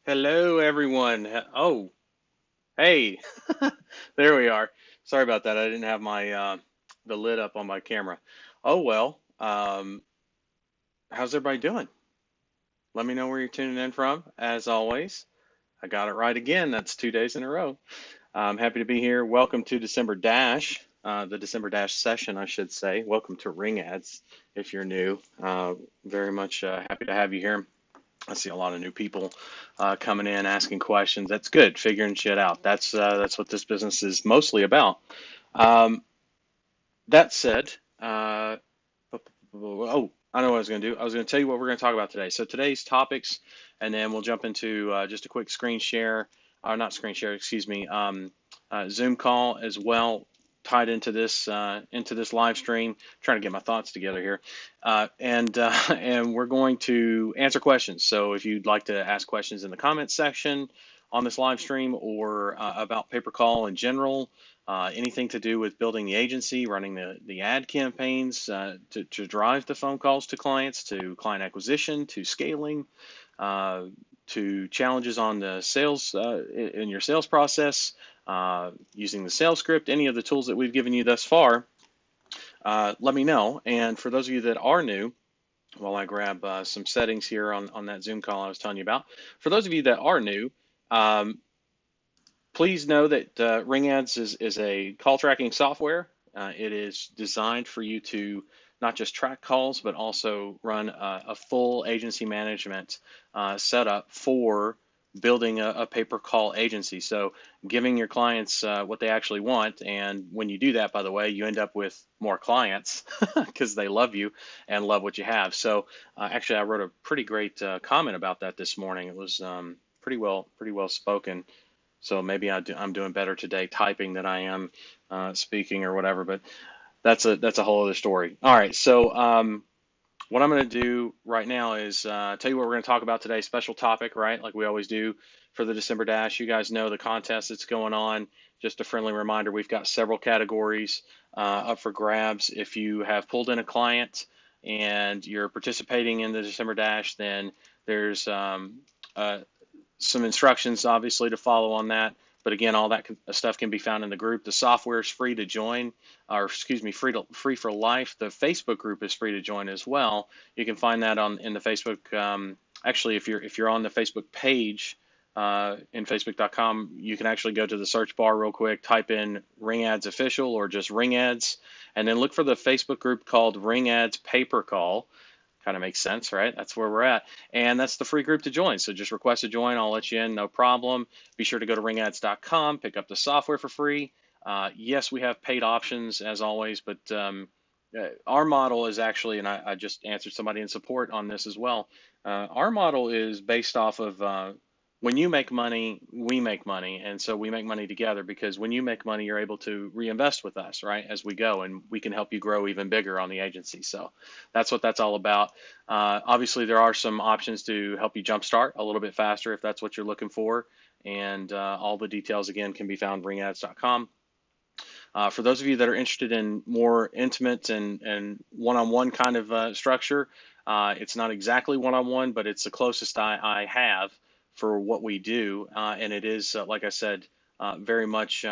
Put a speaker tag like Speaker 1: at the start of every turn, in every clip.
Speaker 1: Hello, everyone. Oh, hey, there we are. Sorry about that. I didn't have my the lid up on my camera. Oh well. How's everybody doing? Let me know where you're tuning in from. As always, I got it right again. That's 2 days in a row. I'm happy to be here. Welcome to December Dash, the December Dash session, I should say. Welcome to Ring Ads if you're new. Very much happy to have you here. I see a lot of new people coming in asking questions. That's good, figuring shit out. That's what this business is mostly about. Um, that said, oh, I know what I was going to do. I was going to tell you what we're going to talk about today. So today's topics, and then we'll jump into just a quick screen share, or not screen share, excuse me, Zoom call as well, tied into this live stream. Trying to get my thoughts together here, and we're going to answer questions. So if you'd like to ask questions in the comments section on this live stream or about pay per call in general, anything to do with building the agency, running the ad campaigns to drive the phone calls to clients, to client acquisition, to scaling, uh, to challenges on the sales in your sales process, using the sales script, any of the tools that we've given you thus far, let me know. And for those of you that are new, while I grab some settings here on that Zoom call I was telling you about, for those of you that are new, um, please know that RingAds is a call tracking software. It is designed for you to not just track calls, but also run a full agency management setup for building a pay-per-call agency. So giving your clients what they actually want. And when you do that, by the way, you end up with more clients because they love you and love what you have. So actually, I wrote a pretty great comment about that this morning. It was pretty well spoken. So maybe I'm doing better today typing than I am speaking or whatever. But that's a whole other story. All right. So what I'm going to do right now is tell you what we're going to talk about today. Special topic, right? Like we always do for the December Dash. You guys know the contest that's going on. Just a friendly reminder: we've got several categories up for grabs. If you have pulled in a client and you're participating in the December Dash, then there's some instructions obviously to follow on that. But again, all that stuff can be found in the group. The software is free to join, or excuse me, free for life. The Facebook group is free to join as well. You can find that on in the Facebook. Actually, if you're on the Facebook page in Facebook.com, you can actually go to the search bar real quick, type in Ring Ads Official or just Ring Ads, and then look for the Facebook group called Ring Ads Pay Per Call. Kind of makes sense, right? That's where we're at. And that's the free group to join. So just request to join. I'll let you in, no problem. Be sure to go to ringads.com, pick up the software for free. Yes, we have paid options as always, but our model is actually, and I just answered somebody in support on this as well. Our model is based off of when you make money, we make money. And so we make money together because when you make money, you're able to reinvest with us, right, as we go, and we can help you grow even bigger on the agency. So that's what that's all about. Obviously, there are some options to help you jumpstart a little bit faster if that's what you're looking for. And all the details, again, can be found at ringads.com. For those of you that are interested in more intimate and one-on-one kind of structure, it's not exactly one-on-one, but it's the closest I have for what we do. And it is, like I said, very much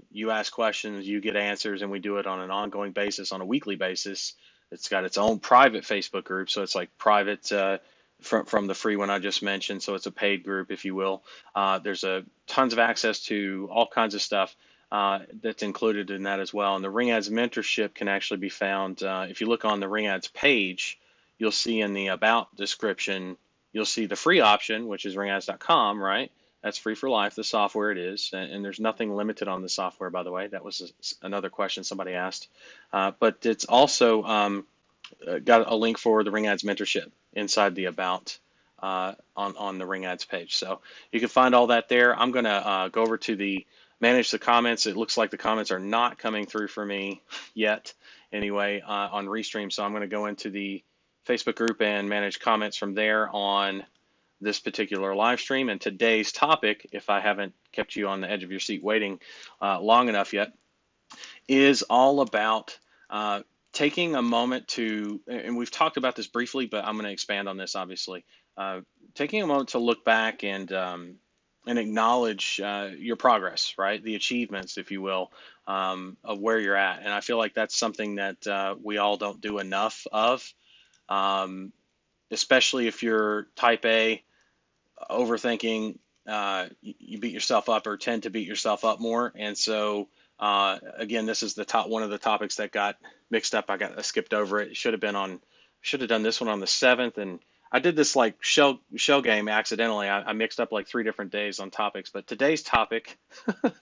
Speaker 1: you ask questions, you get answers, and we do it on an ongoing basis, on a weekly basis. It's got its own private Facebook group, so it's like private from the free one I just mentioned. So it's a paid group, if you will. There's a tons of access to all kinds of stuff that's included in that as well. And the Ring Ads mentorship can actually be found if you look on the Ring Ads page. You'll see in the about description, you'll see the free option, which is ringads.com, right? That's free for life, the software it is. And there's nothing limited on the software, by the way. That was another question somebody asked. But it's also got a link for the Ring Ads mentorship inside the about on the Ring Ads page. So you can find all that there. I'm going to go over to the manage the comments. It looks like the comments are not coming through for me yet anyway on Restream. So I'm going to go into the Facebook group and manage comments from there on this particular live stream. And today's topic, if I haven't kept you on the edge of your seat waiting long enough yet, is all about taking a moment to, and we've talked about this briefly, but I'm going to expand on this obviously. taking a moment to look back and acknowledge your progress, right? The achievements, if you will, of where you're at. And I feel like that's something that we all don't do enough of, um, especially if you're type A, overthinking. You beat yourself up or tend to beat yourself up more. And so, again, this is one of the topics that got mixed up. I skipped over it. Should have done this one on the 7th, and I did this like shell game accidentally. I mixed up like 3 different days on topics, but today's topic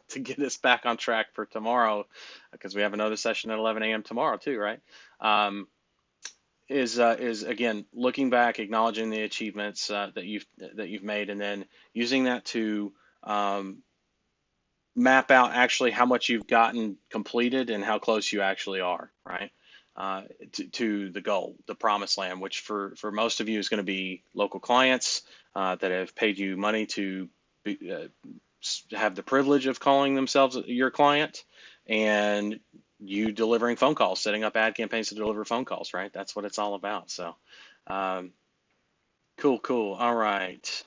Speaker 1: to get us back on track for tomorrow, because we have another session at 11 a.m. tomorrow too, right? Um, is again looking back, acknowledging the achievements that you've made, and then using that to um, map out actually how much you've gotten completed and how close you actually are, right? To the goal, the promised land, which for most of you is going to be local clients that have paid you money to have the privilege of calling themselves your client, and you delivering phone calls, setting up ad campaigns to deliver phone calls, right? That's what it's all about. So, um, cool, cool. All right.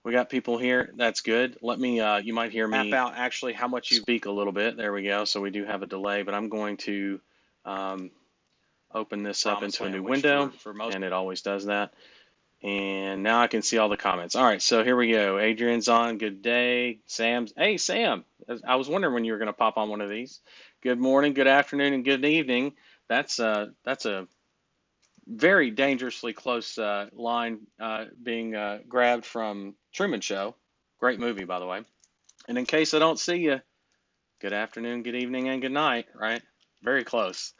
Speaker 1: We got people here. That's good. Let me, you might hear me map out actually how much you speak a little bit. There we go. So we do have a delay, but I'm going to um, open this up into a new window, and it always does that. And now I can see all the comments. All right, so here we go. Adrian's on. Good day. Sam's. Hey, Sam. I was wondering when you were going to pop on one of these. Good morning, good afternoon, and good evening. That's a very dangerously close line being grabbed from Truman Show. Great movie, by the way. And in case I don't see you, good afternoon, good evening, and good night. Right? Very close.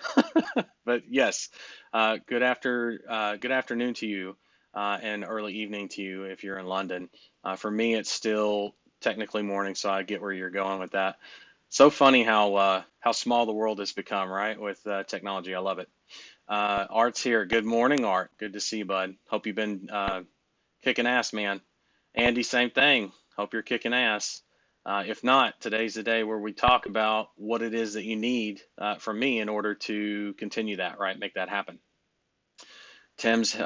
Speaker 1: But yes, good afternoon to you, and early evening to you if you're in London. For me, it's still technically morning, so I get where you're going with that. So funny how small the world has become, right? With technology, I love it. Art's here. Good morning, Art. Good to see you, bud. Hope you've been kicking ass, man. Andy, same thing. Hope you're kicking ass. If not, today's the day where we talk about what it is that you need from me in order to continue that, right? Make that happen. Tim's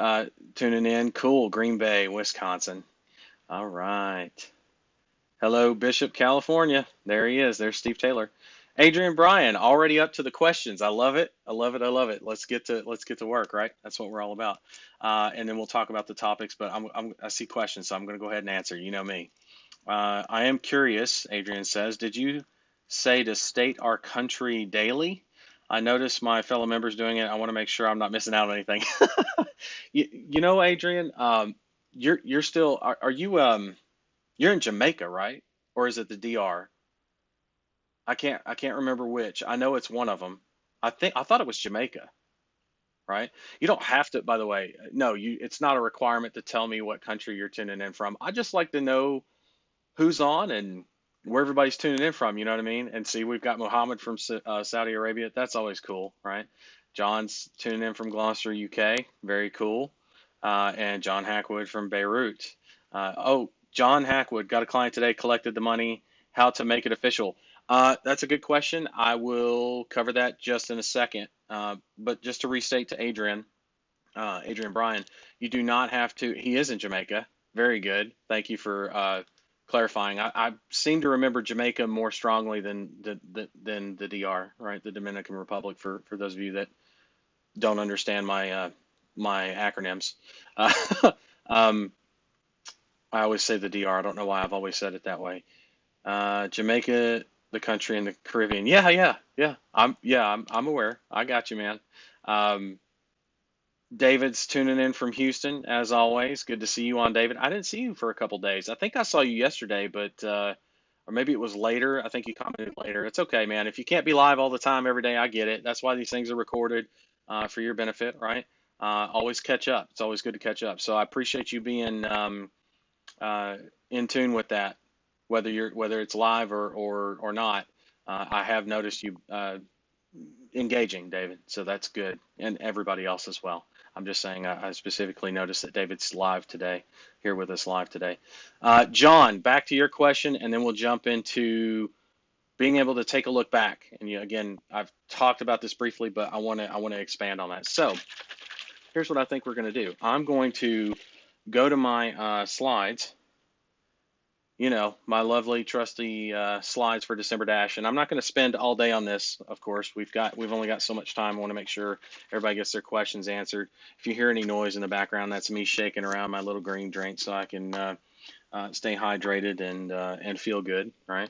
Speaker 1: tuning in. Cool. Green Bay, Wisconsin. All right. Hello, Bishop, California. There he is. There's Steve Taylor. Adrian Bryan, already up to the questions. I love it. I love it. I love it. Let's get to work, right? That's what we're all about. And then we'll talk about the topics. But I see questions, so I'm going to go ahead and answer. You know me. I am curious. Adrian says, did you say to state our country daily? I noticed my fellow members doing it. I want to make sure I'm not missing out on anything. Adrian, you're still are you you're in Jamaica, right? Or is it the DR? I can't remember which. I know it's one of them. I thought it was Jamaica, right? You don't have to, by the way. No, it's not a requirement to tell me what country you're tuning in from. I just like to know who's on and where everybody's tuning in from, you know what I mean? And see, we've got Mohammed from Saudi Arabia. That's always cool, right? John's tuning in from Gloucester, UK. Very cool. And John Hackwood from Beirut. John Hackwood got a client today, collected the money. How to make it official? That's a good question. I will cover that just in a second. But just to restate to Adrian Bryan, you do not have to. He is in Jamaica. Very good. Thank you for clarifying. I seem to remember Jamaica more strongly than the DR, right? The Dominican Republic. For those of you that don't understand my acronyms, um, I always say the DR. I don't know why I've always said it that way. Jamaica, the country in the Caribbean. Yeah. I'm aware. I got you, man. Um, David's tuning in from Houston, as always. Good to see you on, David. I didn't see you for a couple days. I think I saw you yesterday, but or maybe it was later. I think you commented later. It's okay, man. If you can't be live all the time every day, I get it. That's why these things are recorded for your benefit, right? Always catch up. It's always good to catch up. So I appreciate you being uh, in tune with that, whether it's live or not. I have noticed you engaging, David, so that's good, and everybody else as well. I'm just saying I specifically noticed that David's live today, here with us live today. John, back to your question, and then we'll jump into being able to take a look back. And again, I've talked about this briefly, but I want to expand on that. So here's what I think we're going to do. I'm going to go to my slides, my lovely trusty slides for December Dash. And I'm not going to spend all day on this, of course. We've only got so much time. I want to make sure everybody gets their questions answered. If you hear any noise in the background, that's me shaking around my little green drink so I can stay hydrated and feel good, right?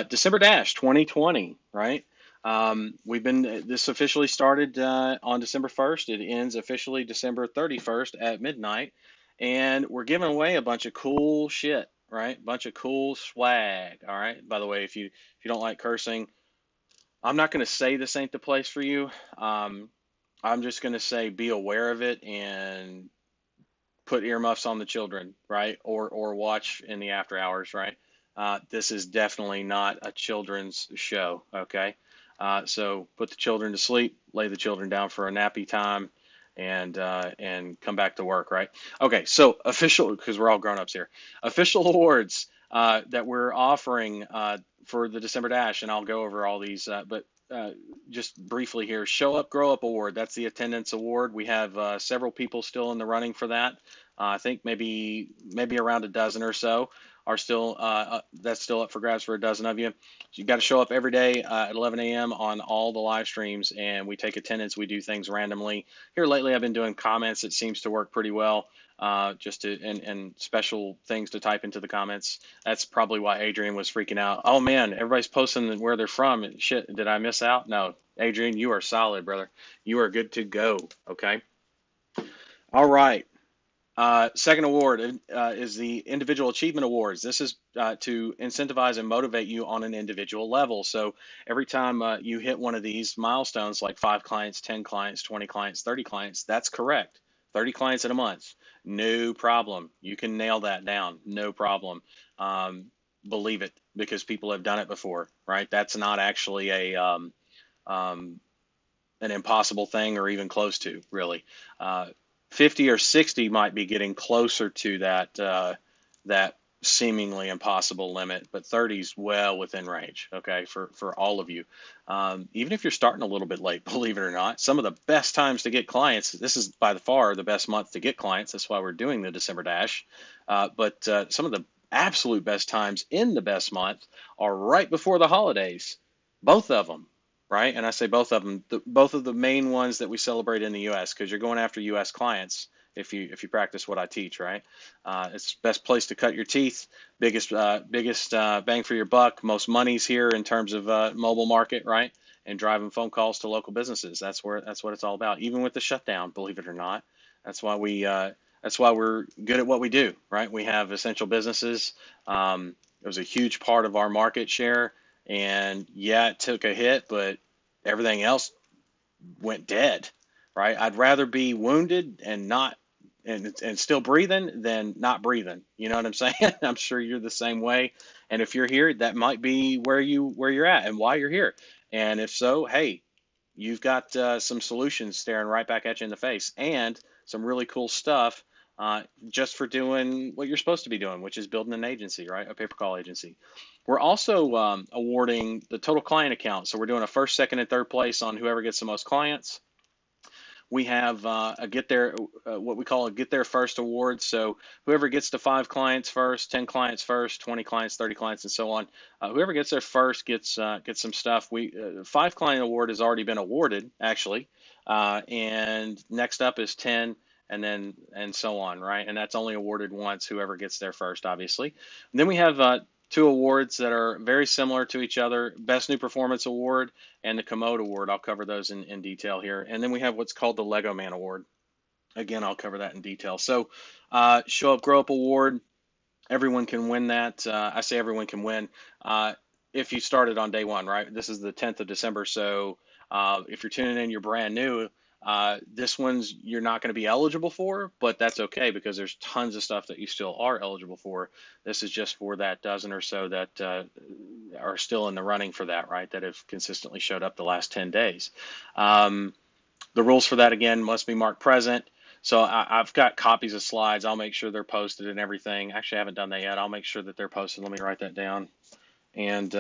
Speaker 1: December Dash 2020, right? This officially started on December 1st. It ends officially December 31st at midnight. And we're giving away a bunch of cool shit, right? Bunch of cool swag. All right. By the way, if you don't like cursing, I'm not going to say this ain't the place for you. I'm just going to say be aware of it and put earmuffs on the children, right? Or watch in the after hours, right? This is definitely not a children's show, okay? So put the children to sleep, lay the children down for a nappy time, and come back to work, right? Okay, so official, because we're all grown-ups here, official awards that we're offering for the December Dash, and I'll go over all these, but just briefly here, Show Up, Grow Up Award. That's the attendance award. We have several people still in the running for that. I think maybe around a dozen or so are still that's still up for grabs for a dozen of you. So you got to show up every day at 11 a.m. on all the live streams, and we take attendance. We do things randomly. Here lately, I've been doing comments. It seems to work pretty well. Just to and special things to type into the comments. That's probably why Adrian was freaking out. Oh man, everybody's posting where they're from. Shit, did I miss out? No, Adrian, you are solid, brother. You are good to go. Okay. All right. Second award is the Individual Achievement Awards. This is to incentivize and motivate you on an individual level. So every time you hit one of these milestones, like 5 clients, 10 clients, 20 clients, 30 clients, that's correct. 30 clients in a month, no problem. You can nail that down, no problem. Believe it, because people have done it before, right? That's not actually um, an impossible thing or even close to, really. 50 or 60 might be getting closer to that seemingly impossible limit, but 30 is well within range, okay, for all of you. Even if you're starting a little bit late, believe it or not, some of the best times to get clients, this is by far the best month to get clients. That's why we're doing the December Dash. But some of the absolute best times in the best month are right before the holidays, both of them, right? And I say both of them, both of the main ones that we celebrate in the U.S. because you're going after U.S. clients if you practice what I teach, right? It's the best place to cut your teeth, biggest bang for your buck, most money's here in terms of mobile market, right? And driving phone calls to local businesses. That's what it's all about. Even with the shutdown, believe it or not, that's why we're good at what we do, right? We have essential businesses. It was a huge part of our market share, and yeah, it took a hit, but everything else went dead, right? I'd rather be wounded and not and still breathing than not breathing. You know what I'm saying? I'm sure you're the same way. And if you're here, that might be where you're at and why you're here. And if so, hey, you've got some solutions staring right back at you in the face, and some really cool stuff just for doing what you're supposed to be doing, which is building an agency, right? A pay-per-call agency. We're also awarding the total client account. So we're doing a first, second, and third place on whoever gets the most clients. We have a get there, what we call a get there first award. So whoever gets to 5 clients first, 10 clients first, 20 clients, 30 clients, and so on. Whoever gets there first gets some stuff. 5 client award has already been awarded, actually, and next up is 10. And so on, right? And that's only awarded once, whoever gets there first, obviously. And then we have 2 awards that are very similar to each other: Best New Performance Award and the Commode Award. I'll cover those in detail here. And then we have what's called the Lego Man Award. Again, I'll cover that in detail. So, Show Up, Grow Up Award, everyone can win that. I say everyone can win if you started on day one, right? This is the 10th of December. So, if you're tuning in, you're brand new. This one's you're not going to be eligible for, but that's okay because there's tons of stuff that you still are eligible for. This is just for that dozen or so that are still in the running for that, right? That have consistently showed up the last 10 days. The rules for that, again, must be marked present. So I've got copies of slides. I'll make sure they're posted and everything. Actually, I haven't done that yet. I'll make sure that they're posted. Let me write that down. And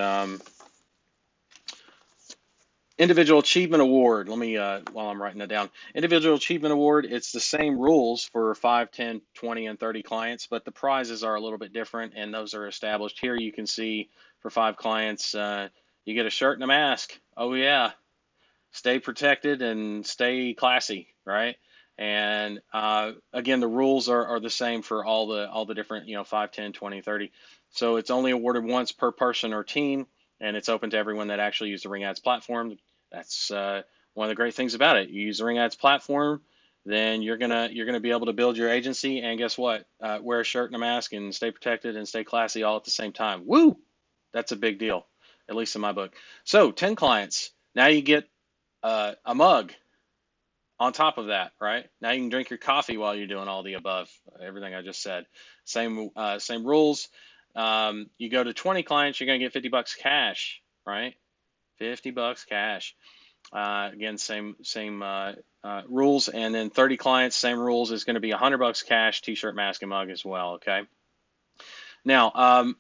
Speaker 1: Individual Achievement Award. Let me, while I'm writing that down. Individual Achievement Award, it's the same rules for 5, 10, 20, and 30 clients, but the prizes are a little bit different, and those are established. Here you can see for 5 clients, you get a shirt and a mask. Oh, yeah. Stay protected and stay classy, right? And again, the rules are the same for all the different, 5, 10, 20, 30. So it's only awarded once per person or team, and it's open to everyone that actually use the Ring Ads platform. That's one of the great things about it. You use the Ring Ads platform, then you're gonna be able to build your agency, and guess what? Wear a shirt and a mask and stay protected and stay classy all at the same time. Woo! That's a big deal, at least in my book. So 10 clients. Now you get a mug on top of that, right? Now you can drink your coffee while you're doing all the above, everything I just said. Same rules. You go to 20 clients, you're gonna get $50 cash, right? $50 cash. Again, same rules, and then 30 clients, same rules. Is going to be $100 cash, T-shirt, mask, and mug as well. Okay. Now,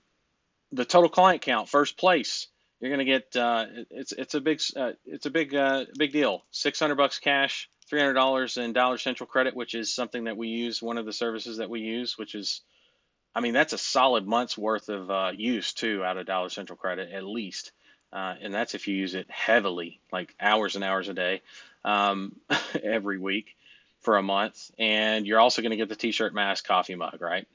Speaker 1: the total client count, first place, you're going to get it's a big deal. $600 cash, $300 in Dollar Central credit, which is something that we use. One of the services that we use, which is, I mean, that's a solid month's worth of use too out of Dollar Central credit at least, and that's if you use it heavily, like hours and hours a day, every week for a month. And you're also going to get the T-shirt, mask, coffee mug, right?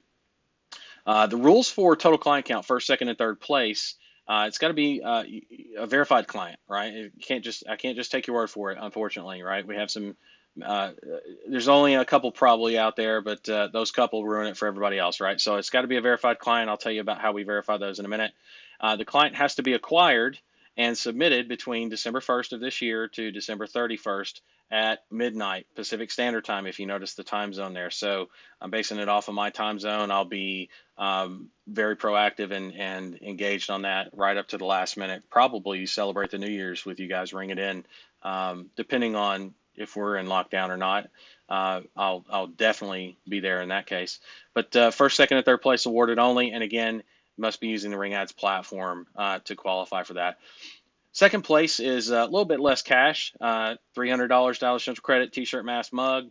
Speaker 1: The rules for total client count, first, second, and third place. It's got to be a verified client, right? I can't just take your word for it, unfortunately, right? We have some. Uh, there's only a couple probably out there, but those couple ruin it for everybody else, right? So it's got to be a verified client. I'll tell you about how we verify those in a minute. The client has to be acquired and submitted between December 1st of this year to December 31st at midnight Pacific Standard Time, if you notice the time zone there. So I'm basing it off of my time zone. I'll be very proactive and engaged on that right up to the last minute. Probably celebrate the New Year's with you guys, ring it in, depending on if we're in lockdown or not. I'll definitely be there in that case. But first, second, and third place awarded only, and again, must be using the Ring Ads platform to qualify for that. Second place is a little bit less cash, $300 Dollar Central credit, T-shirt, mask, mug.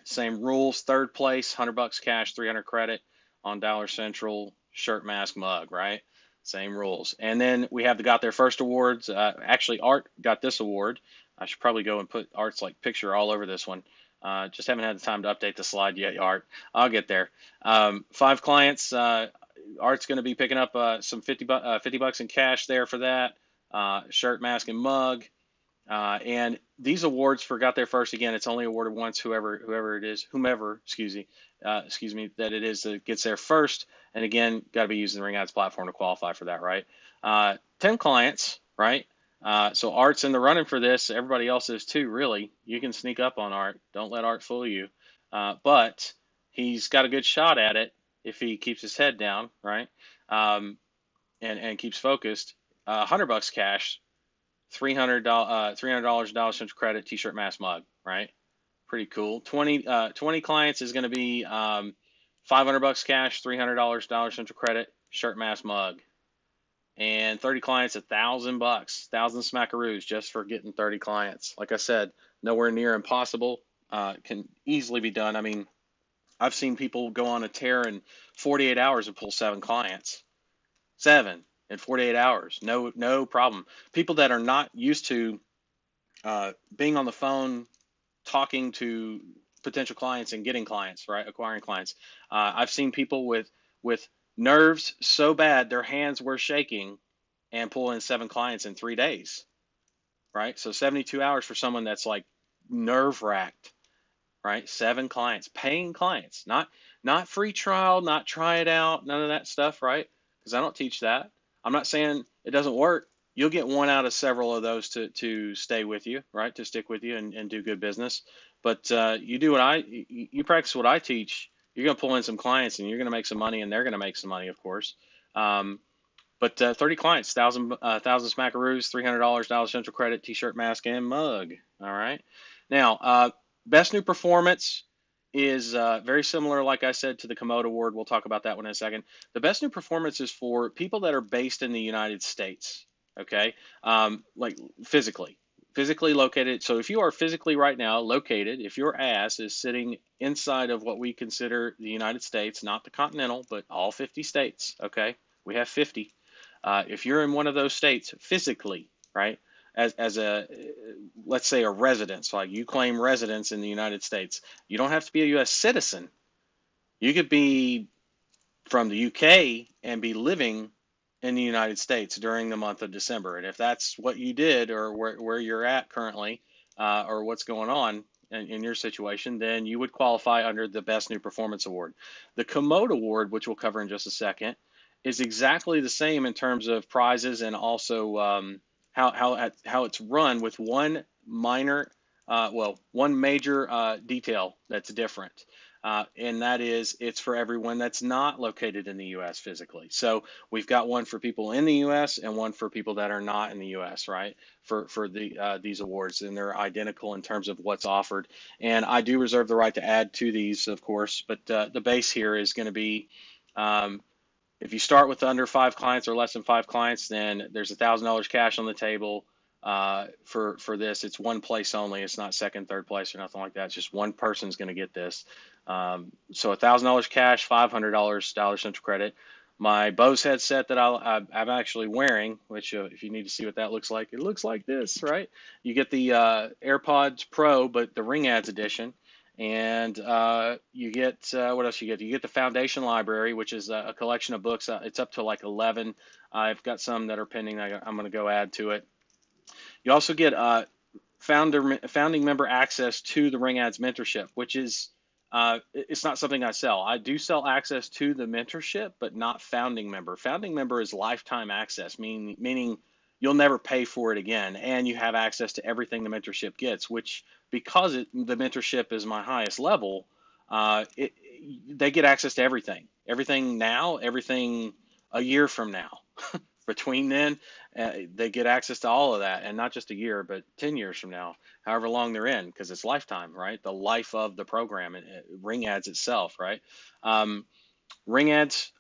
Speaker 1: Same rules. Third place, $100 cash, 300 credit on Dollar Central shirt, mask, mug, right? Same rules. And then we have the Got There First awards. Actually, Art got this award. I should probably go and put Art's like picture all over this one. Just haven't had the time to update the slide yet, Art. I'll get there. 5 clients. Art's going to be picking up some $50 in cash there for that. Shirt, mask, and mug. And these awards for Got There First, again, it's only awarded once. Whomever it is, that it is that gets there first. And again, got to be using the Ring Ads platform to qualify for that, right? 10 clients, right? So Art's in the running for this. Everybody else is too, really. You can sneak up on Art. Don't let Art fool you. But he's got a good shot at it if he keeps his head down, right? And keeps focused. $100 cash, $300 Dollar Central credit, T-shirt, mask, mug, right? Pretty cool. 20 clients is going to be $500 cash, $300 Dollar Central credit, shirt, mask, mug. And 30 clients, $1,000, 1,000 smackaroos just for getting 30 clients. Like I said, nowhere near impossible. Can easily be done. I mean, I've seen people go on a tear in 48 hours and pull 7 clients. 7 in 48 hours. No problem. People that are not used to being on the phone, talking to potential clients and getting clients, right? Acquiring clients. I've seen people with nerves so bad their hands were shaking and pull in 7 clients in 3 days, right? So 72 hours for someone that's like nerve wracked, right? 7 clients, paying clients, not free trial, not try it out, none of that stuff, right? Because I don't teach that. I'm not saying it doesn't work. You'll get one out of several of those to stay with you, right? To stick with you and do good business. But you practice what I teach. You're gonna pull in some clients and you're gonna make some money, and they're gonna make some money, of course. Um, but 30 clients, thousand smackaroos, $300 Dollar Central credit, T-shirt, mask, and mug. All right. Now, best new performance is very similar, like I said, to the Komodo Award. We'll talk about that one in a second. The best new performance is for people that are based in the United States. Okay, like physically. physically located. So if you are physically right now located, if your ass is sitting inside of what we consider the United States, not the continental, but all 50 states, okay? We have 50. If you're in one of those states physically, right, as a, let's say a resident, so like you claim residence in the United States, you don't have to be a U.S. citizen. You could be from the UK and be living in the United States during the month of December. And if that's what you did, or where you're at currently, or what's going on in your situation, then you would qualify under the Best New Performance Award. The Commode Award, which we'll cover in just a second, is exactly the same in terms of prizes and also how it's run, with one minor, one major detail that's different. And that is, it's for everyone that's not located in the U.S. physically. So we've got one for people in the U.S. and one for people that are not in the U.S. Right, for these awards, and they're identical in terms of what's offered. And I do reserve the right to add to these, of course, but the base here is going to be. If you start with under 5 clients or less than 5 clients, then there's $1,000 cash on the table. For this, it's one place only. It's not second, third place, or nothing like that. It's just one person's going to get this. So $1,000 cash, $500 Dollar Central credit. My Bose headset that I'm actually wearing, which if you need to see what that looks like, it looks like this, right? You get the AirPods Pro, but the Ring Ads edition. And you get what else you get? You get the Foundation Library, which is a collection of books. It's up to like 11. I've got some that are pending. I'm going to go add to it. You also get founding member access to the Ring Ads mentorship, which is it's not something I sell. I do sell access to the mentorship, but not founding member. Founding member is lifetime access, meaning you'll never pay for it again, and you have access to everything the mentorship gets. Which, because the mentorship is my highest level, they get access to everything now, everything a year from now. Between then, they get access to all of that, and not just a year, but 10 years from now, however long they're in, because it's lifetime, right? The life of the program, and Ring Ads itself, right? Ring Ads,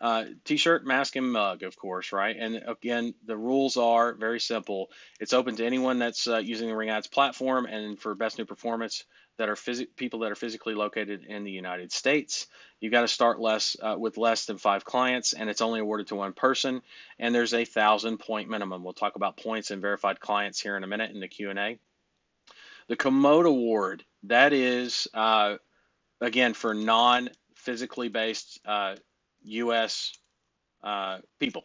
Speaker 1: t-shirt, mask, and mug, of course, right? And again, the rules are very simple. It's open to anyone that's using the Ring Ads platform, and for Best New Performance, that are people that are physically located in the United States. You got to start with less than 5 clients, and it's only awarded to one person. And there's a 1,000-point minimum. We'll talk about points and verified clients here in a minute in the Q&A. The Commode Award, that is again for non-physically based U.S. People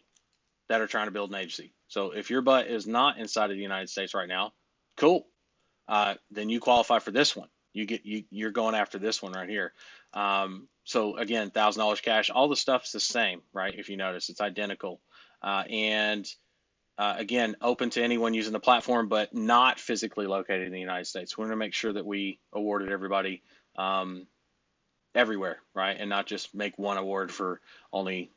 Speaker 1: that are trying to build an agency. So if your butt is not inside of the United States right now, cool. Then you qualify for this one. You're going after this one right here. So again, $1,000 cash. All the stuff's the same, right? If you notice, it's identical. And again, open to anyone using the platform, but not physically located in the United States. We're going to make sure that we awarded everybody everywhere, right? And not just make one award for only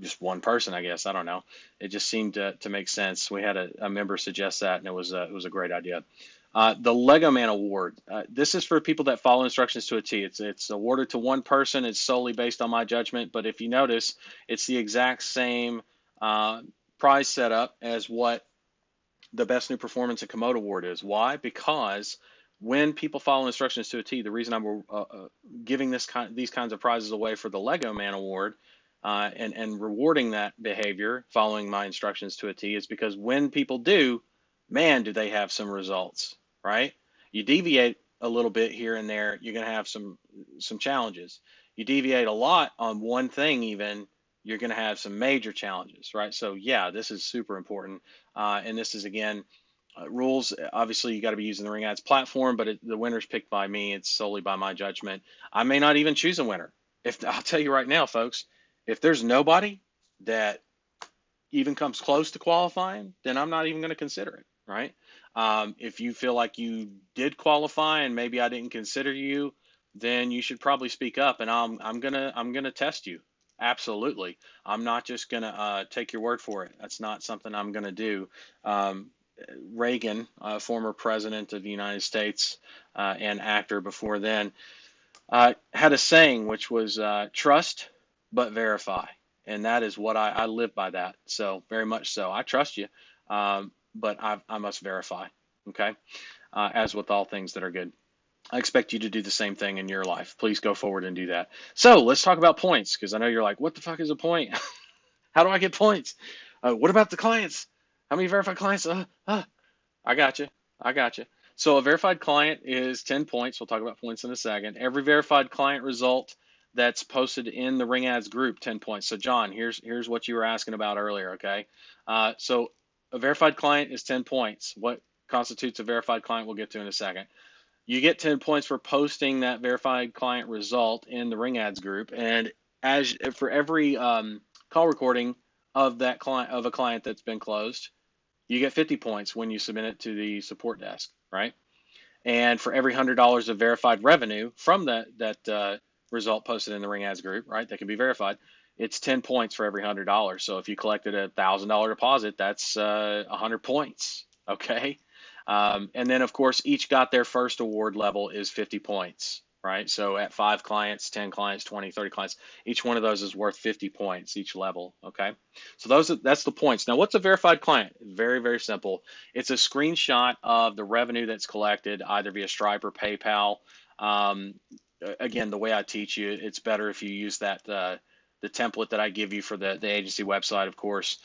Speaker 1: just one person, I guess. I don't know. It just seemed to make sense. We had a member suggest that, and it was a great idea. The Lego Man Award. This is for people that follow instructions to a T. It's awarded to one person. It's solely based on my judgment. But if you notice, it's the exact same prize setup as what the Best New Performance and Commode Award is. Why? Because when people follow instructions to a T, the reason I'm giving these kinds of prizes away for the Lego Man Award and rewarding that behavior, following my instructions to a T, is because when people do, man, do they have some results, right? You deviate a little bit here and there, you're going to have some challenges. You deviate a lot on one thing even, you're going to have some major challenges, right? So yeah, this is super important. And this is, again, rules. Obviously, you got to be using the Ring Ads platform, but the winner's picked by me. It's solely by my judgment. I may not even choose a winner. I'll tell you right now, folks, if there's nobody that even comes close to qualifying, then I'm not even going to consider it, right? If you feel like you did qualify and maybe I didn't consider you, then you should probably speak up, and I'm gonna test you. Absolutely. I'm not just gonna take your word for it. That's not something I'm gonna do. Reagan, former president of the United States and actor before then, had a saying which was trust but verify. And that is what I live by that. So very much so. I trust you, but I must verify. Okay. as with all things that are good. I expect you to do the same thing in your life. Please go forward and do that. So let's talk about points, because I know you're like, what the fuck is a point? How do I get points? What about the clients? How many verified clients? I got you. I got you. So a verified client is 10 points. We'll talk about points in a second. Every verified client result that's posted in the Ring Ads group, 10 points. So John, here's what you were asking about earlier, okay? So a verified client is 10 points. What constitutes a verified client, we'll get to in a second. You get 10 points for posting that verified client result in the Ring Ads group. And as for every call recording of that client, of a client that's been closed, you get 50 points when you submit it to the support desk, right? And for every $100 of verified revenue from that result posted in the Ring Ads group, right, that can be verified, it's 10 points for every $100. So if you collected a $1,000 deposit, that's 100 points, okay? And then, of course, each got their first award level is 50 points, right? So at 5 clients, 10 clients, 20, 30 clients, each one of those is worth 50 points each level, okay? So that's the points. Now, what's a verified client? Very, very simple. It's a screenshot of the revenue that's collected either via Stripe or PayPal. Um, Again, the way I teach you, it's better if you use that the template that I give you for the agency website, of course.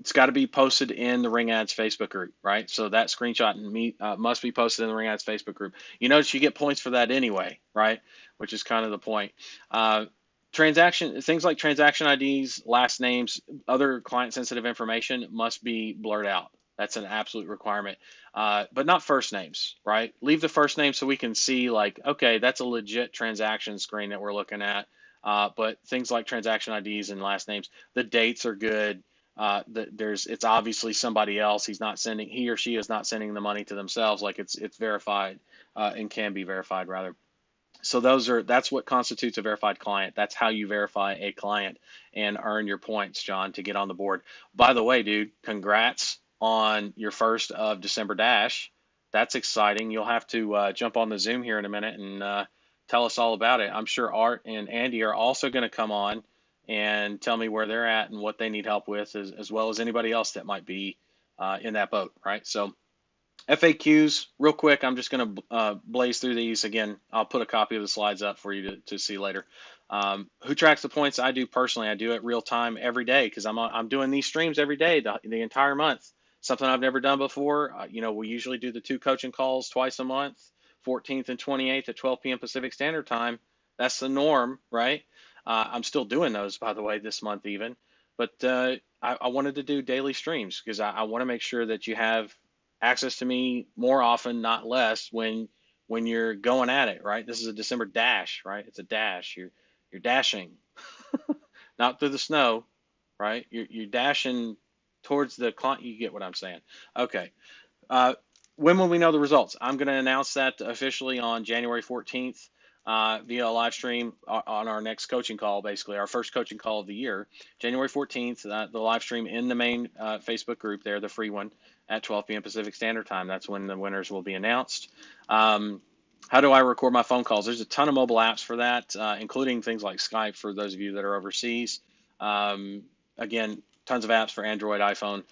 Speaker 1: It's got to be posted in the Ring Ads Facebook group, right? So that screenshot must be posted in the Ring Ads Facebook group. You notice you get points for that anyway, right? Which is kind of the point. Things like transaction IDs, last names, other client sensitive information must be blurred out. That's an absolute requirement, but not first names, right? Leave the first name so we can see, like, okay, that's a legit transaction screen that we're looking at. But things like transaction IDs and last names, the dates are good. It's obviously somebody else. He or she is not sending the money to themselves. Like it's verified and can be verified rather. So that's what constitutes a verified client. That's how you verify a client and earn your points, John, to get on the board. By the way, dude, congrats on your first of December Dash. That's exciting. You'll have to jump on the Zoom here in a minute and tell us all about it. I'm sure Art and Andy are also going to come on and tell me where they're at and what they need help with, as well as anybody else that might be in that boat, right? So FAQs, real quick, I'm just going to blaze through these. Again, I'll put a copy of the slides up for you to see later. Who tracks the points? I do personally. I do it real time every day because I'm doing these streams every day the entire month. Something I've never done before. We usually do the 2 coaching calls twice a month, 14th and 28th at 12 p.m. Pacific Standard Time. That's the norm, right? I'm still doing those, by the way, this month even. But I wanted to do daily streams because I want to make sure that you have access to me more often, not less, when you're going at it, right? This is a December dash, right? It's a dash. You're dashing, not through the snow, right? You're dashing towards the client. You get what I'm saying? Okay. When will we know the results? I'm going to announce that officially on January 14th via a live stream on our next coaching call, basically our first coaching call of the year, January 14th, the live stream in the main Facebook group there, the free one at 12 p.m. Pacific Standard Time. That's when the winners will be announced. How do I record my phone calls? There's a ton of mobile apps for that, including things like Skype for those of you that are overseas. Again, tons of apps for Android, iPhone.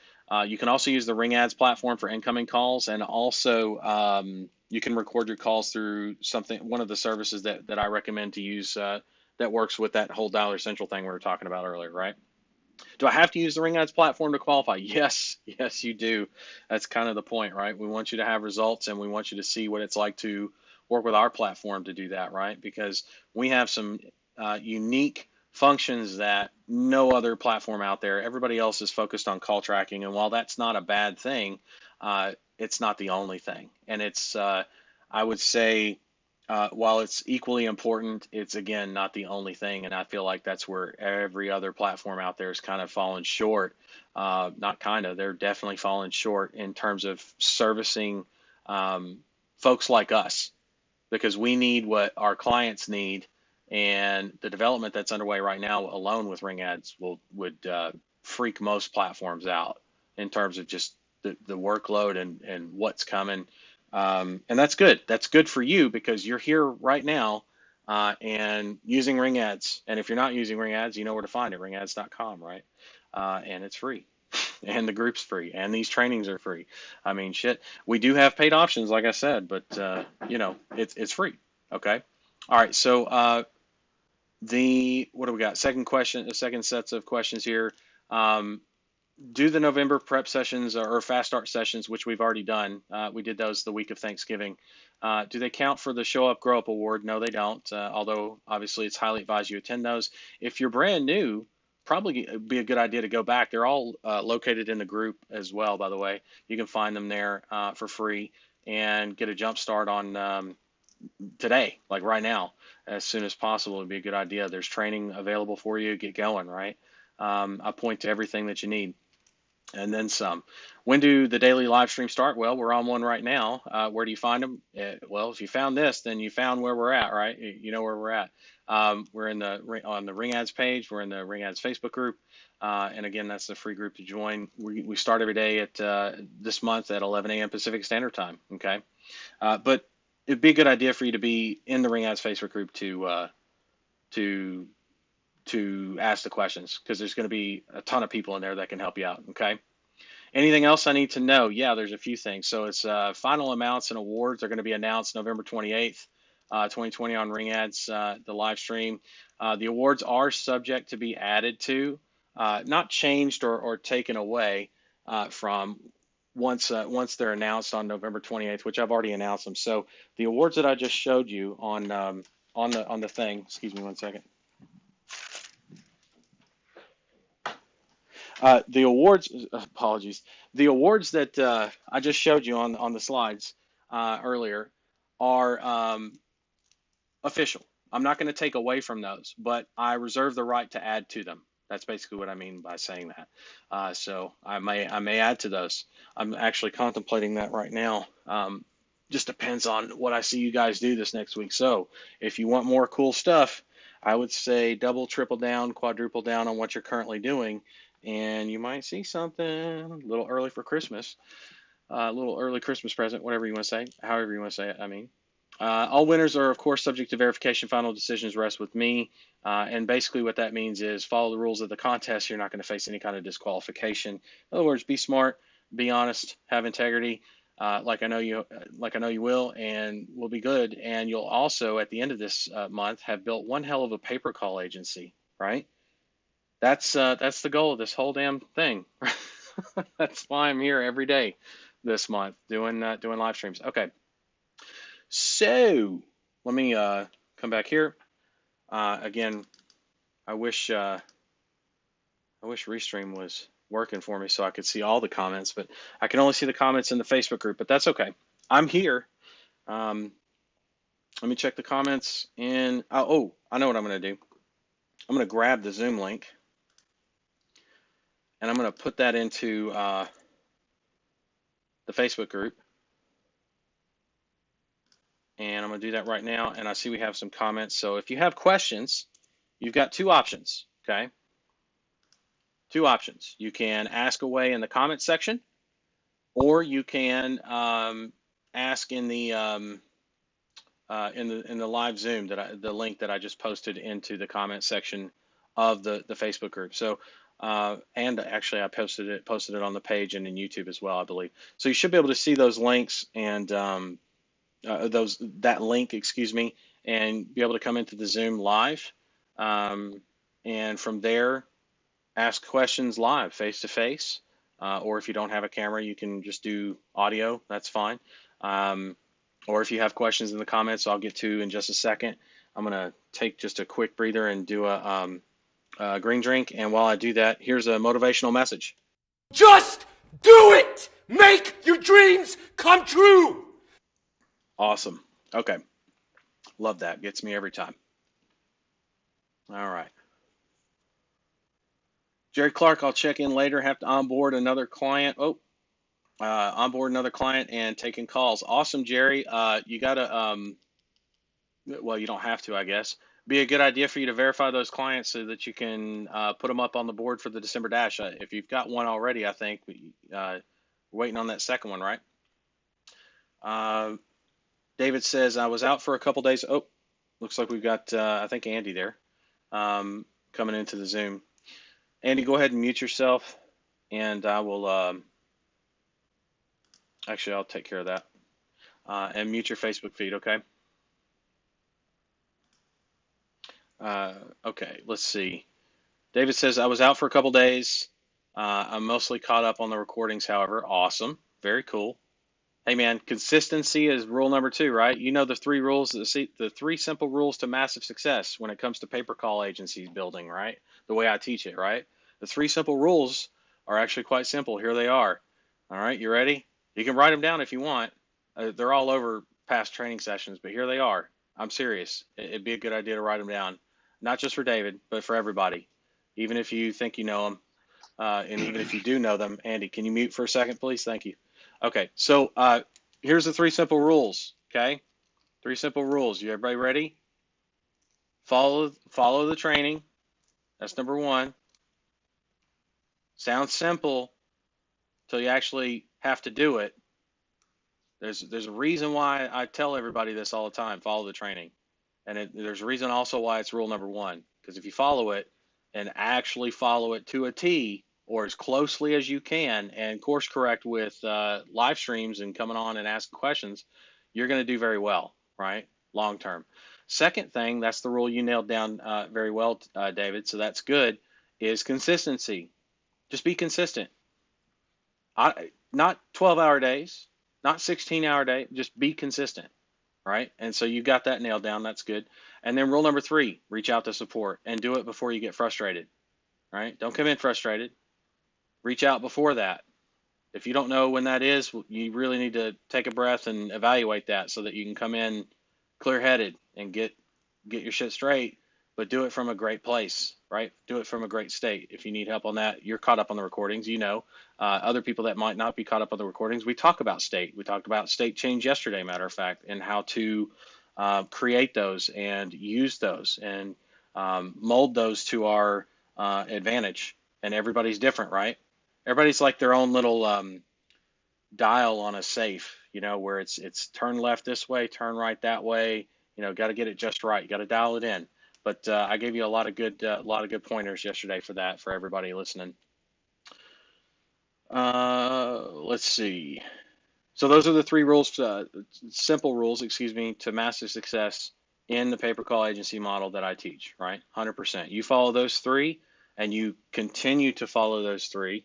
Speaker 1: You can also use the Ring Ads platform for incoming calls, and also you can record your calls through one of the services that I recommend to use that works with that whole Dialer Central thing we were talking about earlier, right? Do I have to use the Ring Ads platform to qualify? Yes, you do. That's kind of the point, right? We want you to have results, and we want you to see what it's like to work with our platform to do that, right? Because we have some unique functions that no other platform out there. Everybody else is focused on call tracking, and while that's not a bad thing, it's not the only thing. And it's, I would say, while it's equally important, it's again not the only thing, and I feel like that's where every other platform out there is kind of falling short. Not kind of, they're definitely falling short in terms of servicing folks like us, because we need what our clients need, and the development that's underway right now alone with Ring Ads would freak most platforms out in terms of just the workload and what's coming. And that's good. That's good for you because you're here right now and using Ring Ads. And if you're not using Ring Ads, you know where to find it, ringads.com, right? And it's free. and the group's free, and these trainings are free. I mean, shit. We do have paid options, like I said, but it's free. Okay. All right. So the what do we got? Second question, the second sets of questions here. Um, do the November prep sessions or fast start sessions, which we've already done. We did those the week of Thanksgiving. Do they count for the Show Up Grow Up Award? No, they don't. Although obviously it's highly advised you attend those. If you're brand new, probably be a good idea to go back. They're all located in the group as well, by the way. You can find them there for free and get a jump start on today, like right now, as soon as possible would be a good idea. There's training available for you. Get going, right? I point to everything that you need and then some. When do the daily live streams start? Well, we're on one right now. Where do you find them? Well, if you found this, then you found where we're at, right? You know where we're at. We're on the Ring Ads page. We're in the Ring Ads Facebook group, and again, that's the free group to join. We start every day at this month at 11 a.m. Pacific Standard Time. Okay, but it'd be a good idea for you to be in the Ring Ads Facebook group to ask the questions, because there's going to be a ton of people in there that can help you out. Okay. Anything else I need to know? Yeah, there's a few things. So it's final amounts and awards are going to be announced November 28th, 2020 on Ring Ads, the live stream. The awards are subject to be added to, not changed or taken away from once they're announced on November 28th, which I've already announced them. So the awards that I just showed you on the thing. Excuse me one second. The awards, apologies. The awards that I just showed you on the slides earlier are official. I'm not going to take away from those, but I reserve the right to add to them. That's basically what I mean by saying that. So I may add to those. I'm actually contemplating that right now. Just depends on what I see you guys do this next week. So if you want more cool stuff, I would say double, triple down, quadruple down on what you're currently doing, and you might see something a little early for Christmas, a little early Christmas present, whatever you want to say, however you want to say it. I mean, all winners are, of course, subject to verification. Final decisions rest with me. And basically what that means is follow the rules of the contest. You're not going to face any kind of disqualification. In other words, be smart, be honest, have integrity, like I know you will, and we'll be good. And you'll also, at the end of this month, have built one hell of a pay-per-call agency, right? That's the goal of this whole damn thing. That's why I'm here every day this month doing live streams. Okay. So let me come back here. Again, I wish Restream was working for me so I could see all the comments, but I can only see the comments in the Facebook group, but that's okay. I'm here. Let me check the comments in. Oh, I know what I'm going to do. I'm going to grab the Zoom link and I'm going to put that into the Facebook group. And I'm going to do that right now. And I see we have some comments. So if you have questions, you've got two options, okay? Two options. You can ask away in the comments section, or you can ask in the live Zoom the link that I just posted into the comment section of the Facebook group. So and actually I posted it on the page and in YouTube as well, I believe. So you should be able to see those links and that link, excuse me, and be able to come into the Zoom live, and from there ask questions live, face to face, or if you don't have a camera, you can just do audio. That's fine. Or if you have questions in the comments, I'll get to in just a second. I'm gonna take just a quick breather and do a green drink, and while I do that, here's a motivational message.
Speaker 2: Just do it! Make your dreams come true!
Speaker 1: Awesome. Okay. Love that. Gets me every time. All right. Jerry Clark, I'll check in later. Have to onboard another client. Onboard another client and taking calls. Awesome, Jerry. You got to, well, you don't have to, I guess. Be a good idea for you to verify those clients so that you can put them up on the board for the December Dash. If you've got one already, I think we're waiting on that second one, right? David says, I was out for a couple days. Oh, looks like we've got, I think, Andy there coming into the Zoom. Andy, go ahead and mute yourself. and I will actually I'll take care of that. And mute your Facebook feed, okay? Okay, let's see. David says, I was out for a couple days. I'm mostly caught up on the recordings, however. Awesome. Very cool. Hey, man, consistency is rule number 2, right? You know the 3 rules, the 3 simple rules to massive success when it comes to pay per call agencies building, right? The way I teach it, right? The 3 simple rules are actually quite simple. Here they are. All right, you ready? You can write them down if you want. They're all over past training sessions, but here they are. I'm serious. It'd be a good idea to write them down, not just for David, but for everybody, even if you think you know them. And even if you do know them. Andy, can you mute for a second, please? Thank you. Okay, so here's the 3 simple rules, okay? 3 simple rules. You everybody ready? Follow the training. That's number 1. Sounds simple until you actually have to do it. There's a reason why I tell everybody this all the time, follow the training. And there's a reason also why it's rule number 1, because if you follow it and actually follow it to a T, or as closely as you can, and course correct with live streams and coming on and asking questions, you're going to do very well, right? Long term. Second thing, that's the rule you nailed down very well, David, so that's good, is consistency. Just be consistent. Not 12-hour days, not 16-hour day, just be consistent, right? And so you got that nailed down. That's good. And then rule number 3, reach out to support and do it before you get frustrated, right? Don't come in frustrated. Reach out before that. If you don't know when that is, you really need to take a breath and evaluate that so that you can come in clear-headed and get your shit straight, but do it from a great place, right? Do it from a great state. If you need help on that, you're caught up on the recordings, you know. Other people that might not be caught up on the recordings, we talk about state. We talked about state change yesterday, matter of fact, and how to create those and use those and mold those to our advantage. And everybody's different, right? Everybody's like their own little dial on a safe, you know, where it's turn left this way, turn right that way. You know, got to get it just right. You got to dial it in. But I gave you a lot of good pointers yesterday for that for everybody listening. Let's see. So those are the 3 rules, simple rules, excuse me, to massive success in the pay per call agency model that I teach. Right, 100%. You follow those 3, and you continue to follow those 3.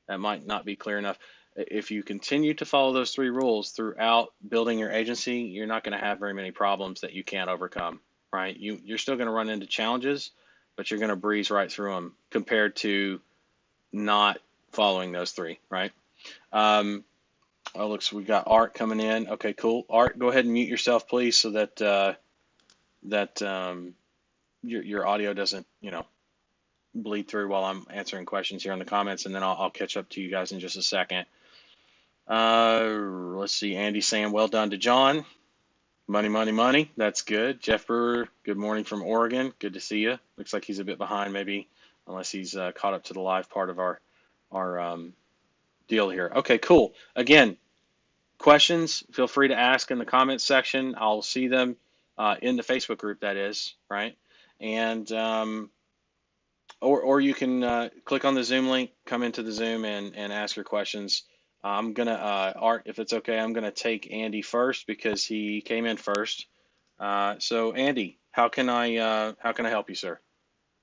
Speaker 1: That might not be clear enough. If you continue to follow those 3 rules throughout building your agency, you're not going to have very many problems that you can't overcome, right? You're still going to run into challenges, but you're going to breeze right through them compared to not following those 3, right? Oh, looks, we got Art coming in. Okay, cool. Art, go ahead and mute yourself, please, so that your audio doesn't, you know, bleed through while I'm answering questions here in the comments, and then I'll catch up to you guys in just a second. Let's see. Andy saying, well done to John. Money, money, money. That's good. Jeff Brewer, good morning from Oregon. Good to see you. Looks like he's a bit behind, maybe, unless he's caught up to the live part of our deal here. Okay, cool. Again, questions, feel free to ask in the comments section. I'll see them in the Facebook group, that is, right? And or you can click on the Zoom link, come into the Zoom and ask your questions. I'm gonna Art, if it's okay, I'm gonna take Andy first because he came in first. So Andy, how can I help you, sir?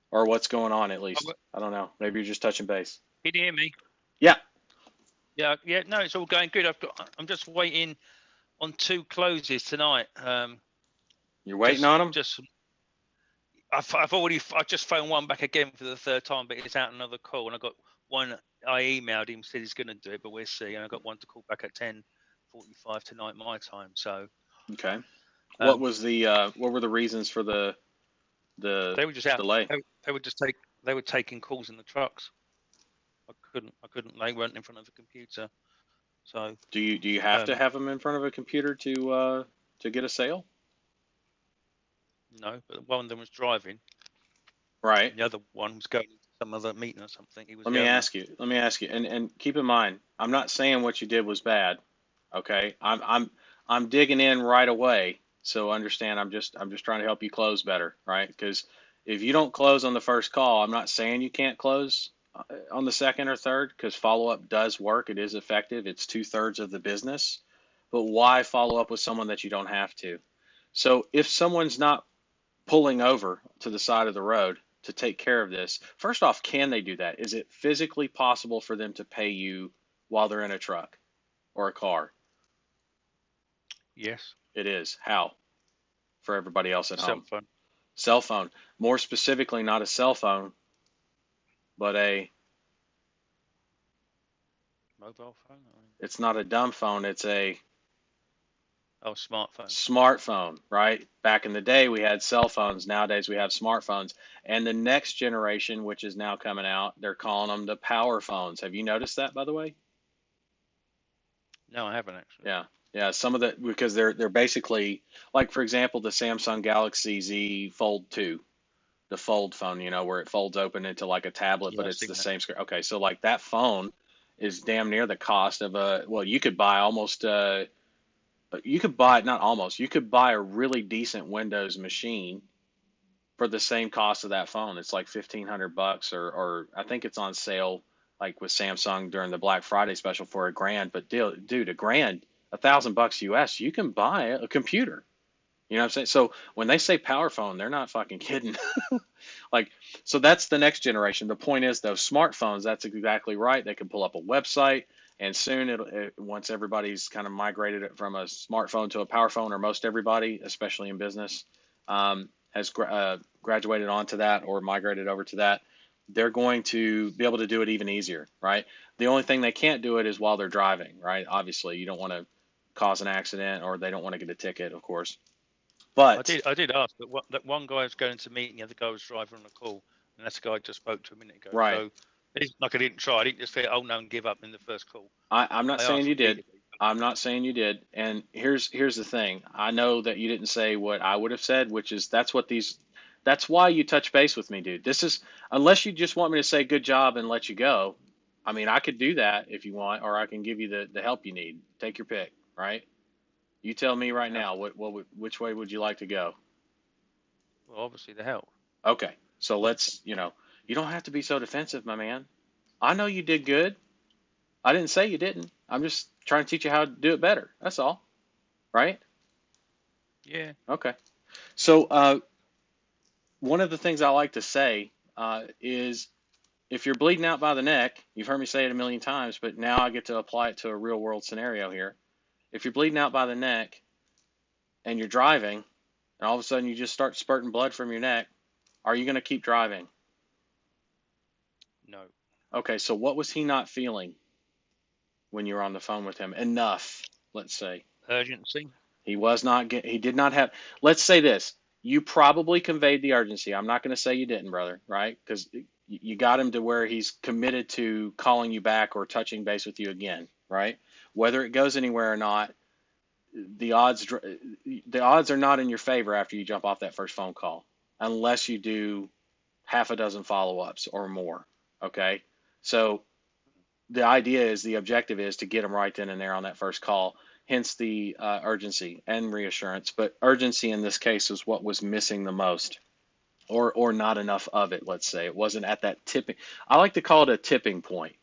Speaker 1: Or what's going on at least? I don't know. Maybe you're just touching base.
Speaker 3: Can you hear me?
Speaker 1: Yeah.
Speaker 3: Yeah. No, it's all going good. I'm just waiting on 2 closes tonight.
Speaker 1: You're waiting on them?
Speaker 3: I just phoned one back again for the 3rd time, but it's out another call, and I got one. I emailed him, said he's going to do it, but we'll see. And I got one to call back at 10:45 tonight my time. So
Speaker 1: okay. What were the reasons for the
Speaker 3: they were just
Speaker 1: delay?
Speaker 3: They were taking calls in the trucks. I couldn't. They weren't in front of a computer. So
Speaker 1: do you have to have them in front of a computer to get a sale?
Speaker 3: No, but one of them was driving.
Speaker 1: Right.
Speaker 3: The other one was going to some other meeting or something.
Speaker 1: Let me ask you, and keep in mind, I'm not saying what you did was bad. Okay, I'm digging in right away. So understand, I'm just trying to help you close better, right? Because if you don't close on the first call, I'm not saying you can't close. on the second or third because follow up does work. It is effective. It's 2/3 of the business. But why follow up with someone that you don't have to? So if someone's not pulling over to the side of the road to take care of this, first off, can they do that? Is it physically possible for them to pay you while they're in a truck or a car?
Speaker 3: Yes.
Speaker 1: It is. How? For everybody else at
Speaker 3: Cell
Speaker 1: home.
Speaker 3: phone.
Speaker 1: Cell phone. More specifically, not a cell phone, but
Speaker 3: Mobile phone.
Speaker 1: it's not a dumb phone, it's a
Speaker 3: Oh, smartphone.
Speaker 1: smartphone, right? Back in the day, we had cell phones. Nowadays, we have smartphones. And the next generation, which is now coming out, they're calling them the power phones. Have you noticed that, by the way?
Speaker 3: No, I haven't actually.
Speaker 1: Yeah. Yeah, some of the because they're basically like for example the Samsung Galaxy Z Fold 2, the fold phone, where it folds open into like a tablet,
Speaker 3: Yeah,
Speaker 1: but
Speaker 3: I've
Speaker 1: it's
Speaker 3: seen
Speaker 1: the
Speaker 3: that.
Speaker 1: same screen. Okay, so like that phone is damn near the cost of well, you could buy almost you could buy not almost, you could buy a really decent Windows machine for the same cost of that phone. It's like $1,500 or I think it's on sale like with Samsung during the Black Friday special for $1,000. But dude, $1,000, $1,000 US, you can buy a computer. You know what I'm saying? So when they say power phone, they're not fucking kidding. Like, so that's the next generation. The point is, those smartphones, that's exactly right. They can pull up a website, and soon once everybody's kind of migrated it from a smartphone to a power phone, or most everybody, especially in business, has graduated onto that or migrated over to that, they're going to be able to do it even easier, right? The only thing they can't do it is while they're driving, right? Obviously, you don't want to cause an accident, or they don't want to get a ticket, of course. But
Speaker 3: I did ask, but that one guy was going to meet, the other guy was driving on the call, and that's the guy I just spoke to a minute ago.
Speaker 1: right,
Speaker 3: So it's like I didn't try. I didn't just say, "Oh no," and give up in the first call.
Speaker 1: I'm not
Speaker 3: I
Speaker 1: saying
Speaker 3: asked
Speaker 1: you did.
Speaker 3: repeatedly.
Speaker 1: I'm not saying you did. And here's the thing. I know that you didn't say what I would have said, which is that's why you touch base with me, dude. This is unless you just want me to say good job and let you go. I mean, I could do that if you want, or I can give you the help you need. Take your pick, right? You tell me right
Speaker 3: Help.
Speaker 1: now which way would you like to go?
Speaker 3: Well, obviously the help.
Speaker 1: Okay. So you don't have to be so defensive, my man. I know you did good. I didn't say you didn't. I'm just trying to teach you how to do it better. That's all, right?
Speaker 3: Yeah.
Speaker 1: Okay. So one of the things I like to say is if you're bleeding out by the neck, you've heard me say it a million times, but now I get to apply it to a real world scenario here. If you're bleeding out by the neck and you're driving, and all of a sudden you just start spurting blood from your neck, are you going to keep driving?
Speaker 3: No.
Speaker 1: Okay, so what was he not feeling when you were on the phone with him? Enough, let's say.
Speaker 3: Urgency.
Speaker 1: He did not have, let's say this, you probably conveyed the urgency. I'm not going to say you didn't, brother, right? Because you got him to where he's committed to calling you back or touching base with you again, right? Whether it goes anywhere or not, the odds are not in your favor after you jump off that first phone call, unless you do half a dozen follow-ups or more, okay? So the objective is to get them right then and there on that first call, hence the urgency and reassurance. But urgency in this case is what was missing the most, or not enough of it. Let's say it wasn't at that tipping. I like to call it a tipping point,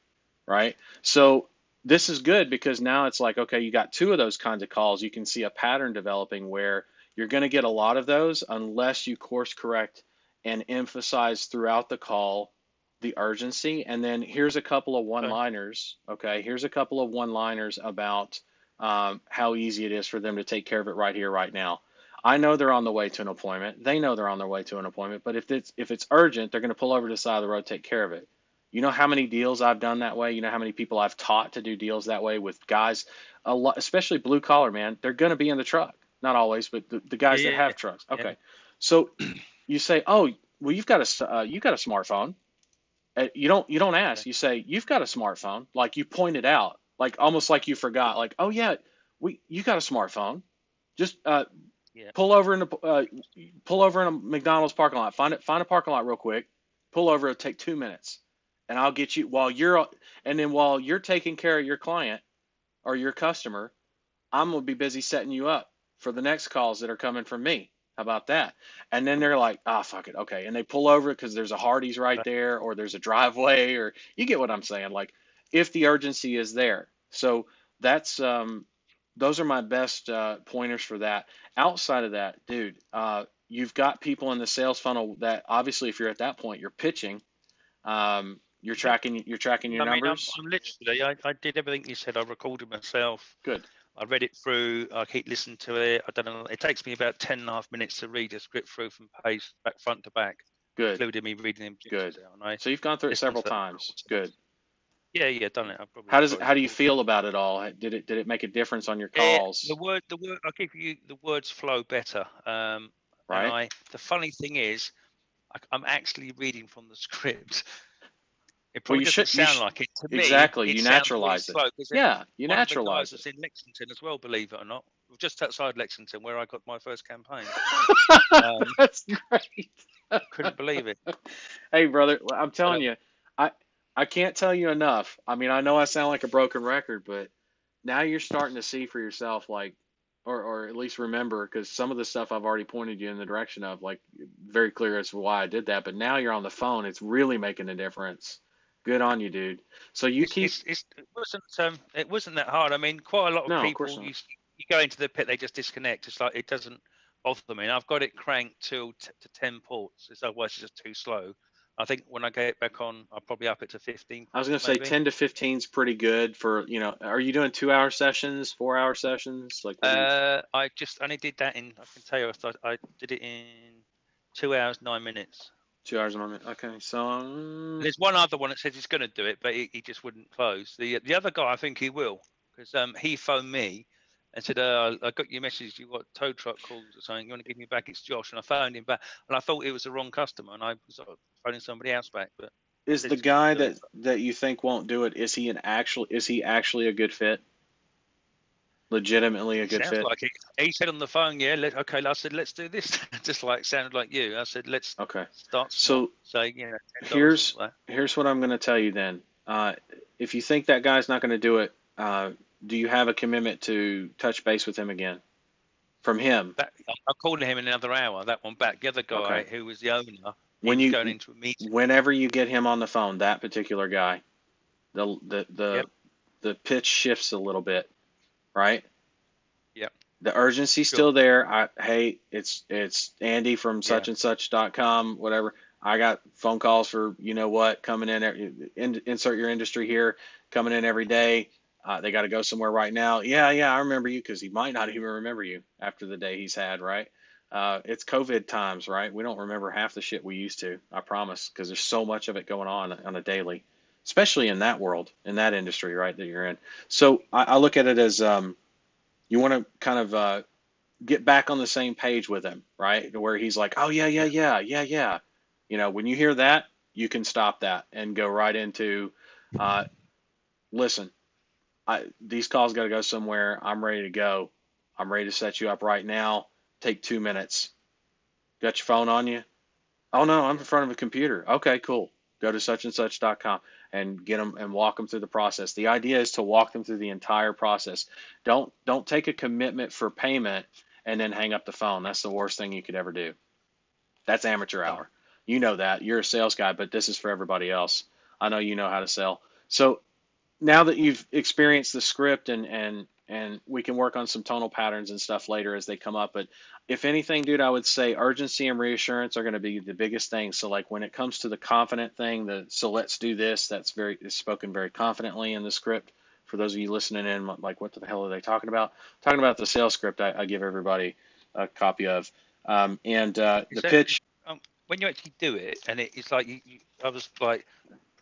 Speaker 1: right? So this is good because now it's like, okay, you got two of those kinds of calls. You can see a pattern developing where you're going to get a lot of those unless you course correct and emphasize throughout the call the urgency. And then here's a couple of
Speaker 3: Okay.
Speaker 1: one-liners. Okay, here's a couple of one-liners about how easy it is for them to take care of it right here, right now. I know they're on the way to an appointment. They know they're on their way to an appointment. But if it's urgent, they're going to pull over to the side of the road, take care of it. You know how many deals I've done that way? You know how many people I've taught to do deals that way with guys, a lot, especially blue collar, man. They're going to be in the truck. Not always, but the guys that
Speaker 3: Yeah.
Speaker 1: have trucks.
Speaker 3: Yeah.
Speaker 1: Okay. So you say, "Oh, well, you've got a smartphone." You don't ask. You say, "You've got a smartphone." Like you pointed out, like almost like you forgot. Like, "Oh yeah, you got a smartphone. Just
Speaker 3: Yeah.
Speaker 1: pull over in a McDonald's parking lot. Find a parking lot real quick. Pull over. It'll take 2 minutes, and I'll get you while you're taking care of your client or your customer. I'm gonna be busy setting you up for the next calls that are coming from me. How about that? And then they're like, ah, fuck it, okay. And they pull over because there's a Hardee's right there, or there's a driveway, or you get what I'm saying. Like, if the urgency is there. So that's those are my best pointers for that. Outside of that, dude, you've got people in the sales funnel that obviously, if you're at that point, you're pitching. You're tracking your
Speaker 3: I mean,
Speaker 1: numbers.
Speaker 3: I'm literally, I did everything you said. I recorded myself.
Speaker 1: Good.
Speaker 3: I read it through. I keep listening to it. I don't know. It takes me about 10.5 minutes to read a script through from page back front to back,
Speaker 1: Good.
Speaker 3: including me reading the
Speaker 1: Good.
Speaker 3: objectives out. And I
Speaker 1: So you've gone through it
Speaker 3: listened
Speaker 1: several
Speaker 3: to that
Speaker 1: times.
Speaker 3: before.
Speaker 1: Good.
Speaker 3: Yeah, done it. I probably
Speaker 1: How do you feel about it all? Did it make a difference on your calls?
Speaker 3: The word. I give you the words flow better.
Speaker 1: Right.
Speaker 3: And the funny thing is, I'm actually reading from the script. It
Speaker 1: Well,
Speaker 3: probably doesn't sound like it to me.
Speaker 1: exactly.
Speaker 3: It
Speaker 1: You
Speaker 3: sounds really
Speaker 1: naturalize it.
Speaker 3: slow, 'cause
Speaker 1: Yeah, you
Speaker 3: one of the
Speaker 1: naturalize
Speaker 3: guys
Speaker 1: it.
Speaker 3: that's in Lexington as well, believe it or not, just outside Lexington, where I got my first campaign.
Speaker 1: That's great.
Speaker 3: Couldn't believe it.
Speaker 1: Hey, brother, I'm telling you, I can't tell you enough. I mean, I know I sound like a broken record, but now you're starting to see for yourself, like, or at least remember, because some of the stuff I've already pointed you in the direction of, like, very clear as to why I did that. But now you're on the phone, it's really making a difference. Good on you, dude. So you keep.
Speaker 3: It wasn't that hard. I mean, quite a lot of
Speaker 1: No, of
Speaker 3: people,
Speaker 1: course not.
Speaker 3: you go into the pit, they just disconnect. It's like, it doesn't bother me. And I've got it cranked to 10 ports. Otherwise it's just too slow. I think when I get it back on, I'll probably up it to 15
Speaker 1: I was gonna
Speaker 3: ports
Speaker 1: say
Speaker 3: maybe.
Speaker 1: 10 to 15 is pretty good for, are you doing 2 hour sessions, 4 hour sessions? Like, what are you?
Speaker 3: I just only did that in, I can tell you, I did it in 2 hours, 9 minutes.
Speaker 1: 2 hours a moment. Okay, so
Speaker 3: There's one other one that says he's going to do it, but he just wouldn't close. The other guy, I think he will, because he phoned me and said, I got your message. You got tow truck calls or something. You want to give me back? It's Josh. And I phoned him back, and I thought it was the wrong customer, and I was sort of phoning somebody else back. But
Speaker 1: is
Speaker 3: said
Speaker 1: the
Speaker 3: he's gonna
Speaker 1: guy
Speaker 3: do it.
Speaker 1: that you think won't do it, is he actually a good fit? Legitimately a good
Speaker 3: Sounds
Speaker 1: fit?
Speaker 3: like it. He said on the phone, yeah, okay. I said, let's do this. Just like sounded like you. I said, let's
Speaker 1: Okay.
Speaker 3: start small.
Speaker 1: So
Speaker 3: Say,
Speaker 1: here's
Speaker 3: $10 like
Speaker 1: here's what I'm going to tell you then. If you think that guy's not going to do it, do you have a commitment to touch base with him again from him?
Speaker 3: that. I'm calling him in another hour. That one back. The other guy
Speaker 1: Okay.
Speaker 3: who was the owner, he
Speaker 1: When
Speaker 3: was
Speaker 1: you
Speaker 3: going into a meeting.
Speaker 1: Whenever you get him on the phone, that particular guy, the
Speaker 3: Yep.
Speaker 1: the pitch shifts a little bit, right?
Speaker 3: Yep.
Speaker 1: The urgency's
Speaker 3: Sure.
Speaker 1: still there. Hey, it's Andy from
Speaker 3: Yeah.
Speaker 1: suchandsuch.com, whatever. I got phone calls for what coming in. Insert your industry here, coming in every day. They got to go somewhere right now. Yeah, I remember you, because he might not even remember you after the day he's had, right? It's COVID times, right? We don't remember half the shit we used to. I promise, because there's so much of it going on a daily, especially in that world, in that industry, right, that you're in. So I look at it as you want to kind of get back on the same page with him, right? To where he's like, oh, yeah. When you hear that, you can stop that and go right into, listen, these calls got to go somewhere. I'm ready to go. I'm ready to set you up right now. Take 2 minutes. Got your phone on you? Oh, no, I'm in front of a computer. Okay, cool. Go to suchandsuch.com and get them and walk them through the process. The idea is to walk them through the entire process. Don't take a commitment for payment and then hang up the phone. That's the worst thing you could ever do. That's amateur hour. You know that. You're a sales guy, but this is for everybody else. I know you know how to sell. So now that you've experienced the script, and we can work on some tonal patterns and stuff later as they come up, but if anything, dude, I would say urgency and reassurance are going to be the biggest thing. So like when it comes to the confident thing, so let's do this, is spoken very confidently in the script. For those of you listening in, like, what the hell are they talking about? Talking about the sales script I give everybody a copy of. The pitch.
Speaker 3: When you actually do it, and it's like I was like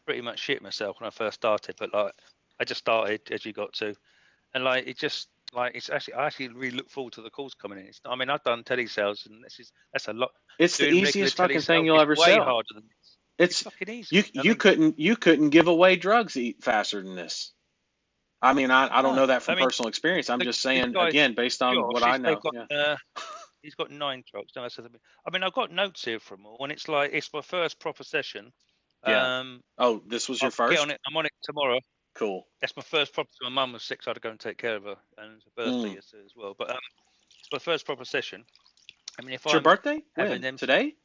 Speaker 3: pretty much shit myself when I first started, but like I just started as you got to, and like it just like I actually really look forward to the calls coming in. I mean, I've done telesales, and that's a lot.
Speaker 1: It's the
Speaker 3: Doing regular
Speaker 1: easiest fucking thing
Speaker 3: telesales
Speaker 1: you'll
Speaker 3: is
Speaker 1: ever
Speaker 3: way
Speaker 1: sell.
Speaker 3: harder than this. It's
Speaker 1: It's
Speaker 3: fucking easy.
Speaker 1: you couldn't give away drugs faster than this. I mean, I don't know that from personal experience. I'm just
Speaker 3: this
Speaker 1: saying,
Speaker 3: guy
Speaker 1: again, based on what
Speaker 3: Josh,
Speaker 1: I know. Yeah.
Speaker 3: he's got 9 trucks. No, I mean, I've got notes here from all, and it's like it's my first proper session.
Speaker 1: Yeah. Oh, this was your
Speaker 3: I'll get on
Speaker 1: first?
Speaker 3: it. I'm on it tomorrow.
Speaker 1: Cool.
Speaker 3: That's my first proper. My mum was sick, so I had to go and take care of her, and it's her birthday yesterday as well. But it's my first proper session, I mean, if
Speaker 1: It's your
Speaker 3: I'm
Speaker 1: birthday?
Speaker 3: having
Speaker 1: When?
Speaker 3: them,
Speaker 1: Today?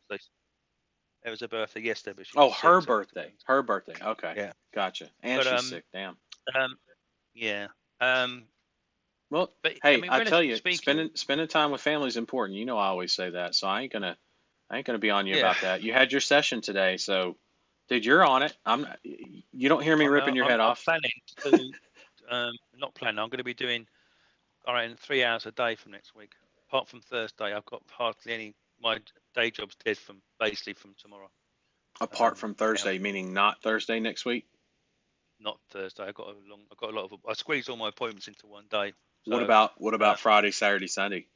Speaker 3: it was her birthday yesterday, but she
Speaker 1: Oh,
Speaker 3: was sick,
Speaker 1: her
Speaker 3: so I had to
Speaker 1: birthday. Her birthday. Okay.
Speaker 3: yeah.
Speaker 1: Gotcha. And
Speaker 3: But
Speaker 1: she's sick. Damn.
Speaker 3: um, yeah. Um,
Speaker 1: Well,
Speaker 3: but I
Speaker 1: hey,
Speaker 3: mean,
Speaker 1: I tell
Speaker 3: relatively
Speaker 1: you,
Speaker 3: speaking,
Speaker 1: spending time with family is important. You know, I always say that, so I ain't gonna be on you
Speaker 3: yeah.
Speaker 1: about that. You had your session today, so dude, you're on it. I'm not, you don't hear me ripping your head
Speaker 3: I'm
Speaker 1: off.
Speaker 3: planning to do, not planning. I'm going to be doing around 3 hours a day from next week. Apart from Thursday, I've got hardly any. My day job's dead from basically from tomorrow.
Speaker 1: Apart from
Speaker 3: Now,
Speaker 1: Thursday, meaning not Thursday next week.
Speaker 3: not Thursday. I've got a lot of. I squeezed all my appointments into one day.
Speaker 1: What
Speaker 3: So,
Speaker 1: about what
Speaker 3: uh,
Speaker 1: about Friday, Saturday, Sunday?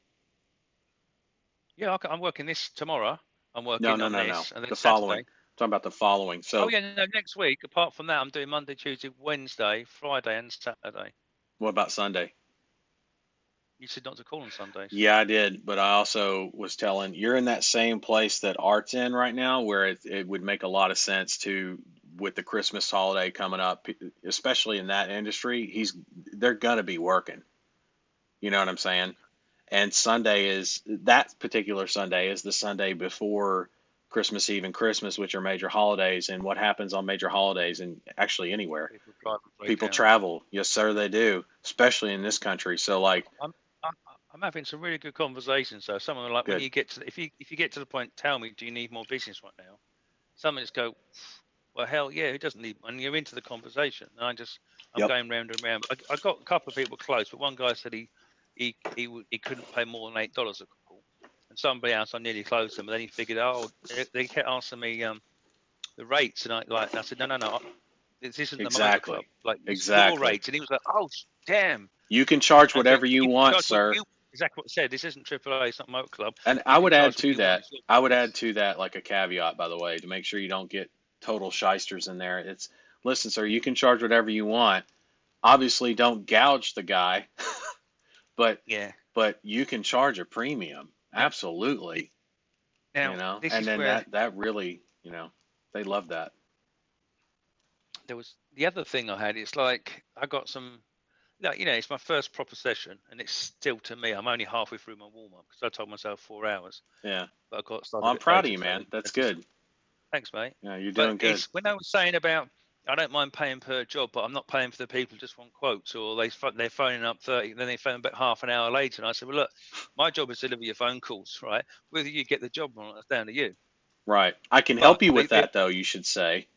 Speaker 3: yeah, I'm working this tomorrow. I'm
Speaker 1: No,
Speaker 3: working
Speaker 1: no,
Speaker 3: on
Speaker 1: no, no.
Speaker 3: this, and then
Speaker 1: The following.
Speaker 3: Saturday.
Speaker 1: I'm talking about the following.
Speaker 3: Oh
Speaker 1: So,
Speaker 3: yeah, no, next week. Apart from that, I'm doing Monday, Tuesday, Wednesday, Friday, and Saturday.
Speaker 1: what about Sunday?
Speaker 3: You said not to call on Sundays.
Speaker 1: Yeah, I did, but I also was telling you're in that same place that Art's in right now, where it would make a lot of sense to with the Christmas holiday coming up, especially in that industry. They're gonna be working. You know what I'm saying? And Sunday is that particular Sunday is the Sunday before Christmas Eve and Christmas, which are major holidays. And what happens on major holidays, and actually anywhere,
Speaker 3: People drive and break
Speaker 1: people
Speaker 3: down.
Speaker 1: travel. Yes, sir, they do, especially in this country. So, like,
Speaker 3: I'm, I'm I'm having some really good conversations. So some of them are like when
Speaker 1: good.
Speaker 3: you get to if you get to the point, tell me, do you need more business right now? Some just go, well, hell yeah, who doesn't need? And you're into the conversation. And I'm
Speaker 1: Yep.
Speaker 3: going round and round. I got a couple of people close, but one guy said he couldn't pay more than $8 a call, and somebody else I nearly closed them. But then he figured, oh, they kept asking me the rates, and I said no, this isn't the motor club.
Speaker 1: Exactly.
Speaker 3: Like this is your
Speaker 1: Exactly.
Speaker 3: rates, and he was like, oh damn.
Speaker 1: You can charge
Speaker 3: I said,
Speaker 1: whatever you
Speaker 3: you can
Speaker 1: want,
Speaker 3: charge what
Speaker 1: sir.
Speaker 3: you exactly what I said. This isn't AAA, it's not Motor Club.
Speaker 1: And
Speaker 3: You
Speaker 1: I
Speaker 3: can
Speaker 1: would add
Speaker 3: charge what
Speaker 1: to
Speaker 3: you want.
Speaker 1: that.
Speaker 3: It's your
Speaker 1: I would add
Speaker 3: business.
Speaker 1: to that like a caveat, by the way, to make sure you don't get total shysters in there. It's listen, sir, you can charge whatever you want. Obviously, don't gouge the guy, but
Speaker 3: Yeah.
Speaker 1: you can charge a premium.
Speaker 3: Now,
Speaker 1: Absolutely, you
Speaker 3: now
Speaker 1: know.
Speaker 3: this
Speaker 1: And
Speaker 3: is
Speaker 1: then
Speaker 3: where
Speaker 1: that really, they love that.
Speaker 3: there was the other thing I had. It's like I got some. Like, it's my first proper session, and it's still to me. I'm only halfway through my warm up because I told myself 4 hours,
Speaker 1: Yeah.
Speaker 3: but I got
Speaker 1: Well,
Speaker 3: started a
Speaker 1: I'm
Speaker 3: bit
Speaker 1: proud of
Speaker 3: later.
Speaker 1: you,
Speaker 3: So
Speaker 1: man. That's
Speaker 3: it's just
Speaker 1: good.
Speaker 3: thanks, mate.
Speaker 1: Yeah, you're
Speaker 3: But
Speaker 1: doing good.
Speaker 3: it's when I was saying about I don't mind paying per job, but I'm not paying for the people who just want quotes, or they're phoning up 30, then they phone back half an hour later, and I said, well, look, my job is to deliver your phone calls, right? Whether you get the job or not, that's down to you.
Speaker 1: Right. I can
Speaker 3: But
Speaker 1: help you with that though, you should say.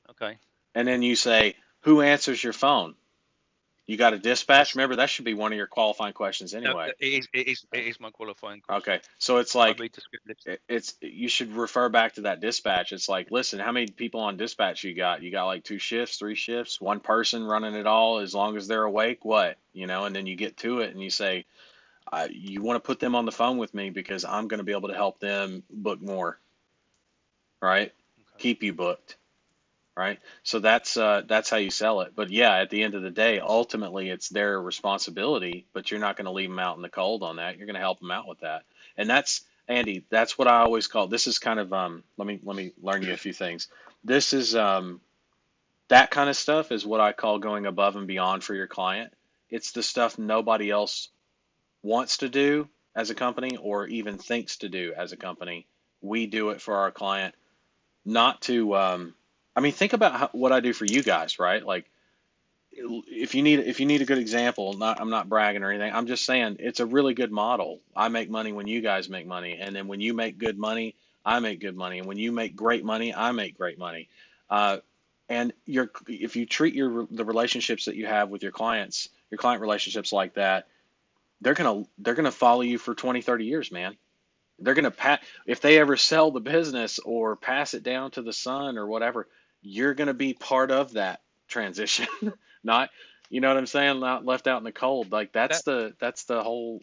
Speaker 3: okay,
Speaker 1: And then you say, who answers your phone? You got a dispatch?
Speaker 3: that's
Speaker 1: Remember, that should be one of your qualifying questions
Speaker 3: no,
Speaker 1: anyway.
Speaker 3: it is my qualifying question.
Speaker 1: Okay. So it's
Speaker 3: I
Speaker 1: like
Speaker 3: read the script list.
Speaker 1: it's you should refer back to that dispatch. It's like, listen, how many people on dispatch you got? You got like two shifts, three shifts, one person running it all as long as they're awake, what? And then you get to it and you say, you want to put them on the phone with me because I'm going to be able to help them book more, right?
Speaker 3: Okay.
Speaker 1: Keep you booked. Right? So that's how you sell it. But yeah, at the end of the day, ultimately it's their responsibility, but you're not going to leave them out in the cold on that. You're going to help them out with that. And that's Andy, that's what I always call. This is kind of let me learn you a few things. This is that kind of stuff is what I call going above and beyond for your client. It's the stuff nobody else wants to do as a company or even thinks to do as a company. We do it for our client, not to I mean, think about what I do for you guys, right? Like, if you need a good example, I'm not bragging or anything. I'm just saying it's a really good model. I make money when you guys make money, and then when you make good money, I make good money, and when you make great money, I make great money. Uh, and if you treat the relationships that you have with your client relationships like that, they're gonna follow you for 20, 30 years, man. They're gonna if they ever sell the business or pass it down to the son or whatever, you're gonna be part of that transition. Not, you know what I'm saying? Not left out in the cold. Like
Speaker 3: That
Speaker 1: that's the whole.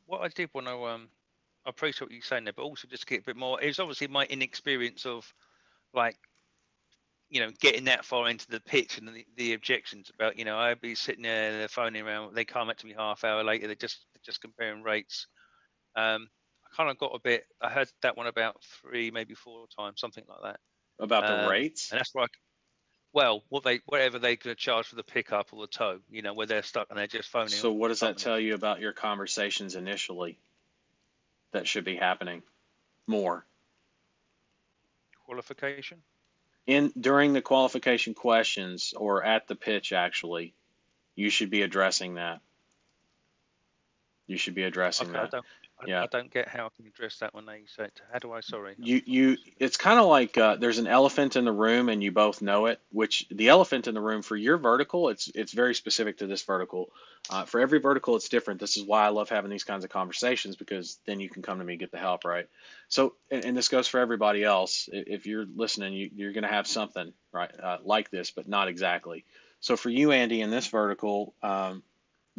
Speaker 3: what I did want to I appreciate what you're saying there, but also just get a bit more. It's obviously my inexperience of like getting that far into the pitch and the objections about I'd be sitting there, they're phoning around, they come up to me half hour later, they're just comparing rates. I kind of got a bit. I heard that one about three, maybe four times, something like that.
Speaker 1: About the rates.
Speaker 3: And that's why Well, whatever they could charge for the pickup or the tow, where they're stuck and they're just phoning
Speaker 1: So what does that
Speaker 3: company.
Speaker 1: tell you about your conversations initially that should be happening more?
Speaker 3: Qualification?
Speaker 1: During the qualification questions or at the pitch, actually, you should be addressing that. You should be addressing
Speaker 3: Okay, I
Speaker 1: that.
Speaker 3: don't,
Speaker 1: Yeah.
Speaker 3: I don't get how I can address that when they say it. How do I? Sorry.
Speaker 1: It's kind of like there's an elephant in the room and you both know it, which the elephant in the room for your vertical, it's very specific to this vertical. For every vertical, it's different. This is why I love having these kinds of conversations, because then you can come to me, get the help, right? So, and this goes for everybody else. If you're listening, you're going to have something, right, like this, but not exactly. So for you, Andy, in this vertical,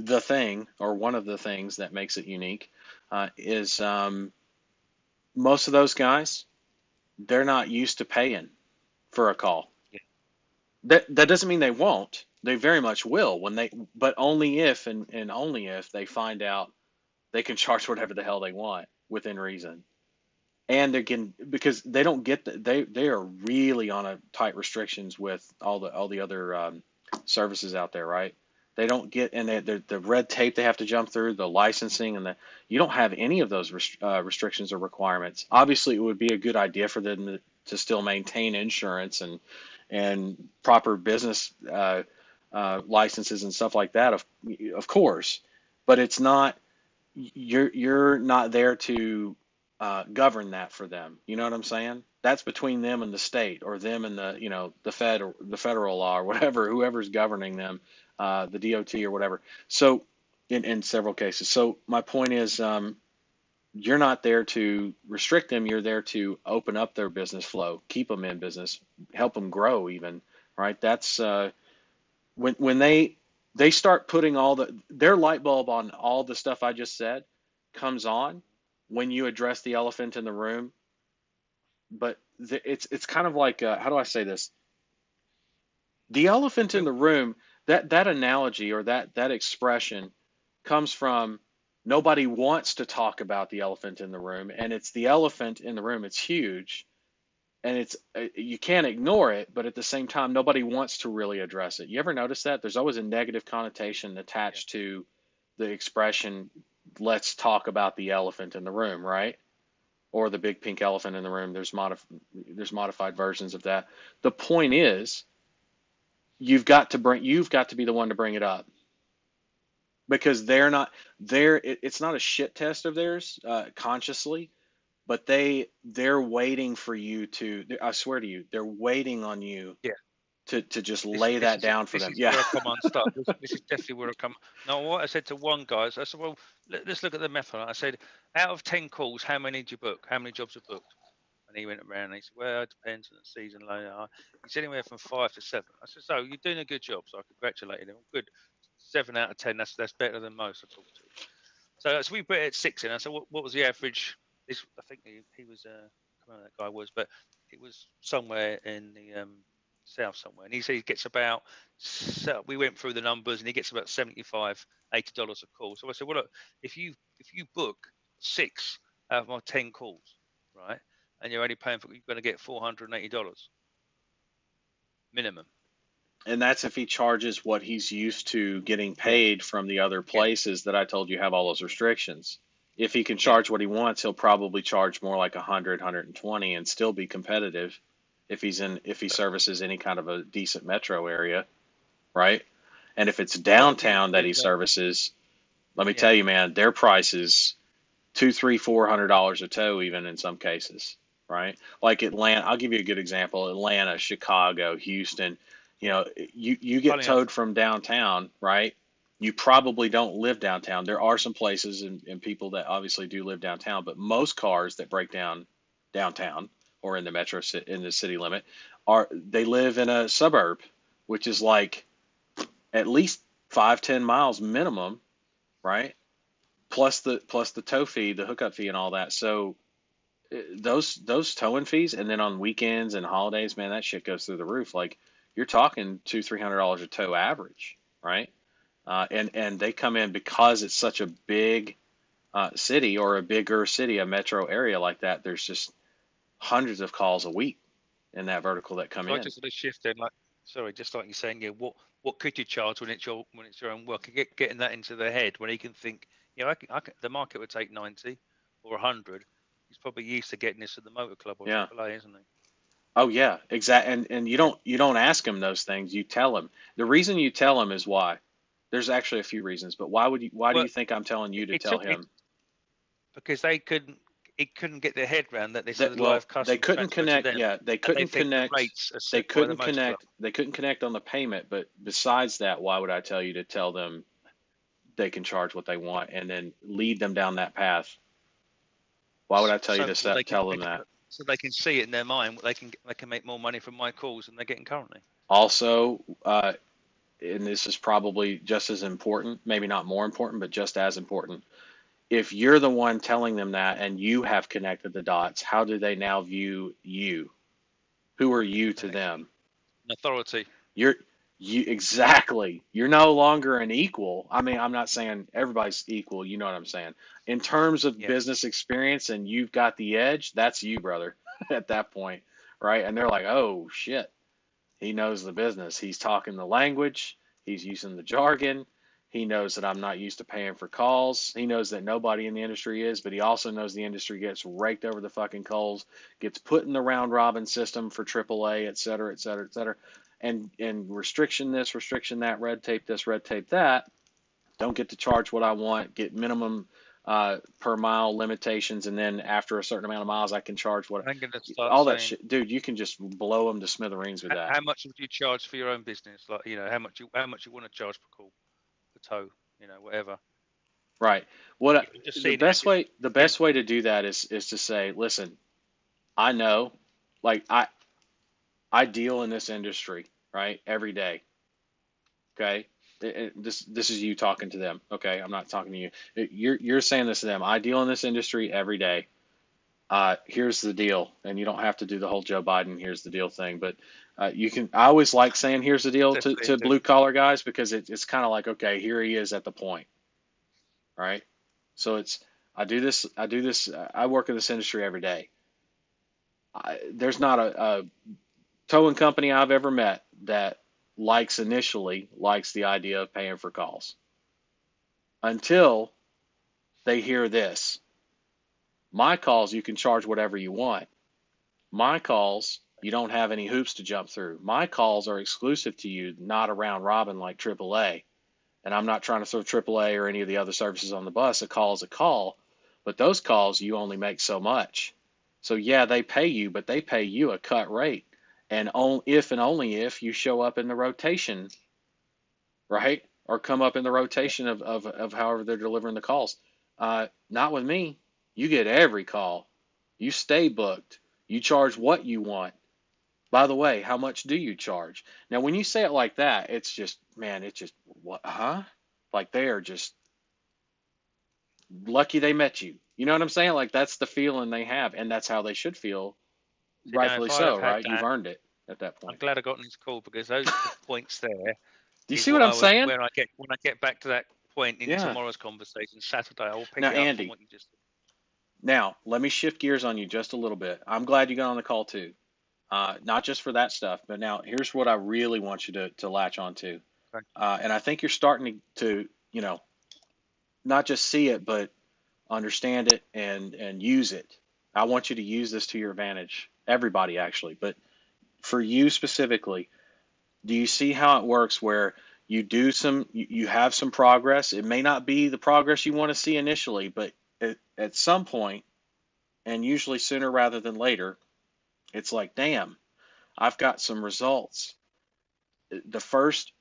Speaker 1: the thing, or one of the things that makes it unique, is most of those guys, they're not used to paying for a call.
Speaker 3: Yeah.
Speaker 1: That doesn't mean they won't. They very much will when they, but only if, and only if they find out they can charge whatever the hell they want within reason. And they can, because they don't get they are really on a tight restrictions with all the other services out there, right? They don't get, and the red tape they have to jump through, the licensing, and you don't have any of those restrictions or requirements. Obviously, it would be a good idea for them to still maintain insurance and proper business licenses and stuff like that, of course. But it's not, you're not there to govern that for them. You know what I'm saying? That's between them and the state, or them and the Fed, or the federal law, or whatever, whoever's governing them, the DOT or whatever. So in several cases. So my point is, you're not there to restrict them. You're there to open up their business flow, keep them in business, help them grow even, right? That's when they start putting their light bulb on all the stuff I just said comes on when you address the elephant in the room. But it's kind of like, how do I say this? The elephant in
Speaker 3: Well,
Speaker 1: the room, that analogy, or that expression, comes from nobody wants to talk about the elephant in the room, and it's the elephant in the room. It's huge, and it's you can't ignore it, but at the same time, nobody wants to really address it. You ever notice that? There's always a negative connotation
Speaker 3: yeah.
Speaker 1: attached to the expression, let's talk about the elephant in the room, right? Or the big pink elephant in the room. There's modified versions of that. The point is, you've got to be the one to bring it up, because they're not there. It's not a shit test of theirs, consciously, but they're waiting for you to. I swear to you, they're waiting on you
Speaker 3: Yeah.
Speaker 1: to just
Speaker 3: This,
Speaker 1: lay
Speaker 3: this
Speaker 1: that
Speaker 3: is
Speaker 1: down for
Speaker 3: this
Speaker 1: them.
Speaker 3: is
Speaker 1: Yeah.
Speaker 3: where I come unstuck. This is definitely where I come. Now, what I said to one guy, I said, well, let's look at the method. I said, out of 10 calls, how many did you book? How many jobs are booked? And he went around and he said, well, it depends on the season later. He said anywhere from 5 to 7. I said, so you're doing a good job. So I congratulated him. Good. 7 out of 10. That's better than most I talked to. So we put it at 6 in. I said, what was the average? This, I think he was, I can't remember that guy was, but it was somewhere in the south somewhere. And he said he gets about, so we went through the numbers and he gets about $75, $80 a call. So I said, well, look, if you book 6 out of my 10 calls, right, and you're only paying for, you're going to get $480 minimum.
Speaker 1: And that's if he charges what he's used to getting
Speaker 3: Yeah,
Speaker 1: paid from the other
Speaker 3: yeah,
Speaker 1: places that I told you have all those restrictions. If he can
Speaker 3: yeah,
Speaker 1: charge what he wants, he'll probably charge more like 100, 120, and still be competitive if he services any kind of a decent metro area, right? And if it's
Speaker 3: a lot of you
Speaker 1: downtown that he
Speaker 3: said,
Speaker 1: services, let me
Speaker 3: yeah,
Speaker 1: tell you, man, their price is two, three, $400 a tow, even in some cases, right? Like Atlanta, I'll give you a good example: Atlanta, Chicago, Houston. You
Speaker 3: yeah.
Speaker 1: know, you get
Speaker 3: Funny enough,
Speaker 1: towed from downtown, right? You probably don't live downtown. There are some places and people that obviously do live downtown, but most cars that break down downtown or in the in the city limit they live in a suburb, which is like at least 5-10 miles minimum, right? Plus the tow fee, the hookup fee, and all that. So those towing fees, and then on weekends and holidays, man, that shit goes through the roof. Like, you're talking $200-300 a tow average, right? And they come in because it's such a big city, or a bigger city, a metro area like that. There's just hundreds of calls a week in that vertical that come
Speaker 3: so I
Speaker 1: in.
Speaker 3: just sort of shifted like. sorry, just like you're saying, yeah, what could you charge when it's your own work? Getting that into their head when he can think, the market would take 90 or 100. He's probably used to getting this at the Motor Club or
Speaker 1: Yeah.
Speaker 3: AAA, isn't he?
Speaker 1: Oh yeah, exactly. And you don't ask him those things. You tell him. The reason you tell him is why. There's actually a few reasons, but why do
Speaker 3: Well,
Speaker 1: you think I'm telling you to
Speaker 3: it
Speaker 1: tell
Speaker 3: took it
Speaker 1: him?
Speaker 3: because it couldn't get their head around that this is
Speaker 1: That,
Speaker 3: a
Speaker 1: well,
Speaker 3: live
Speaker 1: they
Speaker 3: customer
Speaker 1: couldn't
Speaker 3: transfer to
Speaker 1: connect.
Speaker 3: them,
Speaker 1: Yeah, they
Speaker 3: and they
Speaker 1: couldn't
Speaker 3: think the
Speaker 1: connect.
Speaker 3: rates are set by the Motor Club.
Speaker 1: They couldn't connect on the payment. But besides that, why would I tell you to tell them they can charge what they want and then lead them down that path? Why would I tell you to
Speaker 3: So
Speaker 1: tell them that?
Speaker 3: so they can see it in their mind. They can make more money from my calls than they're getting currently.
Speaker 1: Also, and this is probably just as important, maybe not more important, but just as important. If you're the one telling them that and you have connected the dots, how do they now view you? Who are you to them?
Speaker 3: An authority.
Speaker 1: You're you exactly. You're no longer an equal. I mean, I'm not saying everybody's equal, you know what I'm saying. In terms of
Speaker 3: Yeah.
Speaker 1: business experience and you've got the edge, that's you, brother, at that point, right? And they're like, "Oh shit. He knows the business. He's talking the language. He's using the jargon. He knows that I'm not used to paying for calls. He knows that nobody in the industry is, but he also knows the industry gets raked over the fucking coals, gets put in the round robin system for AAA, et cetera, et cetera, et cetera. And restriction this, restriction that, red tape this, red tape that. Don't get to charge what I want, get minimum per mile limitations, and then after a certain amount of miles, I can charge what
Speaker 3: I'm going to start
Speaker 1: all that
Speaker 3: saying,
Speaker 1: shit, dude. You can just blow them to smithereens with that.
Speaker 3: how much would you charge for your own business? Like, how much you want to charge per call, per tow, whatever.
Speaker 1: Right. What
Speaker 3: You can just
Speaker 1: the
Speaker 3: see now.
Speaker 1: best way the best way to do that is to say, listen, I know, like I deal in this industry, right, every day. Okay. This is you talking to them. Okay, I'm not talking to you. You're saying this to them. I deal in this industry every day. Here's the deal, and you don't have to do the whole Joe Biden here's the deal thing, but you can. I always like saying here's the deal
Speaker 3: Definitely
Speaker 1: to
Speaker 3: do.
Speaker 1: blue collar guys because it's kind of like, okay, here he is at the point, right? So it's I do this I work in this industry every day. There's not a towing company I've ever met that initially likes the idea of paying for calls until they hear this. My calls, you can charge whatever you want. My calls, you don't have any hoops to jump through. My calls are exclusive to you, not around robin like AAA. And I'm not trying to throw AAA or any of the other services on the bus. A call is a call, but those calls you only make so much. So yeah, they pay you, but they pay you a cut rate, and only if you show up in the rotation, right? Or come up in the
Speaker 3: Yeah.
Speaker 1: rotation of however they're delivering the calls. Not with me. You get every call. You stay booked. You charge what you want. By the way, how much do you charge? Now, when you say it like that, it's just, man, it's just, what, huh? Like they are just lucky they met you. You know what I'm saying? Like that's the feeling they have, and that's how they should feel,
Speaker 3: See, now
Speaker 1: rightfully
Speaker 3: if I'd
Speaker 1: so,
Speaker 3: have had
Speaker 1: right? You've
Speaker 3: that,
Speaker 1: earned it at that
Speaker 3: I'm
Speaker 1: point.
Speaker 3: glad I got on this call because those points there
Speaker 1: Do you
Speaker 3: is
Speaker 1: see what
Speaker 3: what
Speaker 1: I'm saying?
Speaker 3: when I get back to that point in
Speaker 1: Yeah.
Speaker 3: tomorrow's conversation, Saturday, I will pick
Speaker 1: Now,
Speaker 3: it up from
Speaker 1: Andy,
Speaker 3: what you just said.
Speaker 1: now let me shift gears on you just a little bit. I'm glad you got on the call too. Not just for that stuff, but now here's what I really want you to latch on to.
Speaker 3: Okay.
Speaker 1: And I think you're starting to, not just see it, but understand it and use it. I want you to use this to your advantage. Everybody actually, but for you specifically, do you see how it works where you have some progress? It may not be the progress you want to see initially, but at some point, and usually sooner rather than later, it's like, damn, I've got some results. The first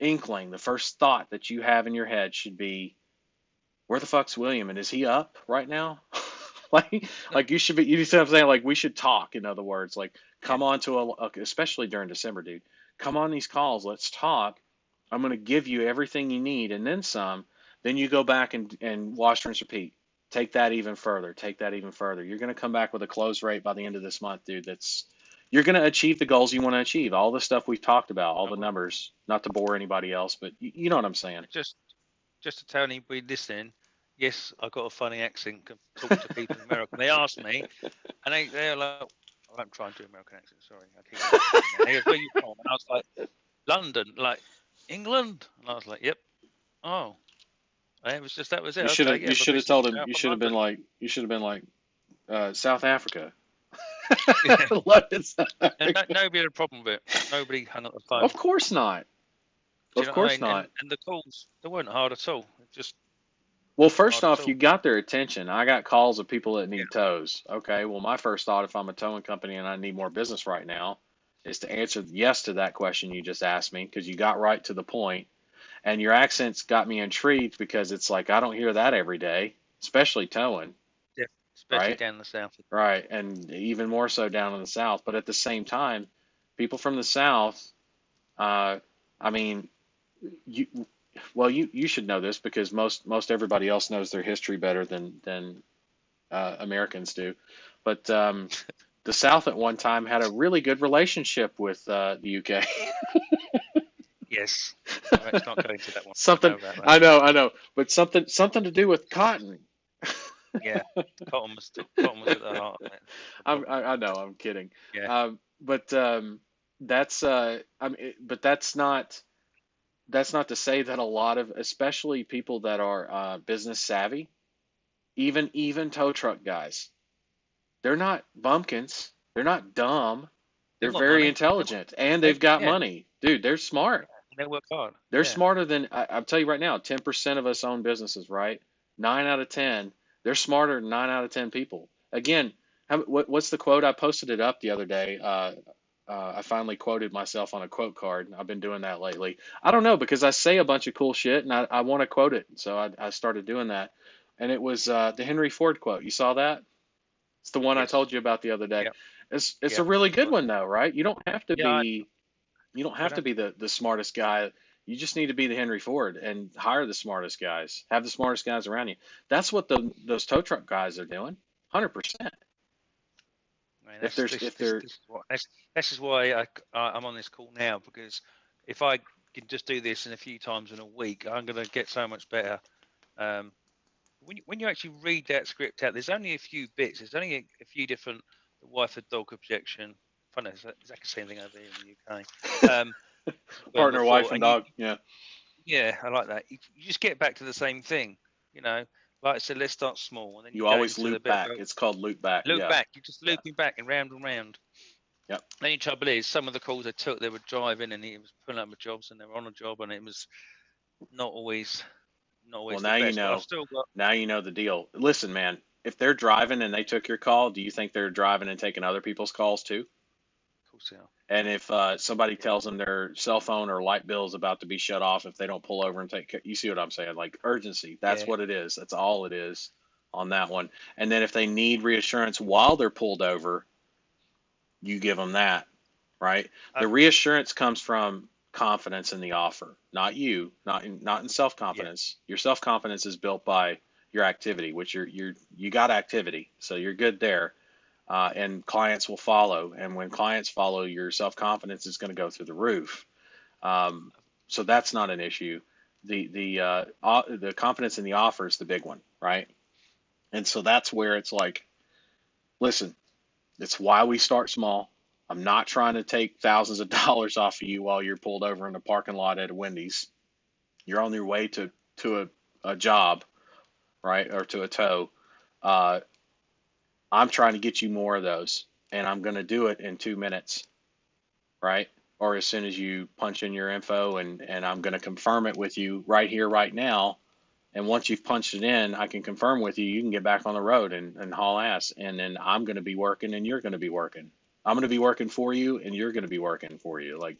Speaker 1: inkling, the first thought that you have in your head should be, where the fuck's William, and is he up right now? like you should be. You see what I'm saying? Like we should talk. In other words, like
Speaker 3: Yeah.
Speaker 1: come on to especially during December, dude. Come on these calls. Let's talk. I'm going to give you everything you need and then some. Then you go back and wash, rinse, repeat. Take that even further. Take that even further. You're going to come back with a close rate by the end of this month, dude. You're going to achieve the goals you want to achieve. All the stuff we've talked about, all
Speaker 3: I
Speaker 1: the
Speaker 3: will.
Speaker 1: numbers. Not to bore anybody else, but you know what I'm saying.
Speaker 3: Just to tell anybody listening, yes, I got a funny accent. Can talk to people in America. They ask me, and they're like, won't try and do American accent. Sorry, I keep doing that. He goes, "Where you from?" And I was like, "London." Like, "England?" And I was like, "Yep." Oh, and it was just that was it. Okay, yeah,
Speaker 1: You
Speaker 3: my
Speaker 1: should have
Speaker 3: business
Speaker 1: told
Speaker 3: is
Speaker 1: him.
Speaker 3: out
Speaker 1: You
Speaker 3: from
Speaker 1: should have been
Speaker 3: London.
Speaker 1: like. You should have been like South Africa.
Speaker 3: Yeah,
Speaker 1: London, South
Speaker 3: and
Speaker 1: Africa.
Speaker 3: nobody had a problem with it. Nobody hung up the phone.
Speaker 1: Of course not.
Speaker 3: Do you
Speaker 1: Of
Speaker 3: know what I
Speaker 1: course
Speaker 3: mean?
Speaker 1: not.
Speaker 3: And the calls, they weren't hard at all. Just
Speaker 1: Well,
Speaker 3: not
Speaker 1: first
Speaker 3: hard at
Speaker 1: off, you
Speaker 3: all.
Speaker 1: got their attention. I got calls of people that
Speaker 3: Yeah,
Speaker 1: need tows. Okay, well, my first thought, if I'm a towing company and I need more business right now, is to answer yes to that question you just asked me because you got right to the point, and your accents got me intrigued because it's like I don't hear that every day, especially towing,
Speaker 3: yeah, especially
Speaker 1: right?
Speaker 3: down the south.
Speaker 1: Right, and even more so down in the South. But at the same time, people from the South, uh, I mean, you well, you should know this because most everybody else knows their history better than Americans do. But the South at one time had a really good relationship with the UK.
Speaker 3: Yes, let's not go into that one. I
Speaker 1: Something
Speaker 3: know about that.
Speaker 1: I know, but something to do with cotton.
Speaker 3: Yeah, cotton was at the heart of it. The problem.
Speaker 1: I know, I'm kidding.
Speaker 3: Yeah,
Speaker 1: But that's I mean, but that's not to say that a lot of, especially people that are business savvy, even tow truck guys, they're not bumpkins. They're not dumb.
Speaker 3: they
Speaker 1: They're
Speaker 3: want
Speaker 1: very
Speaker 3: money.
Speaker 1: intelligent and they've got
Speaker 3: Yeah,
Speaker 1: money. Dude, they're smart.
Speaker 3: they work hard.
Speaker 1: They're
Speaker 3: Yeah,
Speaker 1: smarter than I'll tell you right now, 10% of us own businesses, right? 9 out of 10, they're smarter than 9 out of 10 people. Again, what's the quote? I posted it up the other day. I finally quoted myself on a quote card. I've been doing that lately. I don't know because I say a bunch of cool shit and I want to quote it. So I started doing that. And it was the Henry Ford quote. You saw that? It's the one I
Speaker 3: yes,
Speaker 1: told you about the other day.
Speaker 3: yeah,
Speaker 1: It's
Speaker 3: yeah.
Speaker 1: a really good
Speaker 3: Well,
Speaker 1: one though, right?
Speaker 3: yeah,
Speaker 1: You don't
Speaker 3: I
Speaker 1: have to
Speaker 3: don't.
Speaker 1: be the smartest guy. You just need to be the Henry Ford and hire the smartest guys. Have the smartest guys around you. That's what those tow truck guys are doing. 100%.
Speaker 3: I mean,
Speaker 1: If
Speaker 3: that's
Speaker 1: there's if they're
Speaker 3: this is what this is why I'm on this call now because if I can just do this in a few times in a week, I'm going to get so much better. Um, when you actually read that script out, there's only a few bits. There's only a few different the wife and dog objection. Funny, it's exactly the same thing over here in the UK. When
Speaker 1: partner, wife,
Speaker 3: before,
Speaker 1: and
Speaker 3: and you
Speaker 1: dog, yeah,
Speaker 3: yeah, I like that. You just get back to the same thing, you know. Like I said, let's start small, and then you
Speaker 1: you
Speaker 3: go
Speaker 1: always
Speaker 3: into the
Speaker 1: loop
Speaker 3: bit
Speaker 1: back.
Speaker 3: about
Speaker 1: It's called loop back.
Speaker 3: loop
Speaker 1: Yeah,
Speaker 3: back. You're just
Speaker 1: yeah,
Speaker 3: looping back and round and round.
Speaker 1: yep.
Speaker 3: The only trouble is, some of the calls I took, they were driving and he was pulling up with jobs, and they were on a job, and it was not always not
Speaker 1: Well,
Speaker 3: always the best. But I've still got.
Speaker 1: now you know the deal. Listen, man, if they're driving and they took your call, do you think they're driving and taking other people's calls too?
Speaker 3: Of course, yeah,
Speaker 1: And if somebody
Speaker 3: yeah,
Speaker 1: tells them their cell phone or light bill is about to be shut off if they don't pull over and take care, you see what I'm saying? Like urgency. That's
Speaker 3: yeah.
Speaker 1: what it is. That's all it is on that one. And then if they need reassurance while they're pulled over, you give them that, right? The
Speaker 3: Um,
Speaker 1: reassurance comes from confidence in the offer, not you, not in self
Speaker 3: yeah,
Speaker 1: confidence. Your self confidence is built by your activity, which you got activity, so you're good there. And clients will follow. And when clients follow, your self confidence is going to go through the roof. Um, so that's not an issue. The confidence in the offer is the big one, right? And so that's where it's like, listen, it's why we start small. I'm not trying to take thousands of dollars off of you while you're pulled over in a parking lot at a Wendy's. You're on your way to a job, right, or to a tow. Uh, I'm trying to get you more of those, and I'm going to do it in 2 minutes, right? Or as soon as you punch in your info, and I'm going to confirm it with you right here, right now. And once you've punched it in, I can confirm with you, you can get back on the road and haul ass. And then I'm going to be working and you're going to be working. I'm going to be working for you and you're going to be working for you. Like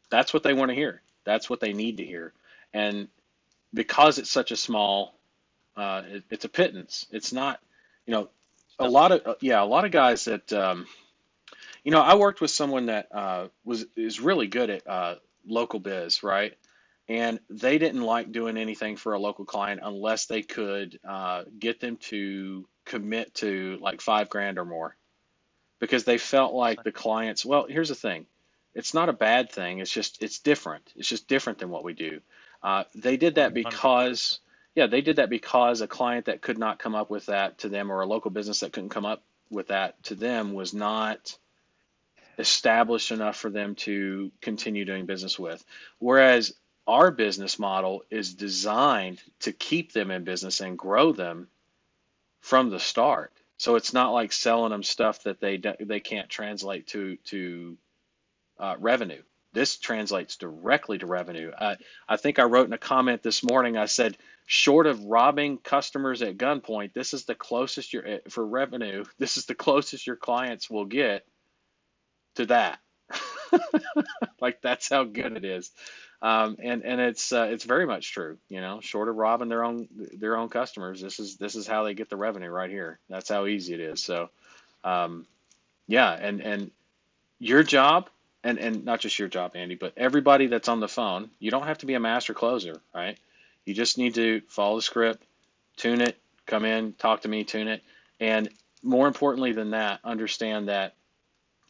Speaker 1: that's what they want to hear. That's what they need to hear. And because it's such a small, it's a pittance. It's not, you know,
Speaker 3: it's
Speaker 1: a
Speaker 3: nothing.
Speaker 1: lot of, yeah, a lot of guys that, I worked with someone that is really good at local biz, right? And they didn't like doing anything for a local client unless they could get them to commit to like 5 grand or more, because they felt like
Speaker 3: So,
Speaker 1: the clients. Well, here's the thing: it's not a bad thing. It's different. It's just different than what we do. They did
Speaker 3: well,
Speaker 1: that
Speaker 3: 100%.
Speaker 1: because, yeah, they did that because a client that could not come up with that to them, or a local business that couldn't come up with that to them was not established enough for them to continue doing business with. Whereas our business model is designed to keep them in business and grow them from the start. So it's not like selling them stuff that they can't translate to revenue. This translates directly to revenue. I think I wrote in a comment this morning. I said, short of robbing customers at gunpoint, this is the closest for revenue. This is the closest your clients will get to that. Like that's how good it is. And it's very much true. Short of robbing their own customers, this is how they get the revenue right here. That's how easy it is. So yeah, and your job, and not just your job, Andy, but everybody that's on the phone, you don't have to be a master closer, right? You just need to follow the script, tune it, come in, talk to me, tune it, and more importantly than that, understand that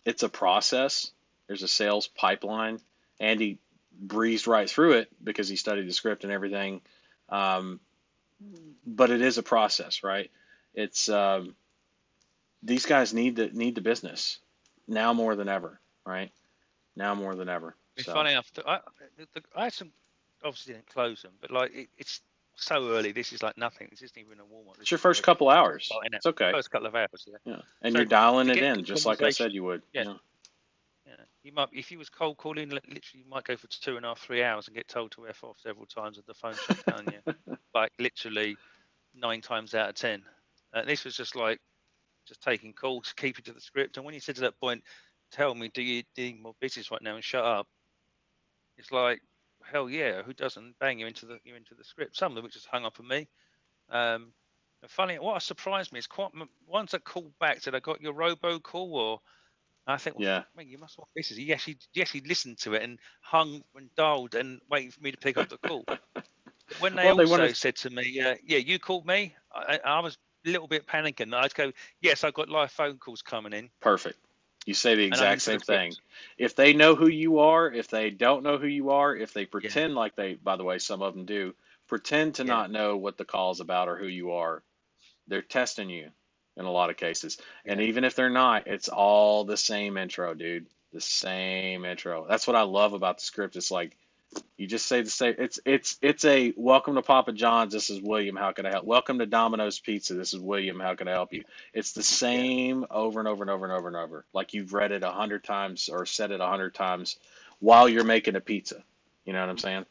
Speaker 1: it's a process. There's a sales pipeline. Andy breezed right through it because he studied the script and everything. But it is a process, right? It's these guys need the business now more than ever, right? Now more than ever.
Speaker 3: It's
Speaker 1: So
Speaker 3: funny enough. I had some, obviously didn't close them, but like it's so early. This is like nothing. This isn't even a warm up.
Speaker 1: it's your first couple hours. It's okay.
Speaker 3: First couple of hours. Yeah.
Speaker 1: Yeah, and
Speaker 3: So
Speaker 1: you're dialing
Speaker 3: to
Speaker 1: it
Speaker 3: get
Speaker 1: in
Speaker 3: good
Speaker 1: just like I said
Speaker 3: conversation,
Speaker 1: you would.
Speaker 3: yeah,
Speaker 1: Yeah.
Speaker 3: yeah. You might, if you was cold calling, literally, you might go for 2.5, 3 hours and get told to F off several times and the phone shut down. Yeah, like literally 9 times out of 10. This was just like just taking calls, keeping to the script. And when you said to that point, tell me, do you need more business right now and shut up? It's like, hell yeah, who doesn't? Bang, you're into the script. Some of them which just hung up on me. And funny, what surprised me is quite ones that called back said, I got your robo call, or I think, well,
Speaker 1: Yeah.
Speaker 3: man, you must want business. He actually listened to it and hung and dialed and waiting for me to pick up the call. When they
Speaker 1: Well, they
Speaker 3: also
Speaker 1: wanted.
Speaker 3: said to me, yeah, you called me, I was a little bit panicking. I'd go, yes, I've got live phone calls coming in,
Speaker 1: Perfect. You say the
Speaker 3: and I'm
Speaker 1: exact
Speaker 3: into the
Speaker 1: same thing.
Speaker 3: script.
Speaker 1: If they know who you are, if they don't know who you are, if they
Speaker 3: Yeah,
Speaker 1: pretend like by the way, some of them do, pretend to
Speaker 3: yeah,
Speaker 1: not know what the call's about or who you are, they're testing you in a lot of cases. And
Speaker 3: yeah.
Speaker 1: even if they're not, it's all the same intro, dude. The same intro. That's what I love about the script. It's like you just say the same. It's a welcome to Papa John's. This is William. How can I help? Welcome to Domino's Pizza. This is William. How can I help you? It's the
Speaker 3: Yeah.
Speaker 1: same over and over and over and over and over. Like you've read it 100 times or said it 100 times while you're making a pizza. You know what I'm saying?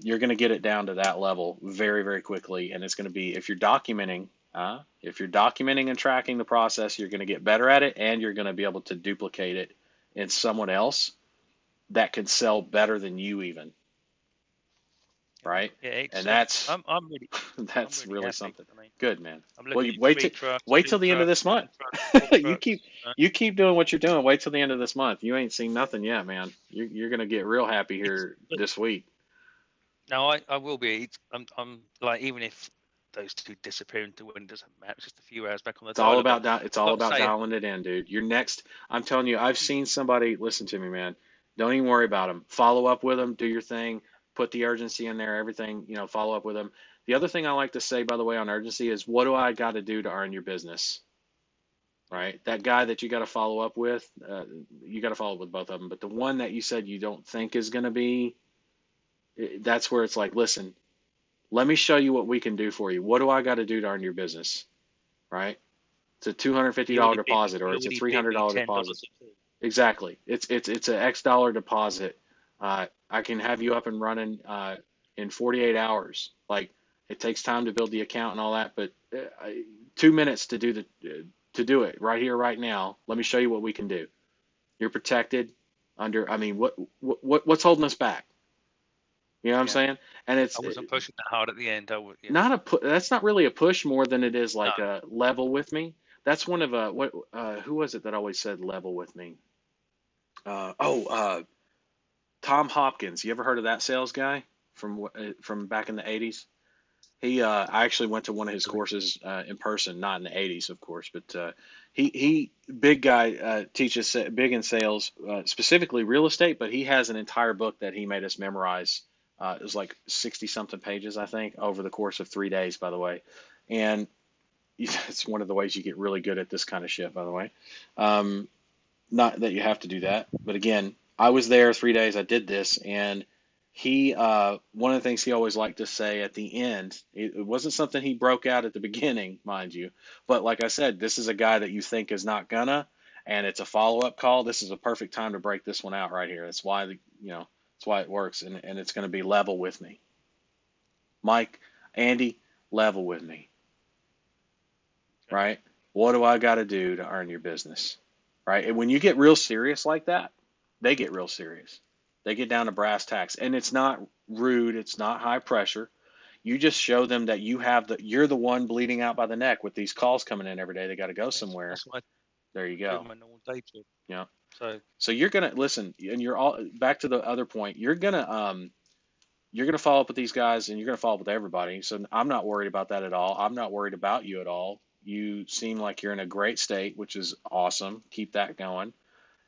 Speaker 1: You're going to get it down to that level very, very quickly, and it's going to be if you're documenting and tracking the process, you're going to get better at it, and you're going to be able to duplicate it in someone else that can sell better than you even, right?
Speaker 3: Yeah,
Speaker 1: And
Speaker 3: it's
Speaker 1: that's
Speaker 3: I'm really
Speaker 1: that's really
Speaker 3: happy.
Speaker 1: something.
Speaker 3: I mean,
Speaker 1: Good, man.
Speaker 3: I'm
Speaker 1: Well,
Speaker 3: looking
Speaker 1: you
Speaker 3: at
Speaker 1: wait
Speaker 3: 3
Speaker 1: till
Speaker 3: trucks,
Speaker 1: wait
Speaker 3: 2
Speaker 1: till the end of
Speaker 3: trucks,
Speaker 1: this
Speaker 3: 1
Speaker 1: month.
Speaker 3: truck, 4
Speaker 1: you
Speaker 3: trucks.
Speaker 1: keep you keep doing what you're doing. Wait till the end of this month. You ain't seen nothing yet, man. You're gonna get real happy
Speaker 3: It's
Speaker 1: here this week.
Speaker 3: no, I will be. I'm like, even if those two disappear into wind, doesn't matter. It's just a few hours back on the
Speaker 1: It's all
Speaker 3: dialer. But
Speaker 1: about it's
Speaker 3: I've
Speaker 1: all
Speaker 3: got to
Speaker 1: about
Speaker 3: say,
Speaker 1: dialing it in, dude. You're next. I'm telling you, I've seen somebody. Listen to me, man. Don't even worry about them. Follow up with them. Do your thing. Put the urgency in there. Everything. Follow up with them. The other thing I like to say, by the way, on urgency is, what do I got to do to earn your business?
Speaker 3: yeah,
Speaker 1: Right? That guy that you got to follow up with, you got to follow up with both of them. But the one that you said you don't think is going to be, that's where it's like, listen, let me show you what we can do for you. What do I got to do to earn your business? Right? It's a $250 deposit or
Speaker 3: he
Speaker 1: it's a
Speaker 3: already bid me
Speaker 1: $300 deposit.
Speaker 3: $10 a piece.
Speaker 1: Exactly. It's an X dollar deposit. I can have you up and running in 48 hours. Like it takes time to build the account and all that, but 2 minutes to do it right here, right now. Let me show you what we can do. You're protected under. I mean, what's holding us back? You know what I'm
Speaker 3: Yeah,
Speaker 1: saying? And
Speaker 3: I
Speaker 1: it's
Speaker 3: wasn't pushing that hard at the end. I would, yeah.
Speaker 1: not that's not really a push more than it is
Speaker 3: No,
Speaker 1: like a level with me. That's one of what who was it that always said level with me? Uh, oh, uh, Tom Hopkins. You ever heard of that sales guy from back in the 80s? I actually went to one of his courses in person, not in the 80s, of course, but he big guy teaches big in sales, specifically real estate, but he has an entire book that he made us memorize. It was like 60 something pages, I think, over the course of 3 days, by the way. And it's one of the ways you get really good at this kind of shit, by the way. Um, Not that you have to do that, but again, I was there 3 days. I did this, and one of the things he always liked to say at the end, it wasn't something he broke out at the beginning, mind you, but like I said, this is a guy that you think is not gonna, and it's a follow-up call. This is a perfect time to break this one out right here. That's why that's why it works, and it's going to be level with me, Mike, Andy, level with me,
Speaker 3: Okay.
Speaker 1: right? What do I got to do to earn your business? Right? And when you get real serious like that, they get real serious. They get down to brass tacks, and it's not rude. It's not high pressure. You just show them that you're the one bleeding out by the neck with these calls coming in every day. They got to go somewhere.
Speaker 3: That's what
Speaker 1: There you
Speaker 3: I do
Speaker 1: go.
Speaker 3: in my normal day job.
Speaker 1: You know.
Speaker 3: So
Speaker 1: So you're gonna listen, and you're all back to the other point. You're gonna follow up with these guys, and you're gonna follow up with everybody. So I'm not worried about that at all. I'm not worried about you at all. You seem like you're in a great state, which is awesome. Keep that going.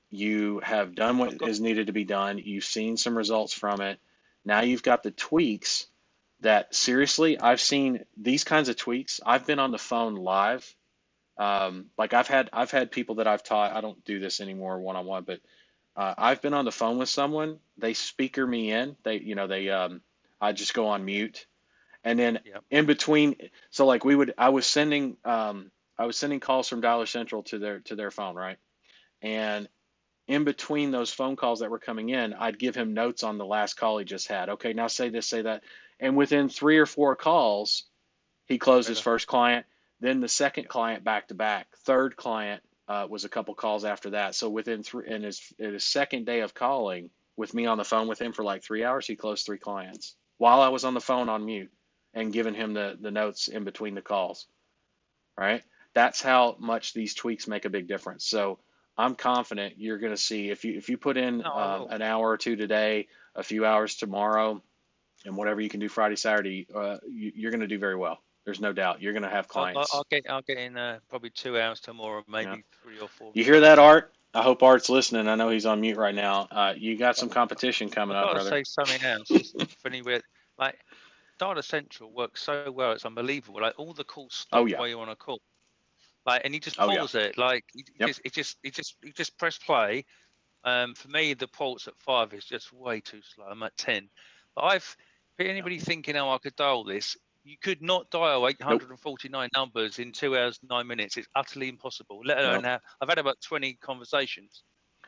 Speaker 1: You have done
Speaker 3: I've
Speaker 1: what
Speaker 3: got
Speaker 1: is needed to be done. You've seen some results from it. Now you've got the tweaks that seriously, I've seen these kinds of tweaks. I've been on the phone live. Like I've had people that I've taught. I don't do this anymore one on one, but I've been on the phone with someone. They speaker me in. I just go on mute, and then
Speaker 3: yeah.
Speaker 1: in between, so like I was sending calls from Dollar Central to their phone, right? And in between those phone calls that were coming in, I'd give him notes on the last call he just had. Okay, now say this, say that. And within 3 or 4 calls, he closed his
Speaker 3: Better.
Speaker 1: first client, then the second
Speaker 3: Yeah.
Speaker 1: client back to back. Third client was a couple calls after that. So within in his second day of calling with me on the phone with him for like 3 hours, he closed 3 clients while I was on the phone on mute and giving him the notes in between the calls, right? That's how much these tweaks make a big difference. So I'm confident you're going to see if you put in
Speaker 3: No, I will.
Speaker 1: an hour or two today, a few hours tomorrow, and whatever you can do Friday, Saturday, you're going to do very well. There's no doubt. You're going to have clients.
Speaker 3: I'll get in probably 2 hours tomorrow,
Speaker 1: Yeah.
Speaker 3: maybe 3 or 4
Speaker 1: You hear
Speaker 3: today.
Speaker 1: that, Art? I hope Art's listening. I know he's on mute right now. You got
Speaker 3: But
Speaker 1: some competition coming
Speaker 3: I've
Speaker 1: up,
Speaker 3: got to
Speaker 1: brother.
Speaker 3: say something else. It's funny with like Data Central works so well. It's unbelievable. Like all the calls
Speaker 1: Oh
Speaker 3: stop
Speaker 1: yeah.
Speaker 3: while you're on a call. Like, and you just
Speaker 1: Oh yeah.
Speaker 3: pause it. Like,
Speaker 1: Yep.
Speaker 3: you just press play. For me, the pulse at 5 is just way too slow. I'm at 10. But for
Speaker 1: Yep.
Speaker 3: anybody thinking, oh, I could dial this, you could not dial
Speaker 1: Nope.
Speaker 3: 849 numbers in 2 hours, 9 minutes. It's utterly impossible. Let alone
Speaker 1: Nope.
Speaker 3: now, I've had about 20 conversations.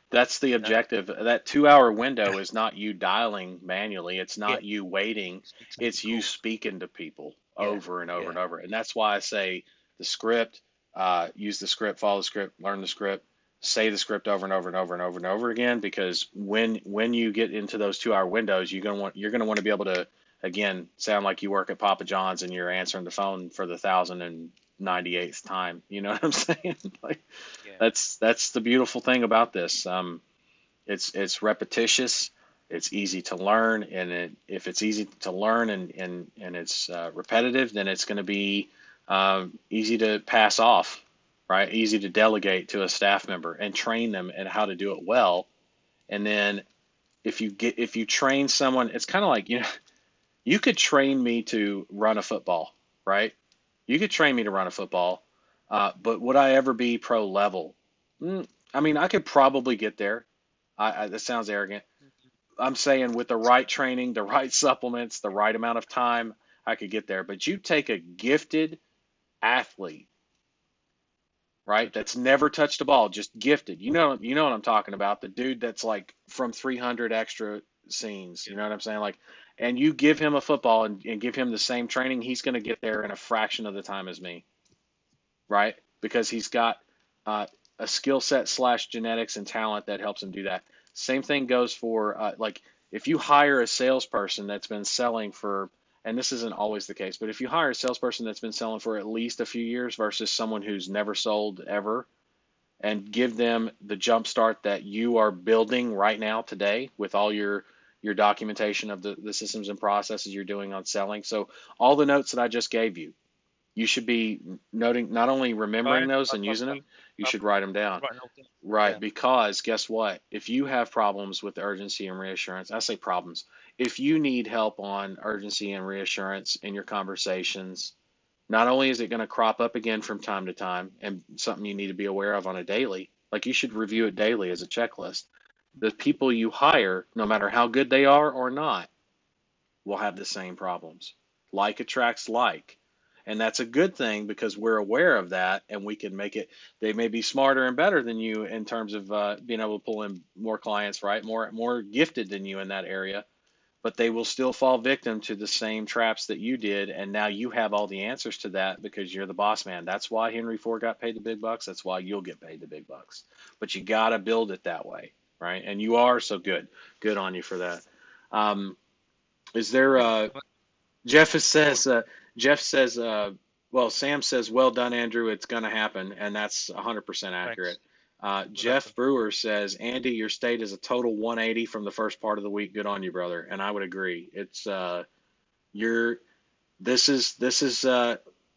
Speaker 1: That's the
Speaker 3: You know,
Speaker 1: objective. That 2 hour window is not you dialing manually. It's
Speaker 3: yeah,
Speaker 1: not you waiting.
Speaker 3: it's me taking
Speaker 1: It's you
Speaker 3: calls.
Speaker 1: speaking to people
Speaker 3: Yeah,
Speaker 1: over and over
Speaker 3: yeah,
Speaker 1: and over. And that's why I say the script, use the script, follow the script, learn the script, say the script over and over and over and over and over again. Because when you get into those 2 hour windows, you're gonna want to be able to again sound like you work at Papa John's and you're answering the phone for the 1,098th time. You know what I'm saying? Like
Speaker 3: yeah.
Speaker 1: that's the beautiful thing about this. It's repetitious, it's easy to learn, and if it's easy to learn and it's repetitive, then it's going to be easy to pass off, right? Easy to delegate to a staff member and train them and how to do it well. And then if you train someone, it's kind of like you could train me to run a football, right? You could train me to run a football, but would I ever be pro level? I mean, I could probably get there. That sounds arrogant. I'm saying with the right training, the right supplements, the right amount of time, I could get there. But you take a gifted athlete, right? That's never touched a ball, just gifted. You know what I'm talking about. The dude that's like from 300 extra scenes. You know what I'm saying? Like, and you give him a football and give him the same training, he's going to get there in a fraction of the time as me, right? Because he's got uh, a skill set slash genetics and talent that helps him do that. Same thing goes for like if you hire a salesperson that's been selling for, and this isn't always the case, but if you hire a salesperson that's been selling for at least a few years versus someone who's never sold ever, and give them the jump start that you are building right now today with all your documentation of the systems and processes you're doing on selling. So all the notes that I just gave you, you should be noting, not only remembering those and using them, you
Speaker 3: I'm
Speaker 1: should write them down.
Speaker 3: writing all down.
Speaker 1: Right,
Speaker 3: Yeah,
Speaker 1: because guess what? If you have problems with urgency and reassurance, I say problems. If you need help on urgency and reassurance in your conversations, not only is it going to crop up again from time to time and something you need to be aware of on a daily, like you should review it daily as a checklist. The people you hire, no matter how good they are or not, will have the same problems. Like attracts like. And that's a good thing because we're aware of that and we can make it. They may be smarter and better than you in terms of being able to pull in more clients, right? More gifted than you in that area, but they will still fall victim to the same traps that you did. And now you have all the answers to that because you're the boss man. That's why Henry Ford got paid the big bucks. That's why you'll get paid the big bucks. But you got to build it that way, right? And you are so good. Good on you for that. Um, is there Jeff says Jeff says well, Sam says well done, Andrew, it's going to happen, and that's 100% accurate.
Speaker 3: Thanks. Will happen.
Speaker 1: Jeff Brewer says, Andy, your state is a total 180 from the first part of the week. Good on you, brother. And I would agree. It's you're this is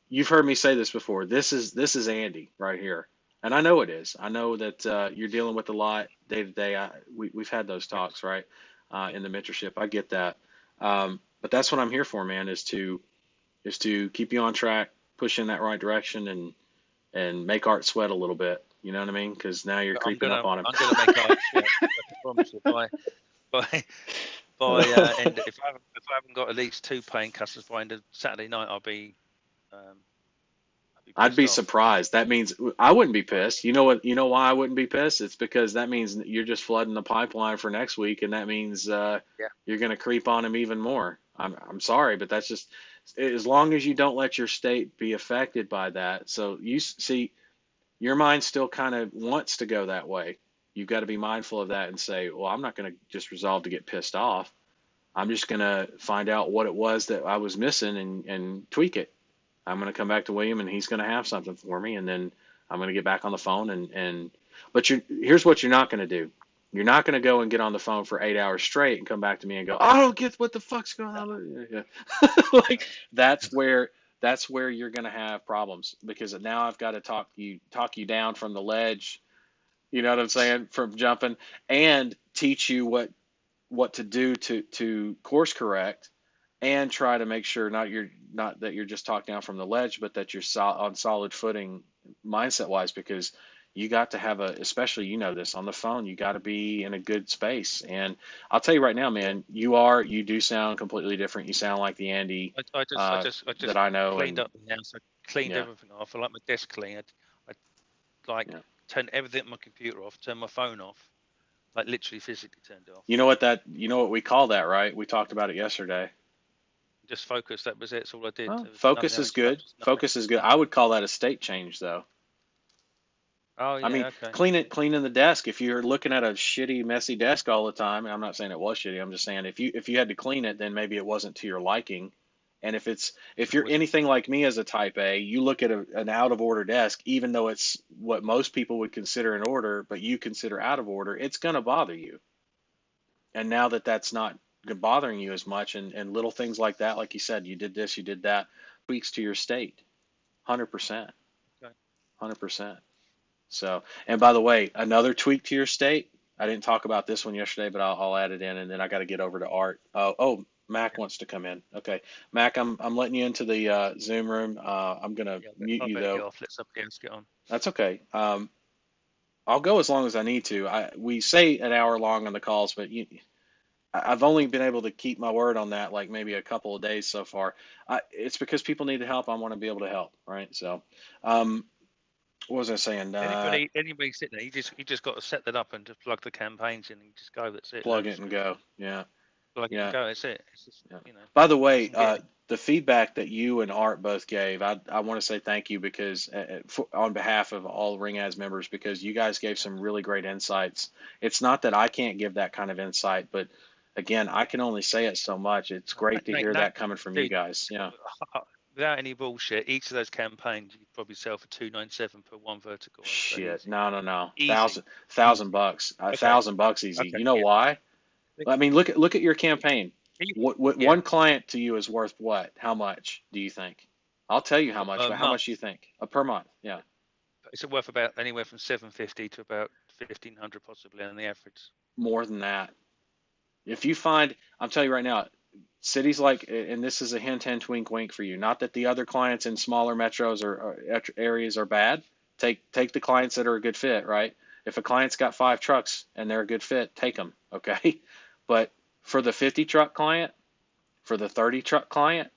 Speaker 1: you've heard me say this before. This is Andy right here. And I know it is. I know that you're dealing with a lot day to day. We've had those
Speaker 3: Thanks.
Speaker 1: talks, right? In the mentorship. I get that. But that's what I'm here for, man, is to keep you on track, push in that right direction, and make Art sweat a little bit. You know what I mean? Because now you're creeping up on him.
Speaker 3: I'm gonna make Art sweat. I can promise you by end. If I haven't got at least 2 paying customers by end of Saturday night, I'll be
Speaker 1: I'd be
Speaker 3: pissed off.
Speaker 1: surprised. That means I wouldn't be pissed. You know what? You know why I wouldn't be pissed? It's because that means you're just flooding the pipeline for next week, and that means
Speaker 3: Yeah.
Speaker 1: you're going to creep on him even more. I'm sorry, but that's just as long as you don't let your state be affected by that. So you see, your mind still kind of wants to go that way. You've got to be mindful of that and say, well, I'm not going to just resolve to get pissed off. I'm just going to find out what it was that I was missing and tweak it. I'm going to come back to William and he's going to have something for me. And then I'm going to get back on the phone but here's what you're not going to do. You're not going to go and get on the phone for 8 hours straight and come back to me and go, I don't get what the fuck's going on. Yeah. Like that's where you're going to have problems because now I've got to talk you down from the ledge. You know what I'm saying? From jumping and teach you what to do to course correct and try to make sure not that you're just talked down from the ledge, but that you're on solid footing mindset wise, because you got to have especially, this on the phone, you got to be in a good space. And I'll tell you right now, man, you do sound completely different. You sound like the Andy
Speaker 3: I
Speaker 1: that
Speaker 3: just
Speaker 1: I know.
Speaker 3: cleaned
Speaker 1: And
Speaker 3: up the house. I cleaned
Speaker 1: yeah,
Speaker 3: everything off. I like my desk clean. I like
Speaker 1: yeah.
Speaker 3: turned everything on my computer off, turned my phone off, like literally physically turned it off.
Speaker 1: You know what we call that, right? We talked about it yesterday.
Speaker 3: Just focus. That was it. That's all I did.
Speaker 1: Well,
Speaker 3: There was
Speaker 1: focus
Speaker 3: nothing
Speaker 1: is
Speaker 3: else.
Speaker 1: good.
Speaker 3: Nothing.
Speaker 1: Focus is good. I would call that a state change, though.
Speaker 3: Oh
Speaker 1: I mean,
Speaker 3: yeah. Okay.
Speaker 1: cleaning the desk. If you're looking at a shitty, messy desk all the time, and I'm not saying it was shitty. I'm just saying if you had to clean it, then maybe it wasn't to your liking. And if
Speaker 3: It
Speaker 1: you're
Speaker 3: wasn't.
Speaker 1: anything like me as a type A, you look at an out of order desk, even though it's what most people would consider in order, but you consider out of order, it's gonna bother you. And now that that's not bothering you as much, and little things like that, like you said, you did this, you did that, tweaks to your state, 100%,
Speaker 3: Okay.
Speaker 1: 100%. So, and by the way, another tweak to your state. I didn't talk about this one yesterday, but I'll add it in, and then I got to get over to Art. Oh, Mac wants to come in. Okay, Mac, I'm letting you into the Zoom room. I'm gonna
Speaker 3: Yeah.
Speaker 1: mute
Speaker 3: I
Speaker 1: you
Speaker 3: better get
Speaker 1: though.
Speaker 3: off. Let somebody else get on.
Speaker 1: That's okay. I'll go as long as I need to. We say an hour long on the calls, but I've only been able to keep my word on that, like maybe a couple of days so far. It's because people need help. I want to be able to help, right? So, um, what was I saying?
Speaker 3: Anybody sitting there, you just got to set that up and just plug the campaigns in and you just go. That's it.
Speaker 1: Plug it and go. Yeah,
Speaker 3: Plug it and
Speaker 1: yeah.
Speaker 3: go. That's it. It's just
Speaker 1: Yeah. By the way,
Speaker 3: doesn't get any.
Speaker 1: the feedback that you and Art both gave, I want to say thank you because on behalf of all Ring Ads members, because you guys gave some really great insights. It's not that I can't give that kind of insight, but again, I can only say it so much. It's great to
Speaker 3: Mate,
Speaker 1: hear
Speaker 3: no,
Speaker 1: that coming from you
Speaker 3: dude,
Speaker 1: guys. Yeah.
Speaker 3: without any bullshit, each of those campaigns you could probably sell for 297 per one vertical. I'd say
Speaker 1: Shit.
Speaker 3: easy,
Speaker 1: No.
Speaker 3: easy,
Speaker 1: Thousand
Speaker 3: easy.
Speaker 1: bucks. A
Speaker 3: Okay,
Speaker 1: thousand bucks easy.
Speaker 3: okay,
Speaker 1: You know
Speaker 3: yeah.
Speaker 1: why?
Speaker 3: Think-
Speaker 1: I mean, look at your campaign.
Speaker 3: you-
Speaker 1: What
Speaker 3: Yeah,
Speaker 1: one client to you is worth what? How much do you think? I'll tell you how much,
Speaker 3: a
Speaker 1: but how much
Speaker 3: month.
Speaker 1: do you think? Per month? Yeah,
Speaker 3: It's worth about anywhere from 750 to about 1500 possibly on the average.
Speaker 1: more than that. If you find, I'm telling you right now, cities like, and this is a hint, hint, wink, wink for you. Not that the other clients in smaller metros or areas are bad. Take the clients that are a good fit, right? If a client's got 5 trucks and they're a good fit, take them, okay? But for the 50 truck client, for the 30 truck client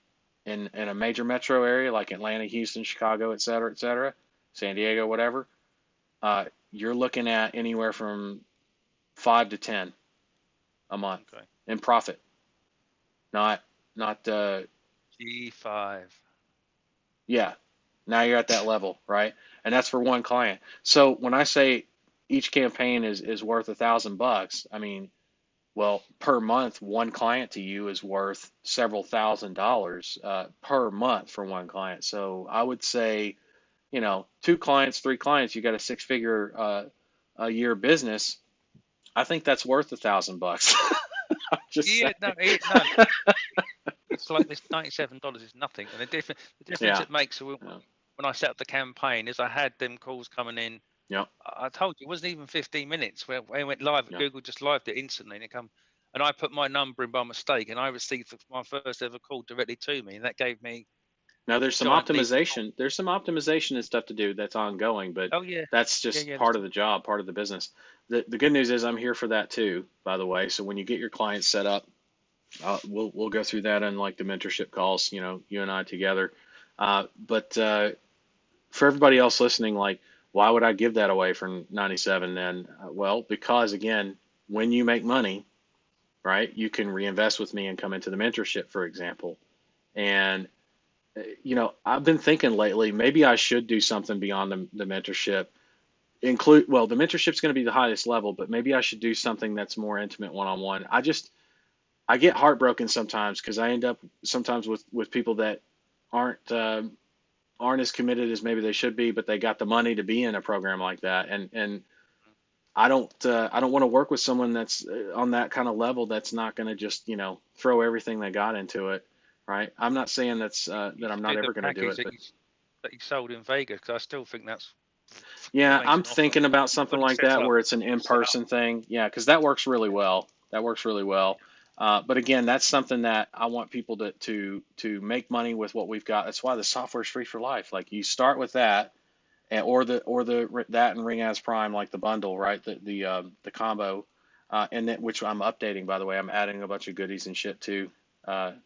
Speaker 1: in a major metro area like Atlanta, Houston, Chicago, et cetera, San Diego, whatever, you're looking at anywhere from 5 to 10 a month
Speaker 3: Okay.
Speaker 1: in profit. Not
Speaker 3: G5.
Speaker 1: yeah. Now you're at that level, right? And that's for one client. So when I say each campaign is worth $1,000, I mean, well, per month, one client to you is worth several $1,000s per month for one client. So I would say, 2 clients, 3 clients, you got a 6-figure a year business. I think that's worth $1,000. I'm just
Speaker 3: Yeah,
Speaker 1: saying.
Speaker 3: no. It's like this $97 is nothing, and the difference
Speaker 1: Yeah.
Speaker 3: it makes when I set up the campaign is I had them calls coming in.
Speaker 1: Yep.
Speaker 3: I told you it wasn't even 15 minutes where it went live.
Speaker 1: Yep.
Speaker 3: Google just lived it instantly, and I put my number in by mistake, and I received my first ever call directly to me, and that gave me
Speaker 1: Now there's some
Speaker 3: giant leap.
Speaker 1: optimization. There's some optimization and stuff to do that's ongoing, but
Speaker 3: Oh yeah,
Speaker 1: that's just
Speaker 3: yeah.
Speaker 1: part of the job, part of the business. The good news is I'm here for that too, by the way. So when you get your clients set up, we'll go through that in like the mentorship calls, you and I together. But for everybody else listening, like, why would I give that away for 97 then? Well, because again, when you make money, right, you can reinvest with me and come into the mentorship, for example. And I've been thinking lately, maybe I should do something beyond the mentorship. Well, the mentorship's going to be the highest level, but maybe I should do something that's more intimate one-on-one. I get heartbroken sometimes because I end up sometimes with people that aren't aren't as committed as maybe they should be, but they got the money to be in a program like that, and I don't want to work with someone that's on that kind of level that's not going to just throw everything they got into it, right? I'm not saying that I'm not
Speaker 3: Do the
Speaker 1: ever going to do
Speaker 3: package
Speaker 1: it, but
Speaker 3: that you sold in Vegas, because I still think that's
Speaker 1: yeah, I'm
Speaker 3: amazing offer.
Speaker 1: thinking about something
Speaker 3: When it
Speaker 1: like
Speaker 3: sets
Speaker 1: that
Speaker 3: up,
Speaker 1: where it's an
Speaker 3: set up.
Speaker 1: in-person thing. Yeah, because that works really well. That works really well. But again, that's something that I want people to make money with what we've got. That's why the software is free for life. Like you start with that, or the that and Ring as Prime, like the bundle, right? The combo, and then which I'm updating, by the way. I'm adding a bunch of goodies and shit too.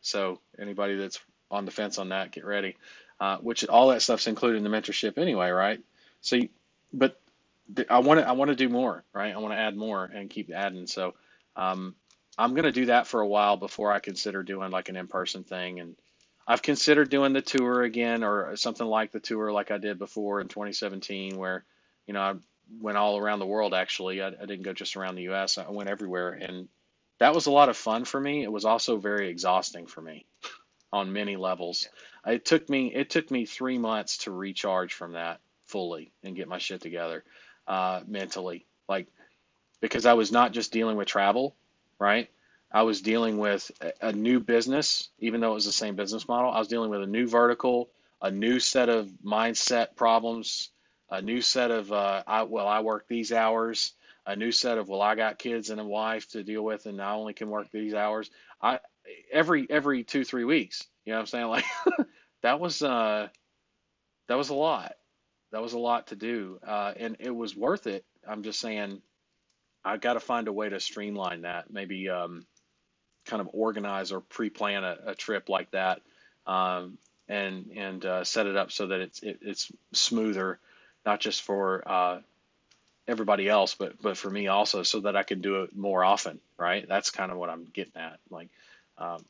Speaker 1: So anybody that's on the fence on that, get ready. Which all that stuff's included in the mentorship anyway, right? So, but I want to do more, right? I want to add more and keep adding. So, um, I'm gonna do that for a while before I consider doing like an in-person thing. And I've considered doing the tour again or something like the tour like I did before in 2017, where I went all around the world. Actually, I didn't go just around the U.S. I went everywhere, and that was a lot of fun for me. It was also very exhausting for me on many levels. It took me 3 months to recharge from that fully and get my shit together mentally, like because I was not just dealing with travel, right? I was dealing with a new business, even though it was the same business model. I was dealing with a new vertical, a new set of mindset problems, a new set of I work these hours, a new set of I got kids and a wife to deal with, and I only can work these hours. I every 2 3 weeks, you know what I'm saying? Like that was that was a lot. That was a lot to do, and it was worth it. I'm just saying I got to find a way to streamline that. Maybe kind of organize or pre-plan a trip like that, and set it up so that it's smoother, not just for everybody else, but for me also, so that I can do it more often. Right? That's kind of what I'm getting at. Like,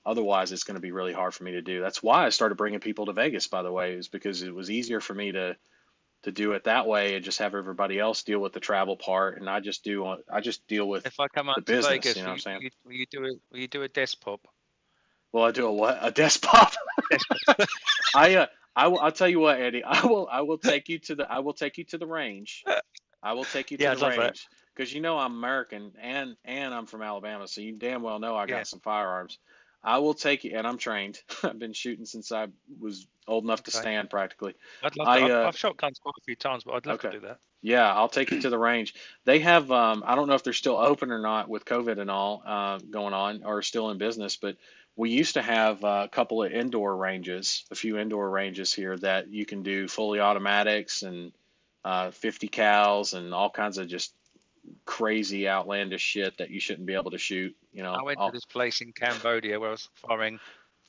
Speaker 1: otherwise, it's going to be really hard for me to do. That's why I started bringing people to Vegas. By the way, is because it was easier for me to do it that way and just have everybody else deal with the travel part, and I just deal with
Speaker 3: If I come
Speaker 1: the
Speaker 3: out to
Speaker 1: business. You
Speaker 3: Vegas,
Speaker 1: know what I'm saying?
Speaker 3: will you do it? Will you do a desk pop?
Speaker 1: Well, I do a what? A desk pop?
Speaker 3: Desk pop.
Speaker 1: I'll tell you what, Eddie. I will take you to the range. I will take you to
Speaker 3: Yeah,
Speaker 1: the
Speaker 3: I'd love that.
Speaker 1: range because I'm American and I'm from Alabama, so you damn well know I
Speaker 3: Yeah,
Speaker 1: got some firearms. I will take it, and I'm trained. I've been shooting since I was old enough to
Speaker 3: Okay.
Speaker 1: stand practically.
Speaker 3: I'd love to.
Speaker 1: I
Speaker 3: I've shot guns quite a few times, but I'd love to
Speaker 1: Okay.
Speaker 3: do that.
Speaker 1: Yeah, I'll take you to the range. They have I don't know if they're still open or not with COVID and all going on, or still in business, but we used to have a couple of indoor ranges, a few indoor ranges here that you can do fully automatics and 50 cals and all kinds of just crazy outlandish shit that you shouldn't be able to shoot,
Speaker 3: I went to
Speaker 1: all.
Speaker 3: this place in Cambodia where I was firing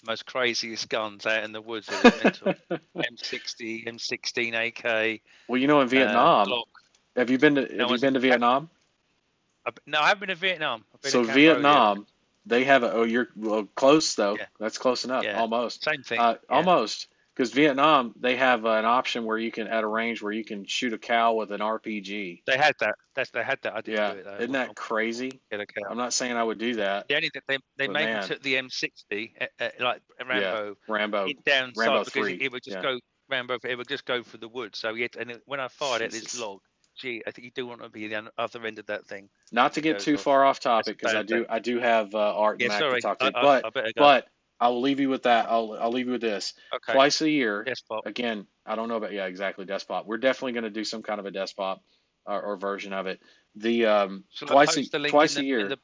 Speaker 3: the most craziest guns out in the woods. It was mental. M60, M16 AK,
Speaker 1: Well, in Vietnam,
Speaker 3: Glock.
Speaker 1: have
Speaker 3: No,
Speaker 1: you been to Vietnam?
Speaker 3: no, I haven't been to Vietnam. I've been to
Speaker 1: So
Speaker 3: Cambodia.
Speaker 1: Vietnam, they have a, oh, you're well, close though.
Speaker 3: Yeah,
Speaker 1: That's close enough,
Speaker 3: yeah,
Speaker 1: almost.
Speaker 3: same thing. Yeah,
Speaker 1: Almost, because Vietnam, they have an option where you can, at a range where you can shoot a cow with an RPG.
Speaker 3: they had that. They had that. I didn't do
Speaker 1: Yeah,
Speaker 3: it though.
Speaker 1: isn't that crazy?
Speaker 3: Get a cow.
Speaker 1: I'm not saying I would do that,
Speaker 3: The only thing they
Speaker 1: but
Speaker 3: maybe
Speaker 1: man,
Speaker 3: took the M60 like
Speaker 1: yeah,
Speaker 3: Rambo
Speaker 1: Rambo,
Speaker 3: it downside
Speaker 1: Rambo
Speaker 3: because
Speaker 1: 3.
Speaker 3: it would just
Speaker 1: Yeah,
Speaker 3: go Rambo. It would just go for the wood. So when I fired at this
Speaker 1: Jesus.
Speaker 3: log, gee, I think you do want to be the other end of that thing
Speaker 1: Not to
Speaker 3: when it
Speaker 1: get
Speaker 3: goes
Speaker 1: too
Speaker 3: off.
Speaker 1: far off
Speaker 3: That's
Speaker 1: topic,
Speaker 3: a
Speaker 1: because
Speaker 3: bad day.
Speaker 1: I do have Art and
Speaker 3: Yeah,
Speaker 1: Mac to
Speaker 3: sorry.
Speaker 1: talk to,
Speaker 3: I better go.
Speaker 1: but I will leave you with that. I'll leave you with this.
Speaker 3: Okay.
Speaker 1: Twice a year,
Speaker 3: Despot.
Speaker 1: again, I don't know about, yeah, exactly, Despot. We're definitely going to do some kind of a Despot or version of it. The
Speaker 3: Shall I post the link
Speaker 1: twice a
Speaker 3: in
Speaker 1: year.
Speaker 3: the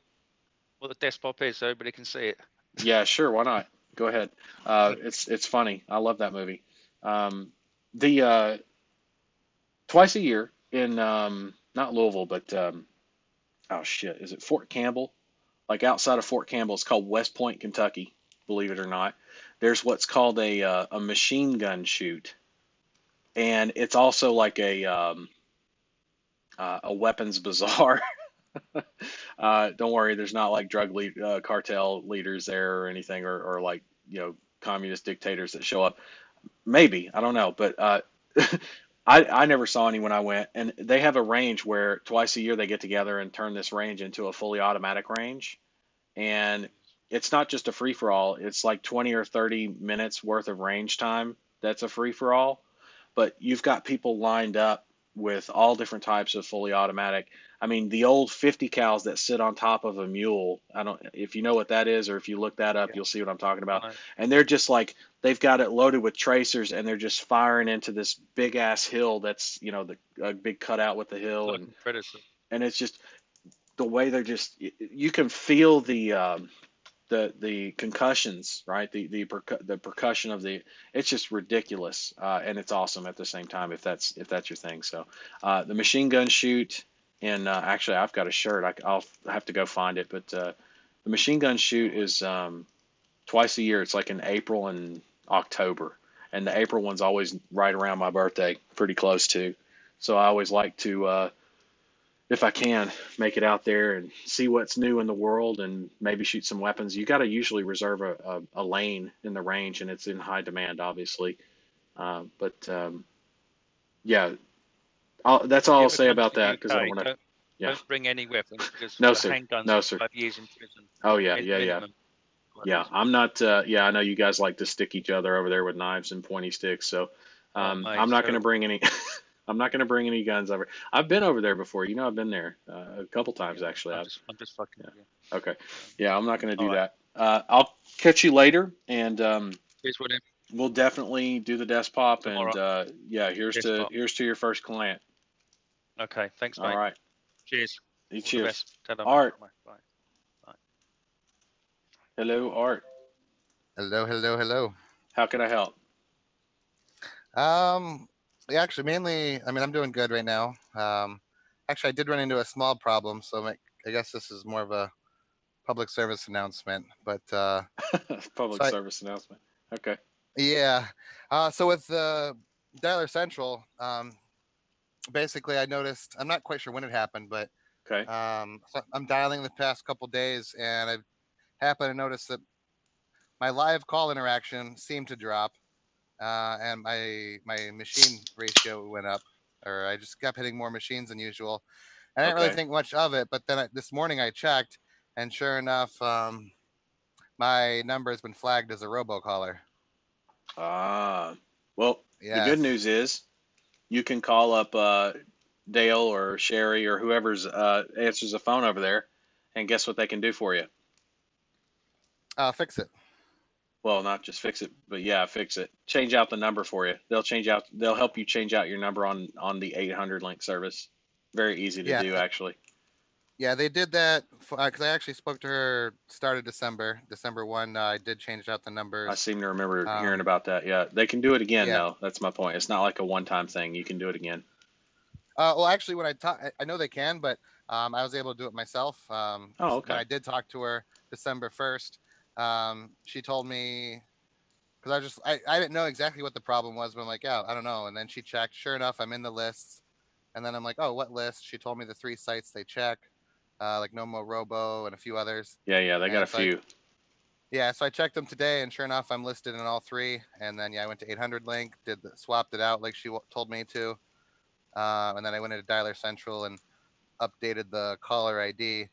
Speaker 3: what the Despot is so everybody can see it?
Speaker 1: Yeah, sure, why not? Go ahead. It's funny. I love that movie. The Twice a year in not Louisville, but oh shit, is it Fort Campbell? Like outside of Fort Campbell, it's called West Point, Kentucky. Believe it or not, there's what's called a machine gun shoot, and it's also like a weapons bazaar. Don't worry, there's not like cartel leaders there or anything, or like communist dictators that show up. Maybe, I don't know, but I never saw any when I went, and they have a range where twice a year they get together and turn this range into a fully automatic range, and it's not just a free for all. It's like 20 or 30 minutes worth of range time. That's a free for all, but you've got people lined up with all different types of fully automatic. I mean, the old 50 cals that sit on top of a mule. I don't, if you know what that is, or if you look that up,
Speaker 3: Yeah,
Speaker 1: you'll see what I'm talking about.
Speaker 3: I know.
Speaker 1: And they're just like, they've got it loaded with tracers, and they're just firing into this big ass hill that's, the a big cutout with the hill,
Speaker 3: Like a predator.
Speaker 1: and it's just the way they're just, you can feel the concussions, right? The percussion of the, it's just ridiculous, and it's awesome at the same time if that's your thing. So the machine gun shoot, and actually I've got a shirt. I'll have to go find it, but the machine gun shoot is twice a year. It's like in April and October, and the April one's always right around my birthday, pretty close to. So I always like to if I can, make it out there and see what's new in the world and maybe shoot some weapons. You got to usually reserve a lane in the range, and it's in high demand, obviously. But yeah, that's all
Speaker 3: If you
Speaker 1: I'll
Speaker 3: ever
Speaker 1: say
Speaker 3: come to
Speaker 1: about
Speaker 3: the
Speaker 1: that because I don't
Speaker 3: UK,
Speaker 1: want to. Yeah.
Speaker 3: don't bring any weapons because
Speaker 1: No, sir.
Speaker 3: handguns
Speaker 1: No,
Speaker 3: are
Speaker 1: sir.
Speaker 3: 5 years in prison.
Speaker 1: Oh, yeah. Yeah. Yeah.
Speaker 3: Minimum.
Speaker 1: Yeah. I'm not. Yeah, I know you guys like to stick each other over there with knives and pointy sticks. So
Speaker 3: Oh mate,
Speaker 1: I'm
Speaker 3: it's
Speaker 1: not going to
Speaker 3: terrible.
Speaker 1: bring any. I'm not going to bring any guns over. I've been over there before. I've been there a couple
Speaker 3: Yeah,
Speaker 1: times actually.
Speaker 3: I'm just fucking
Speaker 1: Yeah.
Speaker 3: with you.
Speaker 1: Okay. Yeah, I'm not going to
Speaker 3: All
Speaker 1: do
Speaker 3: right.
Speaker 1: that. I'll catch you later, and
Speaker 3: Cheers, William.
Speaker 1: we'll definitely do the desk pop. And
Speaker 3: Tomorrow.
Speaker 1: yeah,
Speaker 3: Cheers, Bob.
Speaker 1: here's to your first client.
Speaker 3: Okay, thanks,
Speaker 1: All
Speaker 3: mate.
Speaker 1: right.
Speaker 3: Cheers. All the
Speaker 1: Cheers.
Speaker 3: best. Ta-da, mate.
Speaker 1: Art.
Speaker 3: Bye. Bye. Bye.
Speaker 1: Hello, Art.
Speaker 4: Hello, hello, hello.
Speaker 1: How can I help?
Speaker 4: Um, yeah, actually, mainly, I mean, I'm doing good right now. Actually, I did run into a small problem, so I guess this is more of a public service announcement. But
Speaker 1: Public
Speaker 4: so
Speaker 1: service announcement. Okay.
Speaker 4: yeah, so with Dialer Central, basically, I noticed, I'm not quite sure when it happened, but
Speaker 1: Okay.
Speaker 4: so I'm dialing the past couple days, and I happened to notice that my live call interaction seemed to drop. And my machine ratio went up, or I just kept hitting more machines than usual. I didn't really
Speaker 1: Okay.
Speaker 4: think much of it, but then this morning I checked, and sure enough, my number has been flagged as a robocaller.
Speaker 1: Well, the good
Speaker 4: Yes.
Speaker 1: news is you can call up Dale or Sherry or whoever's answers the phone over there, and guess what they can do for you?
Speaker 4: Fix it.
Speaker 1: Well, not just fix it, but yeah, fix it. Change out the number for you. They'll help you change out your number on the 800 link service. Very easy to
Speaker 4: Yeah,
Speaker 1: do, actually.
Speaker 4: yeah, they did that because I actually spoke to her start of December 1. I did change out the
Speaker 1: I
Speaker 4: numbers.
Speaker 1: seem to remember hearing
Speaker 4: Um,
Speaker 1: about that. Yeah, they can do it again
Speaker 4: yeah.
Speaker 1: though. That's my point. It's not like a one-time thing. You can do it again.
Speaker 4: Well, actually, when I know they can, but I was able to do it myself.
Speaker 1: Oh,
Speaker 4: When
Speaker 1: okay.
Speaker 4: I did talk to her December 1st, she told me because I didn't know exactly what the problem was, but I'm like, yeah, I don't know. And then she checked. Sure enough, I'm in the lists. And then I'm like, oh, what list? She told me the 3 sites they check, like Nomo Robo and a few others.
Speaker 1: Yeah, yeah, they got a
Speaker 4: And so
Speaker 1: few.
Speaker 4: I checked them today, and sure enough, I'm listed in all 3. And then I went to 800 link, swapped it out like she told me to, and then I went into Dialer Central and updated the caller ID.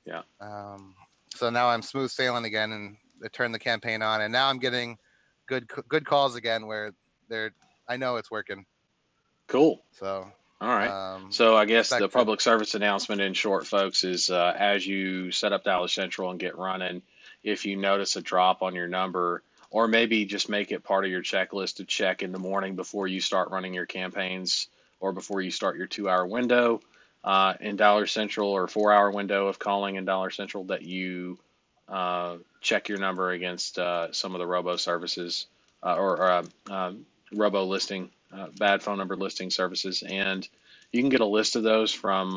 Speaker 1: Yeah.
Speaker 4: Um, so now I'm smooth sailing again, and I turned the campaign on, and now I'm getting good calls again where I know it's working.
Speaker 1: Cool.
Speaker 4: So
Speaker 1: All right. So I guess the
Speaker 4: expect to.
Speaker 1: public service announcement in short, folks, is as you set up Dallas Central and get running, if you notice a drop on your number, or maybe just make it part of your checklist to check in the morning before you start running your campaigns or before you start your 2 hour window in Dollar Central or 4 hour window of calling in Dollar Central, that you check your number against some of the robo services or robo listing, bad phone number listing services. And you can get a list of those from,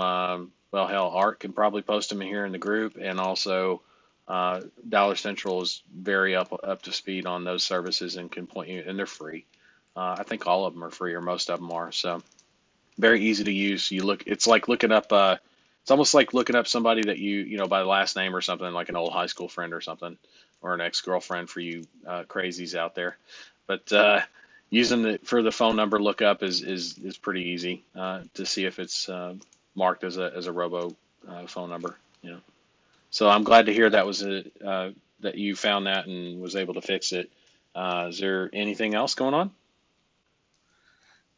Speaker 1: well, hell, Art can probably post them in here in the group. And also, Dollar Central is very up to speed on those services and can point you, and they're free. I think all of them are free, or most of them are. So very easy to use. It's like looking up, it's almost like looking up somebody that you know by last name or something, like an old high school friend or something, or an ex-girlfriend for you crazies out there. But using it for the phone number lookup is pretty easy to see if it's marked as a robo phone number. You know, so I'm glad to hear
Speaker 4: Yeah.
Speaker 1: that you found that and was able to fix it. Is there anything else going on?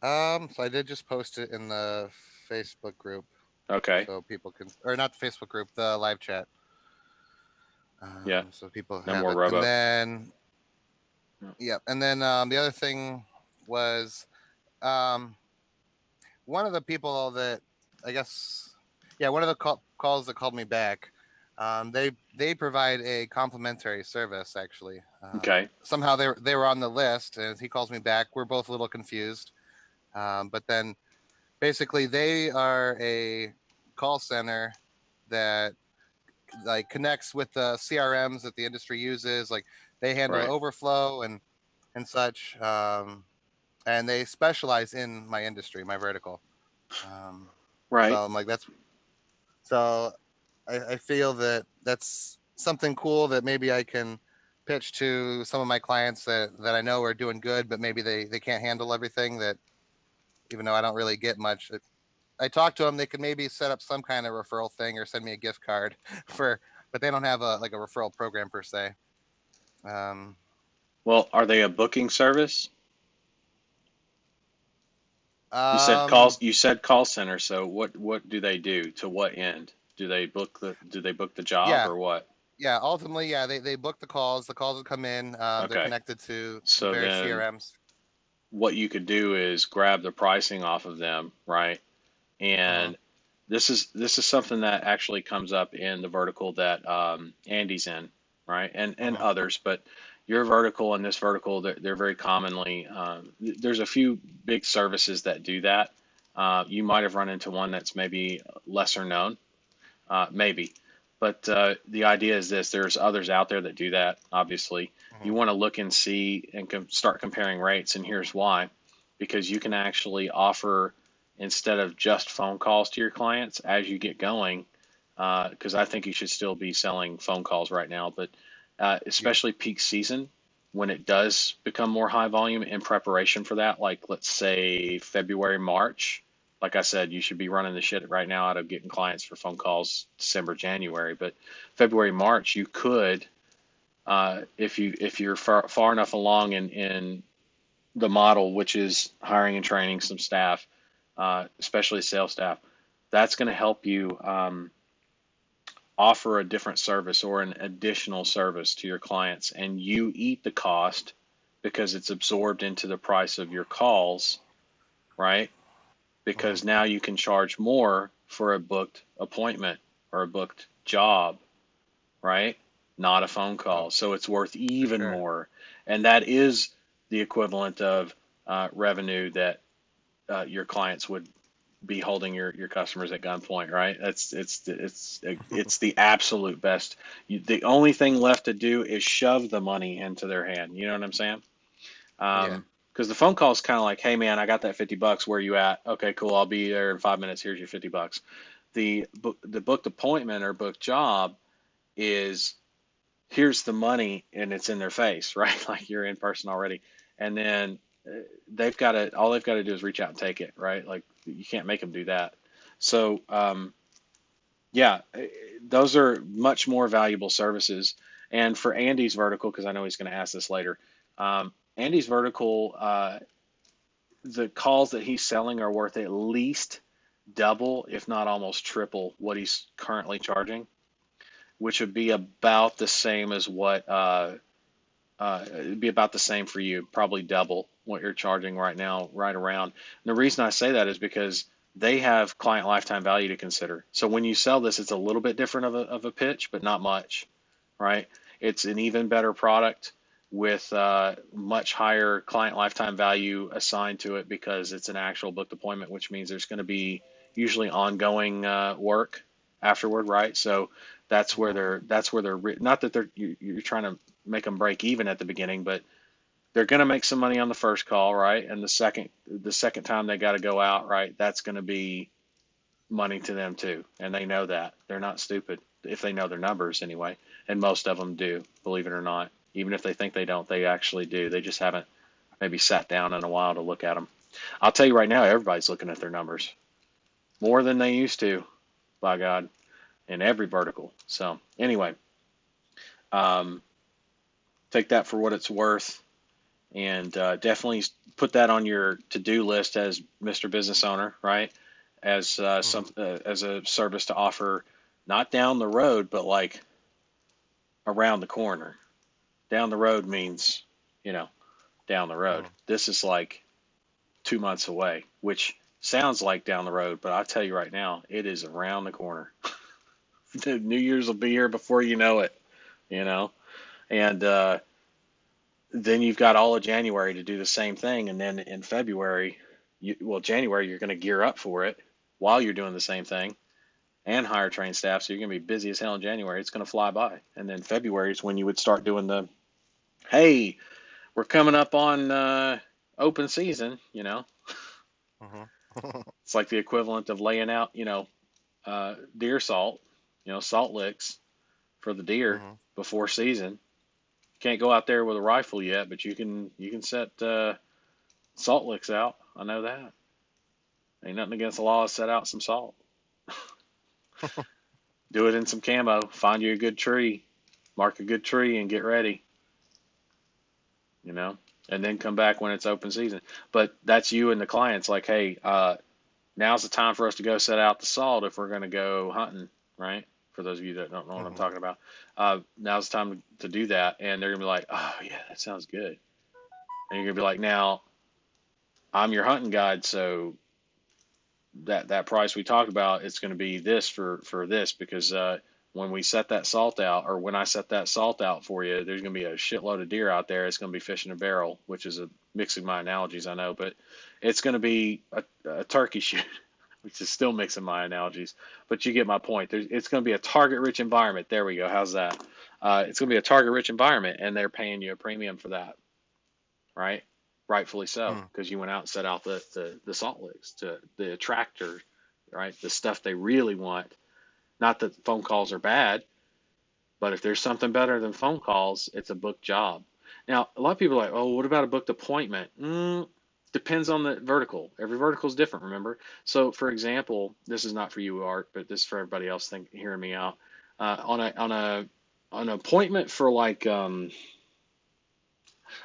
Speaker 4: So I did just post it in the Facebook group,
Speaker 1: Okay.
Speaker 4: so people can, or not the Facebook group, the live chat.
Speaker 1: Yeah.
Speaker 4: So people
Speaker 1: No
Speaker 4: have
Speaker 1: more
Speaker 4: it, and
Speaker 1: robo.
Speaker 4: then the other thing was um, one of the people that I guess, one of the calls that called me back. They provide a complimentary service actually.
Speaker 1: Okay.
Speaker 4: Somehow they were on the list, and he calls me back. We're both a little confused, but then basically they are a call center that like connects with the CRMs that the industry uses. Like they handle
Speaker 1: Right.
Speaker 4: overflow and such, and they specialize in my industry, my vertical. Um,
Speaker 1: Right.
Speaker 4: so I'm like, so I feel that that's something cool that maybe I can pitch to some of my clients that I know are doing good, but maybe they can't handle everything. That even though I don't really get much, I talked to them. They could maybe set up some kind of referral thing or send me a gift card for, but they don't have a referral program per se. Um,
Speaker 1: Well, are they a booking service?
Speaker 4: um,
Speaker 1: You said call center, so what do they do? To what end? Do they book the job
Speaker 4: yeah,
Speaker 1: or what?
Speaker 4: yeah. Ultimately, yeah, they book the calls. The calls will come in. They're
Speaker 1: Okay.
Speaker 4: connected to the
Speaker 1: So
Speaker 4: various
Speaker 1: then
Speaker 4: CRMs.
Speaker 1: what you could do is grab the pricing off of them, right?
Speaker 4: Uh-huh.
Speaker 1: And this is something that actually comes up in the vertical that Andy's in, right? And
Speaker 4: Uh-huh.
Speaker 1: others, but your vertical and this vertical, they're very commonly. There's a few big services that do that. You might have run into one that's maybe lesser known, maybe. But the idea is this: there's others out there that do that. Obviously, you
Speaker 4: Uh-huh.
Speaker 1: want to look and see and start comparing rates, and here's why: because you can actually offer, instead of just phone calls to your clients as you get going. Because I think you should still be selling phone calls right now, but
Speaker 4: Yeah.
Speaker 1: especially peak season, when it does become more high volume in preparation for that, like let's say February, March. Like I said, you should be running the shit right now out of getting clients for phone calls December, January. But February, March, you could, if you're far enough along in the model, which is hiring and training some staff, especially sales staff, that's going to help you offer a different service or an additional service to your clients, and you eat the cost because it's absorbed into the price of your calls, right?
Speaker 4: Mhm.
Speaker 1: Because now you can charge more for a booked appointment or a booked job, right? Not a phone
Speaker 4: Oh,
Speaker 1: call. So it's worth
Speaker 4: for
Speaker 1: even
Speaker 4: sure.
Speaker 1: more. And that is the equivalent of revenue that your clients would be holding your customers at gunpoint, right? It's the absolute best. The only thing left to do is shove the money into their hand. You know what I'm saying?
Speaker 4: Yeah.
Speaker 1: Because the phone call is kind of like, hey man, I got that $50. Where you at? Okay, cool. I'll be there in 5 minutes. Here's your $50. The booked appointment or booked job is here's the money and it's in their face, right? Like you're in person already, and then they've got to all they've got to do is reach out and take it, right? Like you can't make them do that. So yeah, those are much more valuable services. And for Andy's vertical, because I know he's going to ask this later, Andy's vertical, the calls that he's selling are worth at least double, if not almost triple, what he's currently charging, which would be about the same as what it'd be about the same for you, probably double what you're charging right now, right around. And the reason I say that is because they have client lifetime value to consider. So when you sell this, it's a little bit different of a pitch, but not much, right? It's an even better product with much higher client lifetime value assigned to it because it's an actual booked appointment, which means there's going to be usually ongoing work afterward, right? So
Speaker 4: Mhm.
Speaker 1: that's where they're not that you're trying to make them break even at the beginning, but they're going to make some money on the first call, right? And the second time they got to go out, right? That's going to be money to them too, and they know that. They're not stupid if they know their numbers anyway, and most of them do, believe it or not. Even if they think they don't, they actually do. They just haven't maybe sat down in a while to look at them. I'll tell you right now, everybody's looking at their numbers more than they used to, by God, in every vertical. So anyway, um, take that for what it's worth, and definitely put that on your to-do list as Mr. Business Owner, right? As
Speaker 4: Mhm.
Speaker 1: as a service to offer, not down the road, but like around the corner. Down the road means, you know, down the road.
Speaker 4: Mhm.
Speaker 1: This is like 2 months away, which sounds like down the road, but I'll tell you right now, it is around the corner. New Year's will be here before you know it, you know, and then you've got all of January to do the same thing, and then in February, January you're going to gear up for it while you're doing the same thing and hire trained staff. So you're going to be busy as hell in January. It's going to fly by, and then February is when you would start doing the hey, we're coming up on open season. You know,
Speaker 4: Mhm.
Speaker 1: it's like the equivalent of laying out, deer salt, salt licks for the deer
Speaker 4: Mhm.
Speaker 1: before season. Can't go out there with a rifle yet, but you can set salt licks out. I know that. Ain't nothing against the law to set out some salt. Do it in some camo. Find you a good tree, mark a good tree, and get ready. You know, and then come back when it's open season. But that's you and the clients. Like, hey, now's the time for us to go set out the salt if we're going to go hunting, right? For those of you that don't know what I'm
Speaker 4: Mhm.
Speaker 1: talking about, now's the time to do that. And they're gonna be like, oh yeah, that sounds good. And you're gonna be like, now I'm your hunting guide, so that price we talked about, it's going to be this for this because when we set that salt out, or when I set that salt out for you, there's going to be a shitload of deer out there. It's going to be fishing a barrel, which is a mixing my analogies, I know, but it's going to be a turkey shoot, which is still mixing my analogies. But you get my point. It's going to be a target-rich environment. There we go. How's that? It's going to be a target-rich environment, and they're paying you a premium for that, right? Rightfully so,
Speaker 4: Mhm.
Speaker 1: because you went out and set out the salt licks to the attractor, right? The stuff they really want. Not that phone calls are bad, but if there's something better than phone calls, it's a booked job. Now, a lot of people are like, oh, what about a booked appointment? Depends on the vertical. Every vertical is different, remember? So, for example, this is not for you, Art, but this is for everybody else hearing me out. On an appointment for like an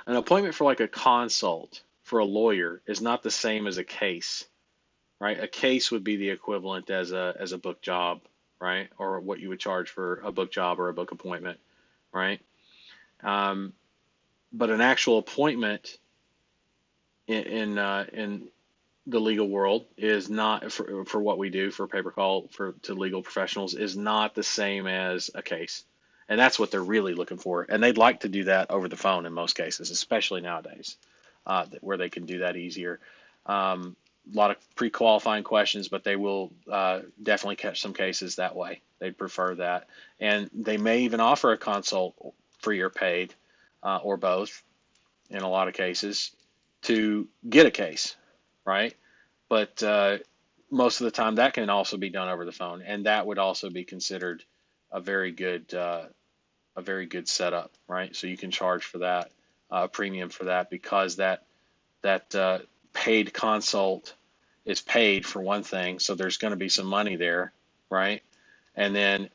Speaker 1: appointment for like a consult for a lawyer is not the same as a case, right? A case would be the equivalent as a book job, right? Or what you would charge for a book job or a book appointment, right? Um, but an actual appointment in the legal world is not for what we do for pay per call for to legal professionals is not the same as a case, and that's what they're really looking for. And they'd like to do that over the phone in most cases, especially nowadays, where they can do that easier. A lot of pre-qualifying questions, but they will definitely catch some cases that way. They'd prefer that, and they may even offer a consult free or paid, or both in a lot of cases, to get a case, right? But most of the time that can also be done over the phone, and that would also be considered a very good setup, right? So you can charge for that, premium for that, because that paid consult is paid for one thing, so there's going to be some money there, right? And then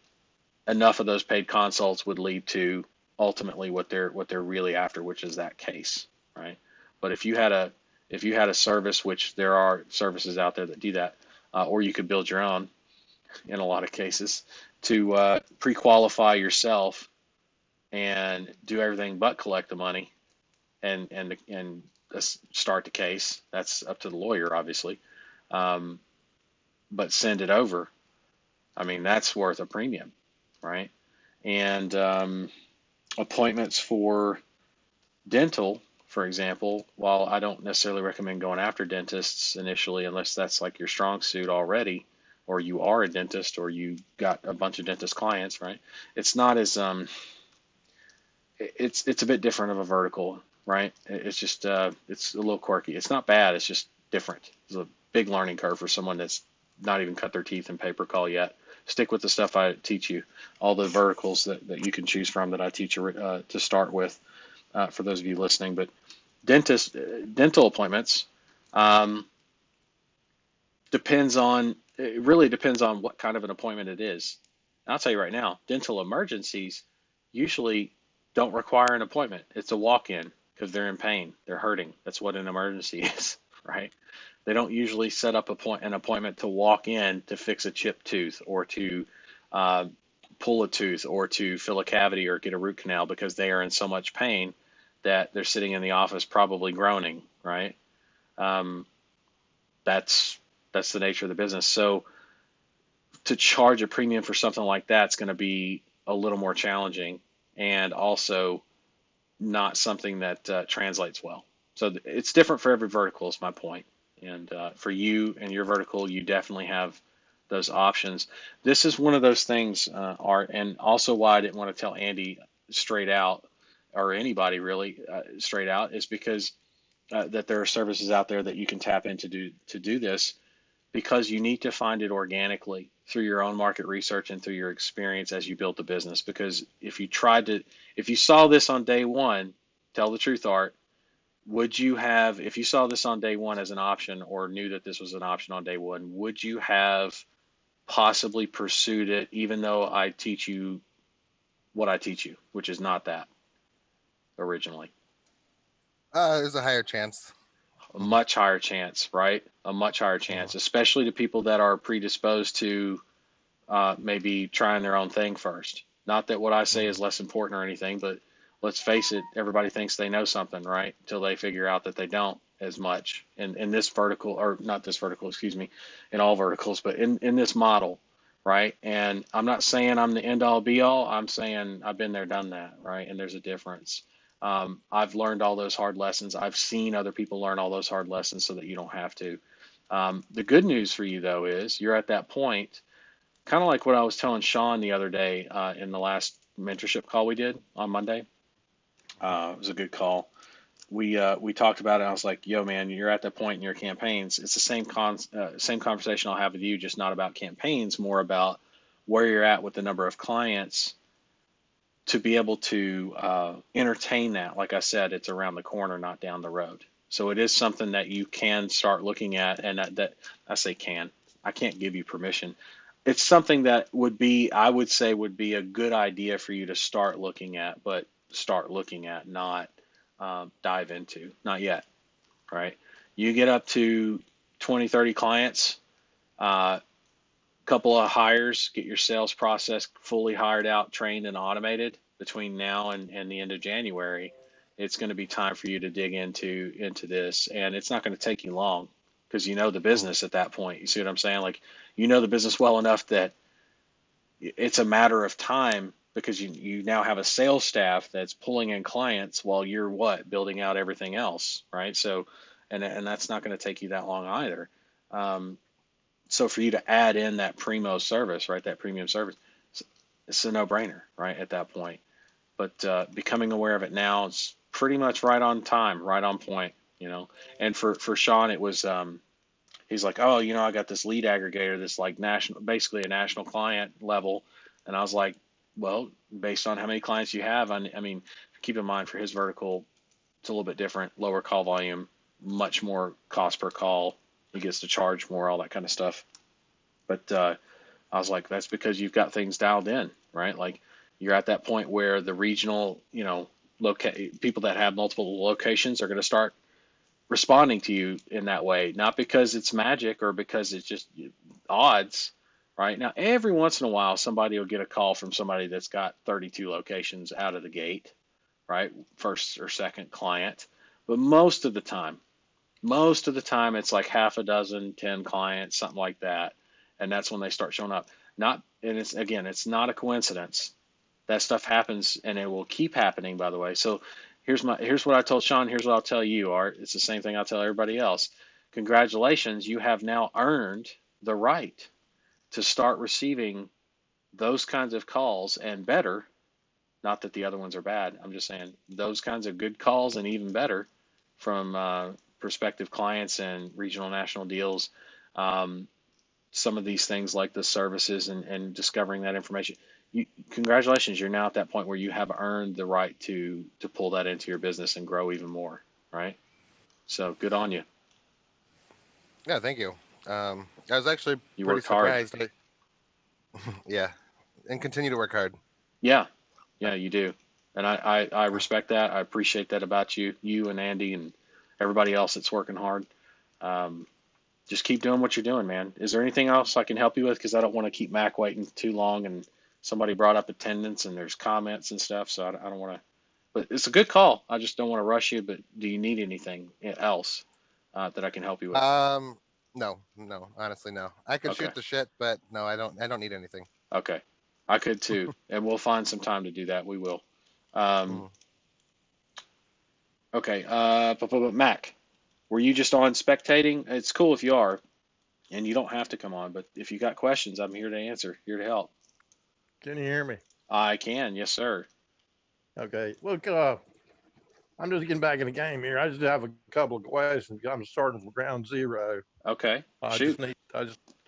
Speaker 1: enough of those paid consults would lead to ultimately what they're really after, which is that case, right? But if you had a service, which there are services out there that do that, or you could build your own in a lot of cases, to pre-qualify yourself and do everything but collect the money and start the case. That's up to the lawyer, obviously, but send it over. I mean, that's worth a premium, right? And appointments for dental, for example, while I don't necessarily recommend going after dentists initially, unless that's like your strong suit already, or you are a dentist, or you got a bunch of dentist clients, right? It's not as it's a bit different of a vertical, right? It's just it's a little quirky. It's not bad. It's just different. It's a big learning curve for someone that's not even cut their teeth in pay per call yet. Stick with the stuff I teach you, all the verticals that you can choose from that I teach you to start with, for those of you listening. But dental appointments, um, it really depends on what kind of an appointment it is. And I'll tell you right now, dental emergencies usually don't require an appointment. It's a walk-in because they're in pain, they're hurting. That's what an emergency is, right? They don't usually set up an appointment to walk in to fix a chipped tooth, or to uh, pull a tooth, or to fill a cavity, or get a root canal, because they are in so much pain that they're sitting in the office probably groaning, right? Um, that's that's the nature of the business. So to charge a premium for something like that's going to be a little more challenging, and also not something that translates well. So it's different for every vertical is my point. And for you and your vertical, you definitely have those options. This is one of those things, Art, and also why I didn't want to tell Andy straight out, or anybody really straight out, is because that there are services out there that you can tap into to do this, because you need to find it organically through your own market research and through your experience as you build the business. Because if you saw this on day one, tell the truth, Art, if you saw this on day one as an option, or knew that this was an option on day one, would you have possibly pursued it, even though I teach you what I teach you, which is not that originally?
Speaker 4: There's a higher chance.
Speaker 1: A much higher chance, right? A much higher chance, especially to people that are predisposed to maybe trying their own thing first. Not that what I say is less important or anything, but let's face it, everybody thinks they know something, right? Until they figure out that they don't as much in this vertical, or not this vertical, excuse me, in all verticals, but in this model, right? And I'm not saying I'm the end all be all. I'm saying I've been there, done that, right? And there's a difference. I've learned all those hard lessons. I've seen other people learn all those hard lessons so that you don't have to. The good news for you, though, is you're at that point, kind of like what I was telling Sean the other day in the last mentorship call we did on Monday. It was a good call. We talked about it. I was like, "Yo, man, you're at that point in your campaigns. It's the same conversation I'll have with you, just not about campaigns, more about where you're at with the number of clients, to be able to entertain that. Like I said, it's around the corner, not down the road. So it is something that you can start looking at, and that I say can. I can't give you permission. It's something that I would say would be a good idea for you to start looking at, but start looking at, not dive into, not yet, right? You get up to 20, 30 clients, go couple of hires, get your sales process fully hired out, trained, and automated between now and the end of January, it's going to be time for you to dig into this, and it's not going to take you long because you know the
Speaker 4: Mm.
Speaker 1: business at that point. You see what I'm saying? Like you know the business well enough that it's a matter of time because you now have a sales staff that's pulling in clients while you're what building out everything else, right? So, and that's not going to take you that long either. Um, so for you to add in that primo service, right, that premium service, it's a no-brainer, right, at that point. But becoming aware of it now is pretty much right on time, right on point, you know. And for Sean, it was he's like, oh, you know, I got this lead aggregator, this like national, basically a national client level, and I was like, well, based on how many clients you have, I mean, keep in mind for his vertical, it's a little bit different, lower call volume, much more cost per call. He gets to charge more, all that kind of stuff. But I was like, that's because you've got things dialed in, right? Like you're at that point where the regional, you know, people that have multiple locations are going to start responding to you in that way, not because it's magic or because it's just odds, right? Now, every once in a while, somebody will get a call from somebody that's got 32 locations out of the gate, right? First or second client. But most of the time, it's like half a dozen, 10 clients, something like that. And that's when they start showing up. Not, and it's again, it's not a coincidence. That stuff happens and it will keep happening, by the way. So here's what I told Sean, here's what I'll tell you, Art. It's the same thing I'll tell everybody else. Congratulations, you have now earned the right to start receiving those kinds of calls and better. Not that the other ones are bad. I'm just saying those kinds of good calls and even better from prospective clients and regional national deals. Um, some of these things like the services and discovering that information. Congratulations, you're now at that point where you have earned the right to pull that into your business and grow even more, right? So good on you.
Speaker 4: Yeah, thank you. I was actually
Speaker 1: You
Speaker 4: pretty
Speaker 1: worked hard.
Speaker 4: surprised. Yeah, and continue to work hard.
Speaker 1: Yeah, yeah, you do. And I respect that. I appreciate that about you and Andy and everybody else that's working hard. Um, just keep doing what you're doing, man. Is there anything else I can help you with? Because I don't want to keep Mac waiting too long. And somebody brought up attendance and there's comments and stuff. So I don't want to, but it's a good call. I just don't want to rush you. But do you need anything else that I can help you with?
Speaker 4: No, honestly, no. I could
Speaker 1: Okay.
Speaker 4: shoot the shit, but no, I don't. I don't need anything.
Speaker 1: Okay. I could too. And we'll find some time to do that. We will. Um,
Speaker 4: Mm.
Speaker 1: okay. But Mac, were you just on spectating? It's cool if you are, and you don't have to come on. But if you got questions, I'm here to answer, here to help.
Speaker 5: Can you hear me?
Speaker 1: I can. Yes, sir.
Speaker 5: Okay. Look, I'm just getting back in the game here. I just have a couple of questions. I'm starting from ground zero.
Speaker 1: Okay.
Speaker 5: I
Speaker 1: Shoot.
Speaker 5: just need,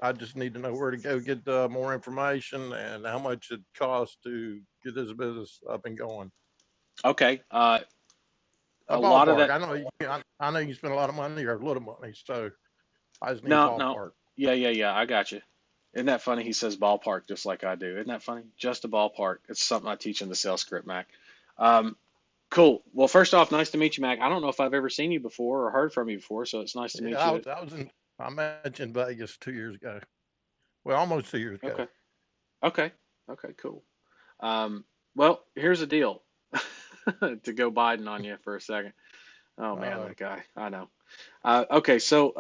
Speaker 5: I just need to know where to go get more information and how much it costs to get this business up and going.
Speaker 1: Okay.
Speaker 5: A
Speaker 1: A lot of
Speaker 5: ballpark.
Speaker 1: that.
Speaker 5: I know you spend a lot of money or little money, so I just need a
Speaker 1: No.
Speaker 5: ballpark.
Speaker 1: Yeah. I got you. Isn't that funny? He says ballpark just like I do. Isn't that funny? Just a ballpark. It's something I teach in the sales script, Mac. Um, cool. Well, first off, nice to meet you, Mac. I don't know if I've ever seen you before or heard from you before, so it's nice to
Speaker 5: Yeah,
Speaker 1: meet you.
Speaker 5: I met you in Vegas 2 years ago. Well, almost 2 years ago.
Speaker 1: Okay. Okay. Okay. Cool. Well, here's the deal. To go Biden on you for a second. Oh man,
Speaker 5: Uh,
Speaker 1: that guy. I know. Okay, so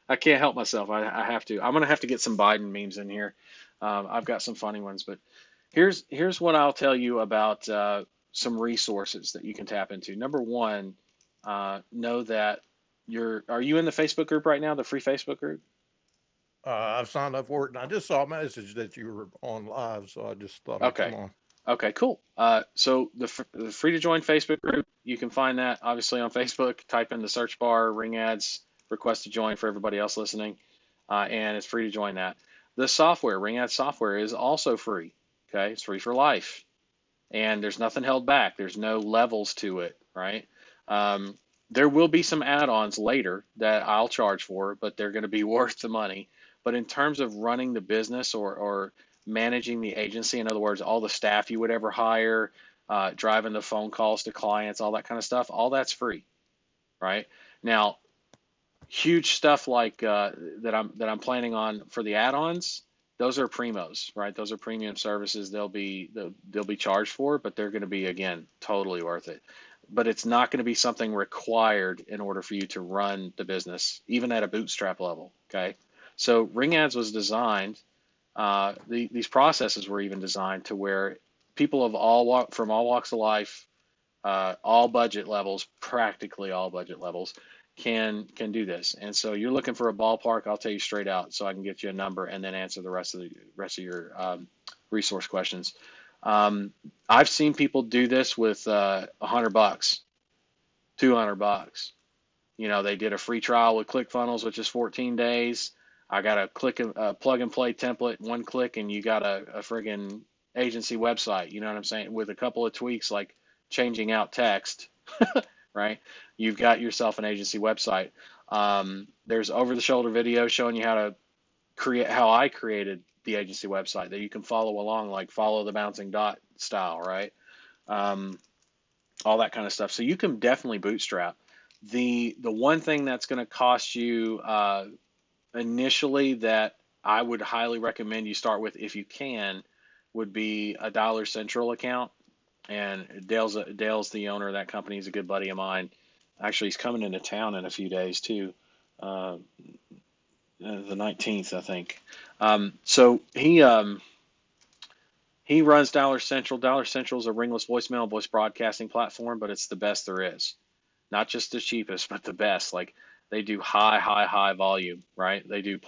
Speaker 1: I can't help myself. I have to. I'm gonna have to get some Biden memes in here. I've got some funny ones, but here's what I'll tell you about some resources that you can tap into. Number one, know that are you in the Facebook group right now, the free Facebook group?
Speaker 5: I've signed up for it, and I just saw a message that you were on live, so I just thought I'd
Speaker 1: Okay.
Speaker 5: come on.
Speaker 1: Okay, cool. So the free to join Facebook group, you can find that obviously on Facebook. Type in the search bar, ring ads, request to join for everybody else listening, and it's free to join that. The software, ring ad software, is also free. Okay, it's free for life, and there's nothing held back. There's no levels to it, right? Um, there will be some add-ons later that I'll charge for, but they're going to be worth the money. But in terms of running the business or managing the agency, in other words, all the staff you would ever hire, driving the phone calls to clients, all that kind of stuff, all that's free, right? Now, huge stuff like that I'm planning on for the add-ons. those are primos, right? Those are premium services. They'll be charged for, but they're going to be, again, totally worth it. But it's not going to be something required in order for you to run the business, even at a bootstrap level. Okay, so Ring Ads was designed. These processes were even designed to where people of from all walks of life, all budget levels, practically all budget levels, can do this. And so you're looking for a ballpark. I'll tell you straight out, so I can get you a number and then answer the rest of your resource questions. I've seen people do this with $100, $200. You know, they did a free trial with ClickFunnels, which is 14 days. I got a plug and play template, one click, and you got a friggin' agency website. You know what I'm saying? With a couple of tweaks like changing out text, right? You've got yourself an agency website. There's over-the-shoulder videos showing you how I created the agency website that you can follow along, like follow the bouncing dot style, right? All that kind of stuff. So you can definitely bootstrap. The one thing that's going to cost you initially that I would highly recommend you start with, if you can, would be a Dollar Central account. And Dale's the owner of that company. He's a good buddy of mine. Actually, he's coming into town in a few days too, the 19th, I think. So he runs Dollar Central. Dollar Central is a ringless voicemail and voice broadcasting platform, but it's the best there is. Not just the cheapest, but the best. Like, they do high volume, right? They did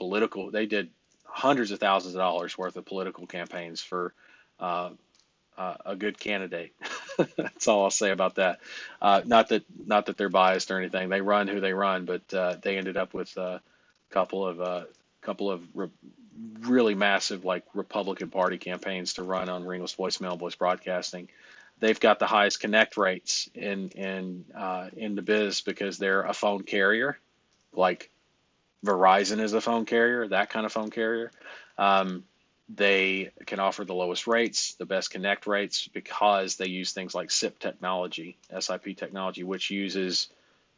Speaker 1: hundreds of thousands of dollars worth of political campaigns for a good candidate. That's all I'll say about that. Not that they're biased or anything. They run who they run, but they ended up with a couple of really massive, like, Republican Party campaigns to run on ringless voicemail, voice broadcasting. They've got the highest connect rates in the biz because they're a phone carrier, like Verizon is a phone carrier, that kind of phone carrier. They can offer the lowest rates, the best connect rates, because they use things like SIP technology, which uses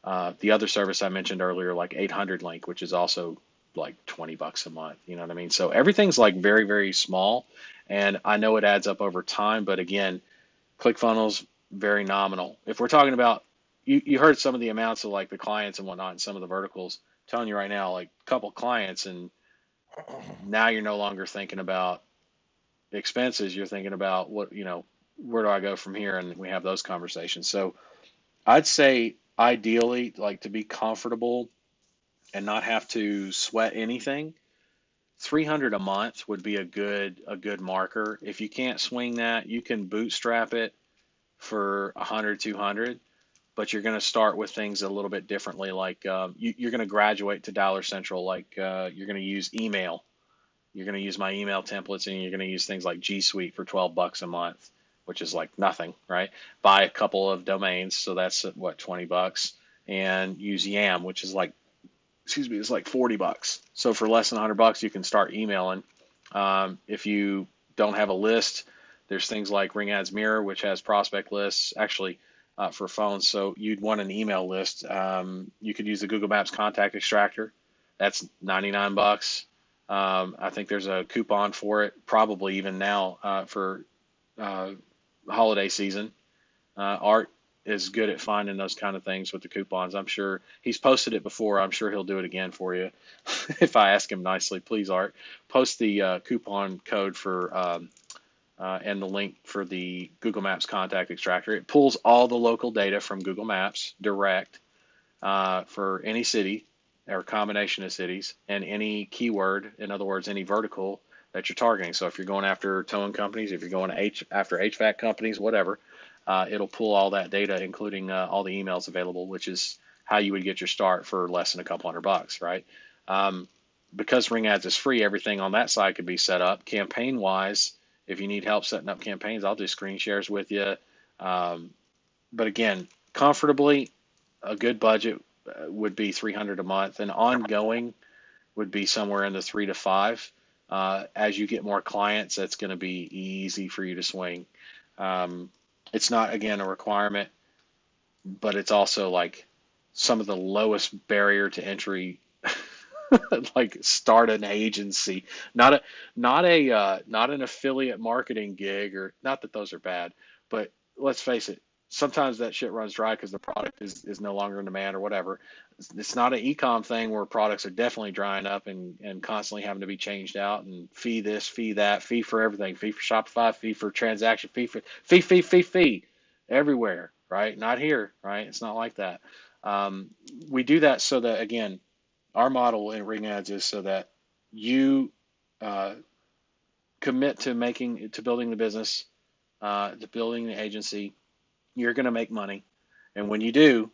Speaker 1: the other service I mentioned earlier, like 800 Link, which is also like $20 a month. You know what I mean? So everything's like very, very small, and I know it adds up over time. But again, ClickFunnels, very nominal. If we're talking about, you heard some of the amounts of like the clients and whatnot, and some of the verticals. I'm telling you right now, like a couple clients, and now you're no longer thinking about expenses. You're thinking about where do I go from here? And we have those conversations. So I'd say ideally, like, to be comfortable and not have to sweat anything, 300 a month would be a good marker. If you can't swing that, you can bootstrap it for 100, 200, but you're going to start with things a little bit differently. Like, you're going to graduate to Dollar Central. Like, you're going to use email. You're going to use my email templates, and you're going to use things like G Suite for $12 a month, which is like nothing, right? Buy a couple of domains, so that's what, $20, and use Yam, which is like, it's like $40. So for less than $100, you can start emailing. If you don't have a list, there's things like Ring Ads Mirror, which has prospect lists, actually, for phones. So you'd want an email list. You could use the Google Maps contact extractor. That's $99. I think there's a coupon for it, probably even now, for holiday season. Art is good at finding those kind of things with the coupons. I'm sure he's posted it before. I'm sure he'll do it again for you. If I ask him nicely, please, Art, post the coupon code for and the link for the Google Maps contact extractor. It pulls all the local data from Google Maps direct for any city or combination of cities and any keyword, in other words, any vertical that you're targeting. So if you're going after towing companies, if you're going after HVAC companies, whatever, it'll pull all that data, including all the emails available, which is how you would get your start for less than a couple $100, right? Because Ring Ads is free, everything on that side could be set up. Campaign wise, if you need help setting up campaigns, I'll do screen shares with you. But again, comfortably, a good budget would be 300 a month, and ongoing would be somewhere in the 3 to 5. As you get more clients, that's going to be easy for you to swing. It's not, again, a requirement, but it's also like some of the lowest barrier to entry like start an agency, not an affiliate marketing gig, or not that those are bad, but let's face it, sometimes that shit runs dry because the product is no longer in demand or whatever. It's not an e-com thing where products are definitely drying up and constantly having to be changed out and fee this, fee that, fee for everything, fee for Shopify, fee for transaction, fee everywhere, right? Not here, right? It's not like that. We do that so that, again, our model in Ring Ads is so that you uh, commit to building the business, to building the agency. You're going to make money, and when you do,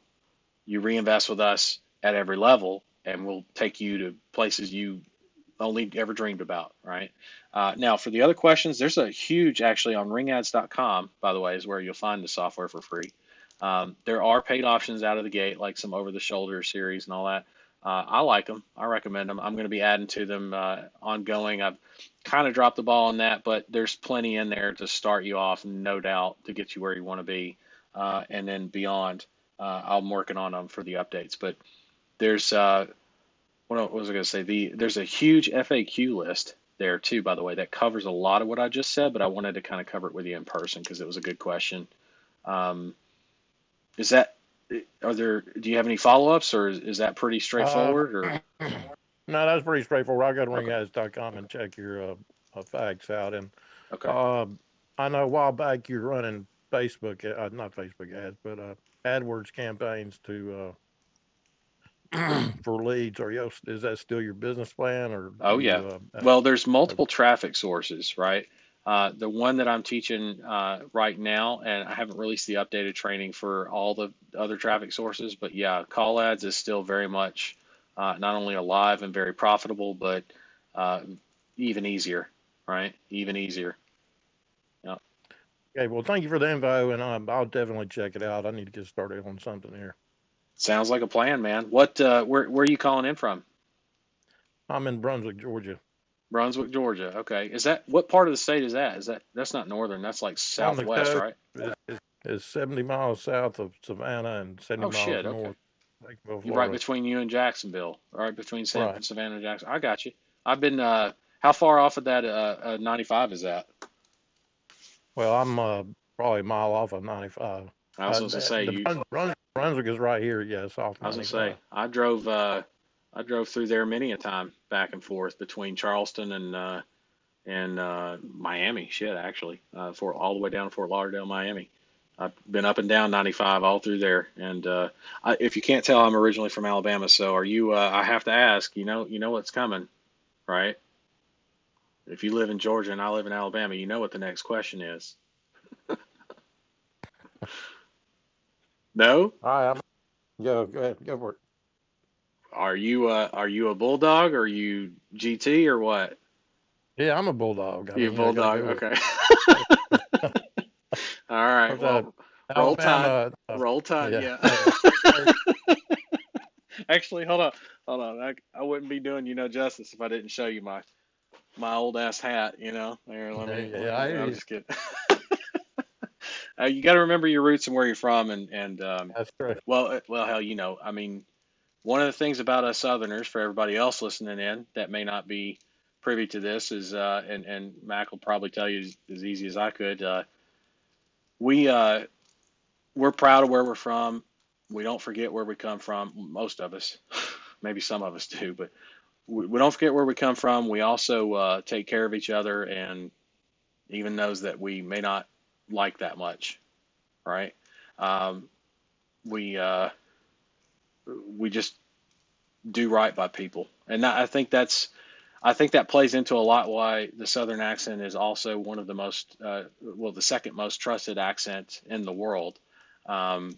Speaker 1: you reinvest with us at every level, and we'll take you to places you only ever dreamed about, right? Now, for the other questions, there's a huge, actually, on ringads.com, by the way, is where you'll find the software for free. There are paid options out of the gate, like some over-the-shoulder series and all that. I like them. I recommend them. I'm going to be adding to them ongoing. I've kind of dropped the ball on that, but there's plenty in there to start you off, no doubt, to get you where you want to be, and then beyond. I'm working on them for the updates, but there's what was I going to say? There's a huge FAQ list there too, by the way, that covers a lot of what I just said, but I wanted to kind of cover it with you in person because it was a good question. Um, is that do you have any follow-ups, or is that pretty
Speaker 5: Uh,
Speaker 1: straightforward, or
Speaker 5: no, that's pretty straightforward. I'll go to
Speaker 1: okay,
Speaker 5: ringads.com and check your facts out. And
Speaker 1: okay.
Speaker 5: uh, I know a while back you're running Facebook, not Facebook ads, but AdWords campaigns to for leads. Is that still your business plan, or
Speaker 1: Oh yeah.
Speaker 5: you?
Speaker 1: Well, there's multiple traffic sources, right? The one that I'm teaching right now, and I haven't released the updated training for all the other traffic sources, but yeah, call ads is still very much not only alive and very profitable, but uh, even easier, right? Even easier. Yeah.
Speaker 5: Okay, well, thank you for the info, and I'll definitely check it out. I need to get started on something here.
Speaker 1: Sounds like a plan, man. Where are you calling in from?
Speaker 5: I'm in Brunswick, Georgia.
Speaker 1: Brunswick, Georgia. Okay. Is that what part of the state is that? That's not northern, that's like
Speaker 5: On the
Speaker 1: southwest,
Speaker 5: coast,
Speaker 1: right?
Speaker 5: is 70 miles south of Savannah and 70
Speaker 1: Oh
Speaker 5: miles
Speaker 1: shit, okay.
Speaker 5: north of Jacksonville,
Speaker 1: You right
Speaker 5: Florida.
Speaker 1: between you and Jacksonville, right between
Speaker 5: Right.
Speaker 1: Savannah and Jackson. I got you. I've been. How far off of that 95 is that?
Speaker 5: Well, I'm probably a mile off of 95.
Speaker 1: I was supposed to say
Speaker 5: The
Speaker 1: you.
Speaker 5: Brunswick is right here. Yes, off
Speaker 1: I was gonna
Speaker 5: 95.
Speaker 1: say I drove. I drove through there many a time, back and forth between Charleston and Miami. Shit, actually, for all the way down to Fort Lauderdale, Miami. I've been up and down 95 all through there. And if you can't tell, I'm originally from Alabama. So are you? I have to ask. You know what's coming, right? If you live in Georgia and I live in Alabama, you know what the next question is. No?
Speaker 5: All right, go ahead, go for it.
Speaker 1: Are you a bulldog? Or are you GT or what?
Speaker 5: Yeah, I'm a bulldog. I
Speaker 1: You a
Speaker 5: mean, I got to
Speaker 1: bulldog?
Speaker 5: go with
Speaker 1: Okay.
Speaker 5: it.
Speaker 1: All right.
Speaker 5: What's that?
Speaker 1: Well, roll tide.
Speaker 5: Alabama.
Speaker 1: Roll tide.
Speaker 5: Yeah.
Speaker 1: Yeah. Actually, hold on. Hold on. I wouldn't be doing you no justice if I didn't show you my old ass hat. Here,
Speaker 5: Yeah, I hear
Speaker 1: I'm
Speaker 5: you.
Speaker 1: just kidding. You got to remember your roots and where you're from, and
Speaker 5: That's true.
Speaker 1: well, hell, I mean, one of the things about us Southerners, for everybody else listening in that may not be privy to this, is and Mac will probably tell you as easy as I could. We we're proud of where we're from. We don't forget where we come from. Most of us, maybe some of us do, but we don't forget where we come from. We also take care of each other, and even those that we may not like that much, right? Um, we we just do right by people, and I think that plays into a lot why the Southern accent is also one of the most the second most trusted accent in the world. Um,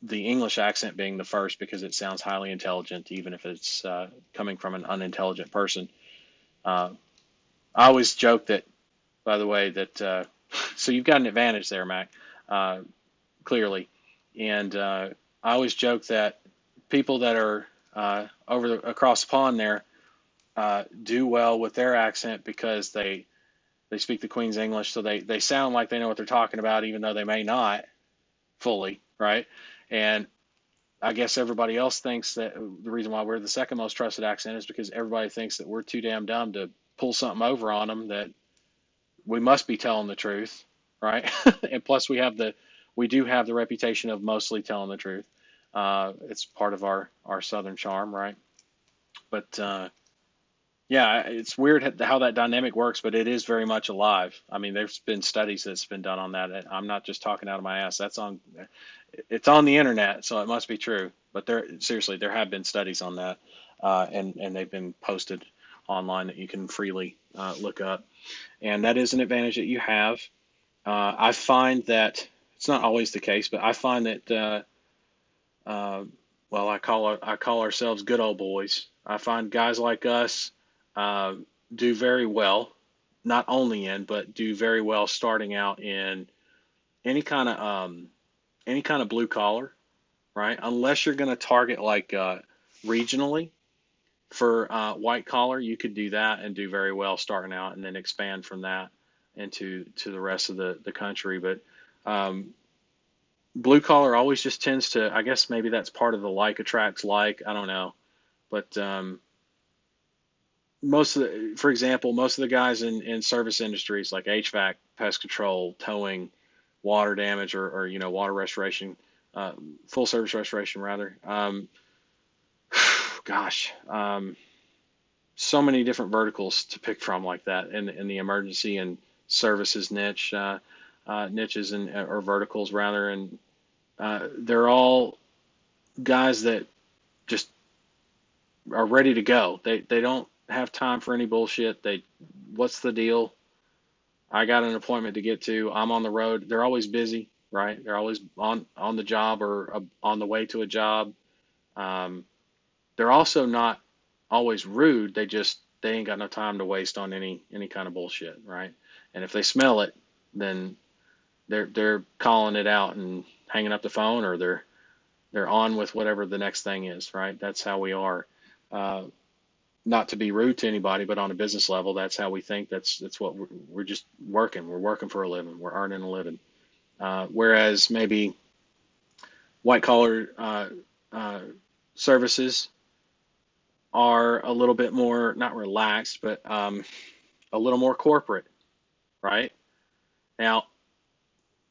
Speaker 1: the English accent being the first because it sounds highly intelligent, even if it's coming from an unintelligent person. Uh, I always joke that, by the way, that so you've got an advantage there, Mac, uh, clearly, and I always joke that people that are across the pond there do well with their accent because they speak the Queen's English, so they sound like they know what they're talking about, even though they may not fully, right? And I guess everybody else thinks that the reason why we're the second most trusted accent is because everybody thinks that we're too damn dumb to pull something over on them, that we must be telling the truth, right? And plus we do have the reputation of mostly telling the truth. It's part of our Southern charm, right? But yeah, it's weird how that dynamic works, but it is very much alive. I mean, there's been studies that's been done on that. I'm not just talking out of my ass. It's on the internet, so it must be true. But there have been studies on that, and they've been posted online that you can freely look up. And that is an advantage that you have. I find that it's not always the case, but I find that well, I call ourselves good old boys. I find guys like us uh, do very well, not only in, but do very well starting out in any kind of any kind of blue collar, right? Unless you're going to target like regionally for white collar, you could do that and do very well starting out, and then expand from that into the rest of the country. But um, blue collar always just tends to, I guess maybe that's part of the like attracts like, I don't know, but for example, most of the guys in service industries like HVAC, pest control, towing, water damage, or water restoration, uh, full service restoration rather. Gosh, so many different verticals to pick from like that in the emergency and services niches and or verticals rather, and they're all guys that just are ready to go. They don't have time for any bullshit. What's the deal? I got an appointment to get to. I'm on the road. They're always busy, right? They're always on the job or on the way to a job. Um, they're also not always rude. They ain't got no time to waste on any kind of bullshit, right? And if they smell it, then they're calling it out and hanging up the phone, or they're on with whatever the next thing is, right? That's how we are. Uh, Not to be rude to anybody, but on a business level, that's how we think. That's what we're just working. We're working for a living. We're earning a living. Whereas maybe white collar services are a little bit more not relaxed, but a little more corporate, right? Now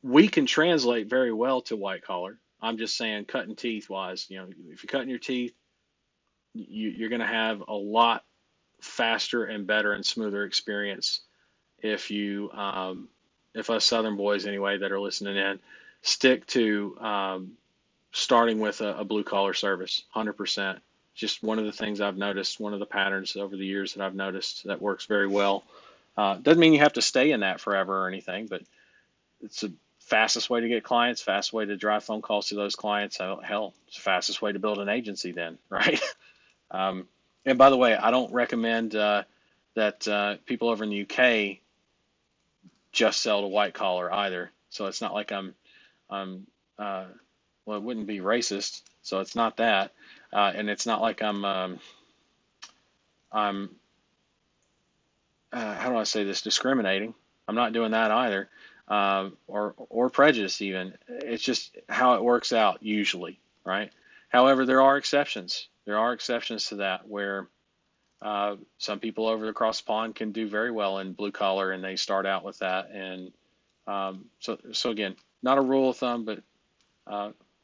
Speaker 1: we can translate very well to white collar. I'm just saying, cutting teeth wise, if you're cutting your teeth, you're going to have a lot faster and better and smoother experience if if us Southern boys anyway that are listening in stick to starting with a blue collar service. 100%. Just one of the things I've noticed, one of the patterns over the years that I've noticed that works very well. Doesn't mean you have to stay in that forever or anything, but it's the fastest way to get clients, fastest way to drive phone calls to those clients. Hell, it's the fastest way to build an agency then, right? Um, and by the way, I don't recommend that people over in the UK just sell to white collar either. So it's not like I'm well, it wouldn't be racist. So it's not that, and it's not like I'm how do I say this, discriminating. I'm not doing that either, or prejudice even. It's just how it works out usually, right? However, there are exceptions. There are exceptions to that where some people over across the pond can do very well in blue collar, and they start out with that. And so again, not a rule of thumb, but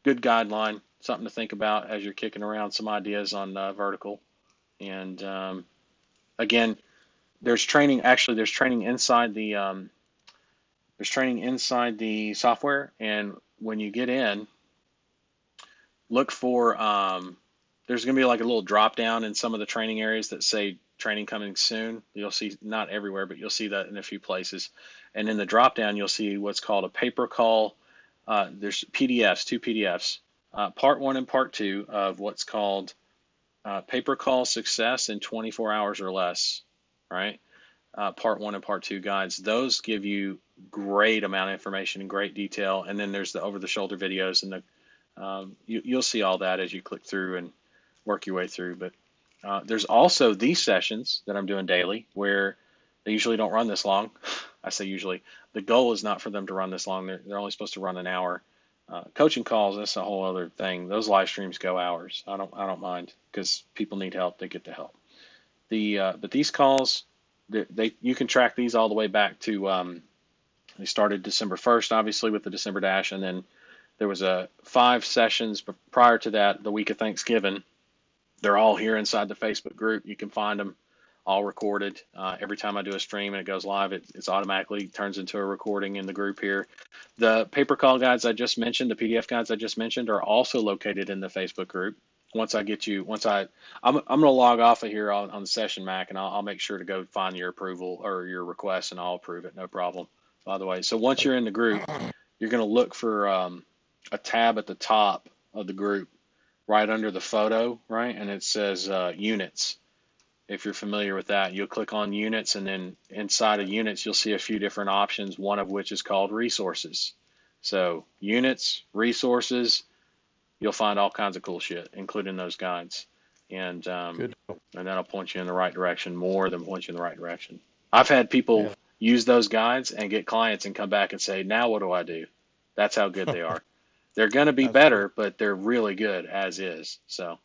Speaker 1: good guideline, something to think about as you're kicking around some ideas on vertical. And again, there's training. Actually, there's training inside the software, and when you get in, look for there's going to be like a little drop down in some of the training areas that say training coming soon. You'll see, not everywhere, but you'll see that in a few places. And in the drop down, you'll see what's called a paper call. There's PDFs, two PDFs, part 1 and part 2 of what's called paper call success in 24 hours or less, right? Part 1 and part 2 guides. Those give you great amount of information in great detail. And then there's the over the shoulder videos, and you'll see all that as you click through and work your way through. But there's also these sessions that I'm doing daily where they usually don't run this long. I say usually. The goal is not for them to run this long. They're only supposed to run an hour. Coaching calls, that's a whole other thing. Those live streams go hours. I don't mind because people need help. They get the help. But these calls, you can track these all the way back to they started December 1st, obviously with the December Dash, and then there was 5 sessions prior to that, the week of Thanksgiving. They're all here inside the Facebook group. You can find them all recorded. Every time I do a stream and it goes live, it's automatically turns into a recording in the group here. The paper call guides I just mentioned, the PDF guides I just mentioned, are also located in the Facebook group. I'm gonna log off of here on the session, Mac, and I'll make sure to go find your approval or your request, and I'll approve it, no problem. By the way, so once you're in the group, you're gonna look for a tab at the top of the group, right under the photo, right, and it says units. If you're familiar with that, you'll click on units, and then inside of units, you'll see a few different options, one of which is called resources. So units, resources, you'll find all kinds of cool shit, including those guides. And
Speaker 5: Good.
Speaker 1: and that'll point you in the right direction more than point you in the right direction. I've had people use those guides and get clients and come back and say, now what do I do? That's how good they are. They're going to be better, but they're really good as is. So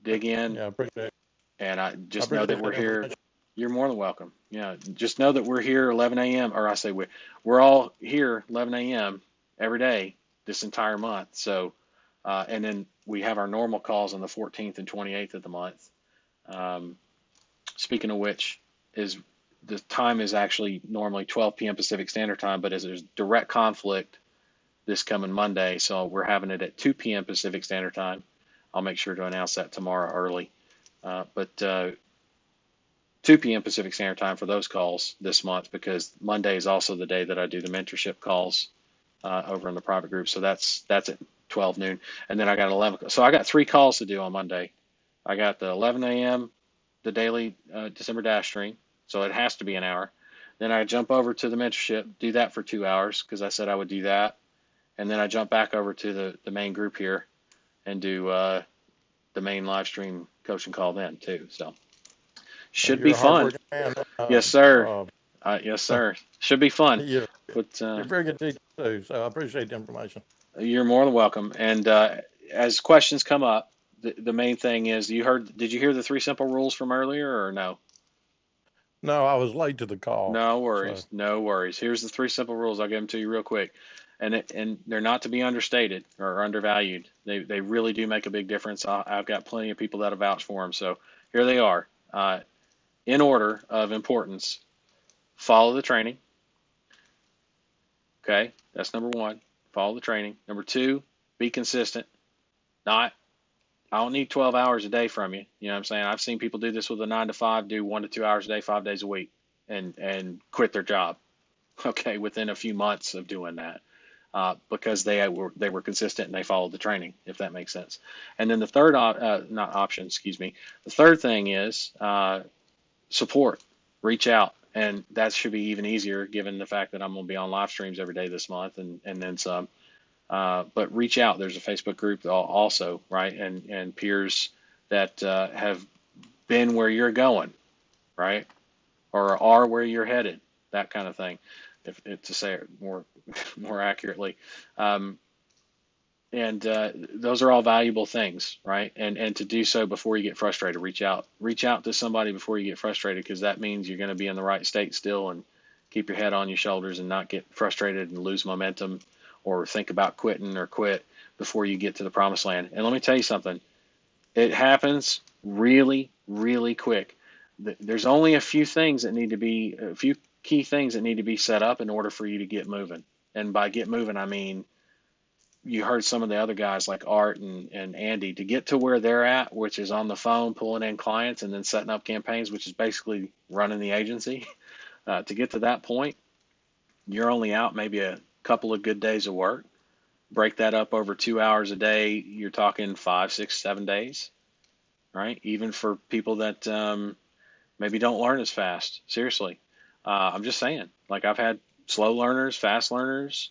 Speaker 1: dig in.
Speaker 5: Yeah, I appreciate it.
Speaker 1: And I just know that we're here. You're more than welcome. Yeah, just know that we're here 11 a.m. Or I say we're all here 11 a.m. every day this entire month. So, and then we have our normal calls on the 14th and 28th of the month. Speaking of which, the time is actually normally 12 p.m. Pacific Standard Time, but as there's direct conflict this coming Monday, so we're having it at 2 p.m. Pacific Standard Time. I'll make sure to announce that tomorrow early. But 2 p.m. Pacific Standard Time for those calls this month, because Monday is also the day that I do the mentorship calls over in the private group. So that's at 12 noon. And then I got 11. So I got 3 calls to do on Monday. I got the 11 a.m., the daily December Dash stream. So it has to be an hour. Then I jump over to the mentorship, do that for 2 hours because I said I would do that. And then I jump back over to the main group here and do the main live stream coaching call then too. So should be fun. Yes, sir. Yes, sir. Should be fun.
Speaker 5: You're
Speaker 1: But
Speaker 5: a very good teacher too, so I appreciate the information.
Speaker 1: you're more than welcome. And as questions come up, the main thing is, did you hear the 3 simple rules from earlier or no?
Speaker 5: No, I was late to the call.
Speaker 1: No worries.
Speaker 5: So.
Speaker 1: No worries. Here's the 3 simple rules. I'll give them to you real quick. And they're not to be understated or undervalued. They really do make a big difference. I've got plenty of people that have vouched for them. So here they are. In order of importance, follow the training. Okay, that's number 1. Follow the training. Number 2, be consistent. I don't need 12 hours a day from you. You know what I'm saying? I've seen people do this with a 9 to 5, do 1 to 2 hours a day, 5 days a week, and quit their job. Okay, within a few months of doing that. Because they were consistent and they followed the training, if that makes sense. And then the third the third thing is support, reach out, and that should be even easier given the fact that I'm going to be on live streams every day this month and then some. But reach out. There's a Facebook group also, right, and peers that have been where you're going, right, or are where you're headed, that kind of thing. If to say it more accurately, and those are all valuable things, right? And to do so before you get frustrated, reach out to somebody before you get frustrated, because that means you're going to be in the right state still and keep your head on your shoulders and not get frustrated and lose momentum or think about quitting or quit before you get to the promised land. And let me tell you something, it happens really, really quick. There's only a few key things that need to be set up in order for you to get moving. And by get moving, I mean, you heard some of the other guys like Art and Andy, to get to where they're at, which is on the phone, pulling in clients and then setting up campaigns, which is basically running the agency. To get to that point, you're only out maybe a couple of good days of work. Break that up over 2 hours a day. You're talking 5, 6, 7 days, right? Even for people that maybe don't learn as fast. Seriously. I'm just saying, like, I've had slow learners, fast learners,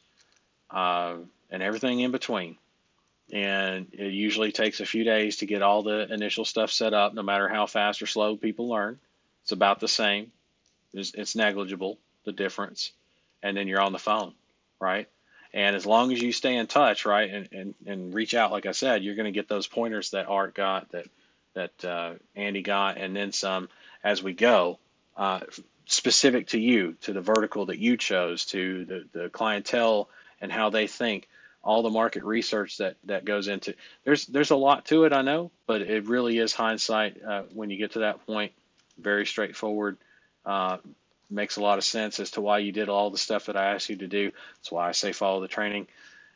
Speaker 1: and everything in between. And it usually takes a few days to get all the initial stuff set up, no matter how fast or slow people learn. It's about the same. It's negligible, the difference. And then you're on the phone, right? And as long as you stay in touch, right, and reach out, like I said, you're going to get those pointers that Art got, that Andy got, and then some as we go, uh, specific to you, to the vertical that you chose, to the clientele and how they think, all the market research that goes into. There's a lot to it, I know, but it really is hindsight when you get to that point. Very straightforward. Uh, Makes a lot of sense as to why you did all the stuff that I asked you to do. That's why I say follow the training.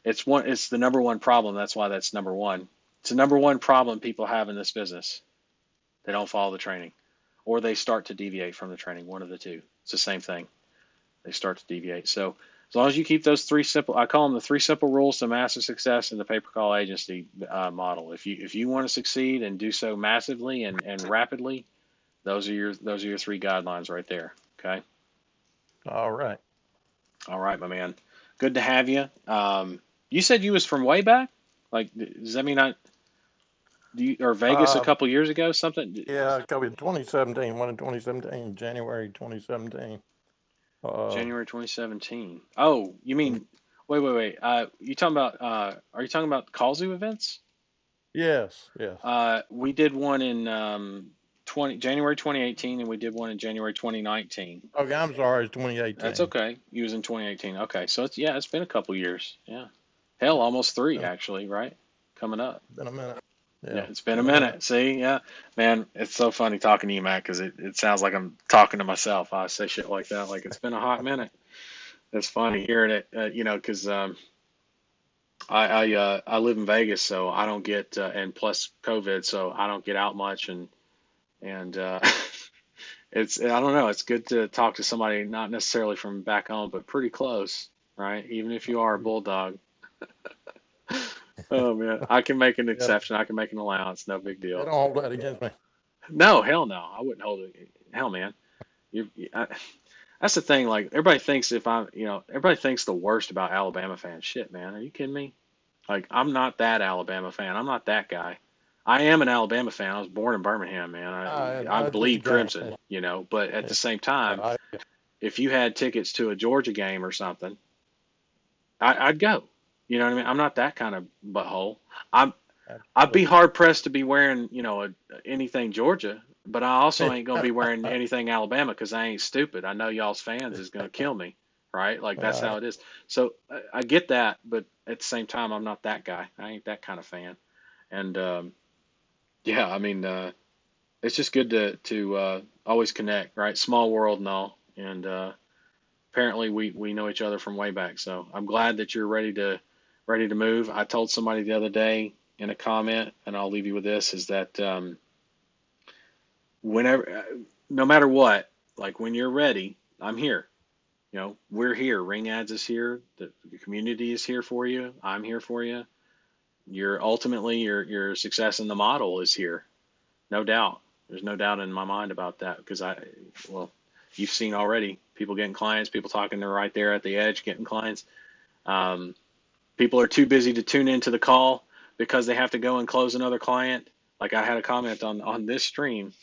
Speaker 1: It's the number one problem. That's why that's number one. It's the number one problem people have in this business. They don't follow the training, or they start to deviate from the training. One of the two. It's the same thing. They start to deviate. So as long as you keep those three simple, I call them the three simple rules to massive success in the pay-per-call agency model. If you want to succeed and do so massively and rapidly, those are your three guidelines right there. Okay.
Speaker 5: All right.
Speaker 1: All right, my man. Good to have you. You said you was from way back. Like, does that mean or Vegas a
Speaker 5: Uh,
Speaker 1: couple years ago? Something.
Speaker 5: yeah, COVID 2017, one in 2017, January 2017.
Speaker 1: January 2017. Oh, you mean? Wait. You talking about? Are you talking about Callzoo events?
Speaker 5: Yes, yes.
Speaker 1: We did one in January 2018, and we did one in January 2019.
Speaker 5: Okay, I'm sorry, it's 2018.
Speaker 1: That's okay. You was in 2018. Okay, so it's been a couple years. Yeah, hell, almost three actually, right? Coming up.
Speaker 5: Been a minute.
Speaker 1: Yeah, it's been a minute. See, yeah, man, it's so funny talking to you, Matt, because it sounds like I'm talking to myself. I say shit like that, like it's been a hot minute. It's funny hearing it, because I live in Vegas, so I don't get and plus COVID, so I don't get out much, and it's I don't know. It's good to talk to somebody not necessarily from back home, but pretty close, right? Even if you are a bulldog. Oh man, I can make an
Speaker 5: Yeah,
Speaker 1: exception. I can make an allowance. No big
Speaker 5: they
Speaker 1: deal.
Speaker 5: don't hold that against me.
Speaker 1: No, hell no. I wouldn't hold it. Hell, man. That's the thing. Like everybody thinks everybody thinks the worst about Alabama fans. Shit, man. Are you kidding me? Like I'm not that Alabama fan. I'm not that guy. I am an Alabama fan. I was born in Birmingham, man. I
Speaker 5: I did the
Speaker 1: bleed
Speaker 5: game.
Speaker 1: crimson, But at
Speaker 5: Yeah,
Speaker 1: the same time,
Speaker 5: I,
Speaker 1: if you had tickets to a Georgia game or something, I'd go. You know what I mean? I'm not that kind of butthole. I'm I'd be
Speaker 5: absolutely.
Speaker 1: hard pressed to be wearing, anything Georgia, but I also ain't gonna be wearing anything Alabama because I ain't stupid. I know y'all's fans is gonna kill me, right? Like that's
Speaker 5: Uh,
Speaker 1: how it is. So I get that, but at the same time, I'm not that guy. I ain't that kind of fan. And yeah, I mean, it's just good to always connect, right? Small world and all. And apparently, we know each other from way back. So I'm glad that you're ready to move. I told somebody the other day in a comment, and I'll leave you with this: is that whenever, no matter what, like when you're ready, I'm here. We're here. Ring Ads is here. The community is here for you. I'm here for you. Your success in the model is here. No doubt. There's no doubt in my mind about that because well, you've seen already people getting clients, people talking. They're right there at the edge getting clients. Um, People are too busy to tune into the call because they have to go and close another client. Like I had a comment on this stream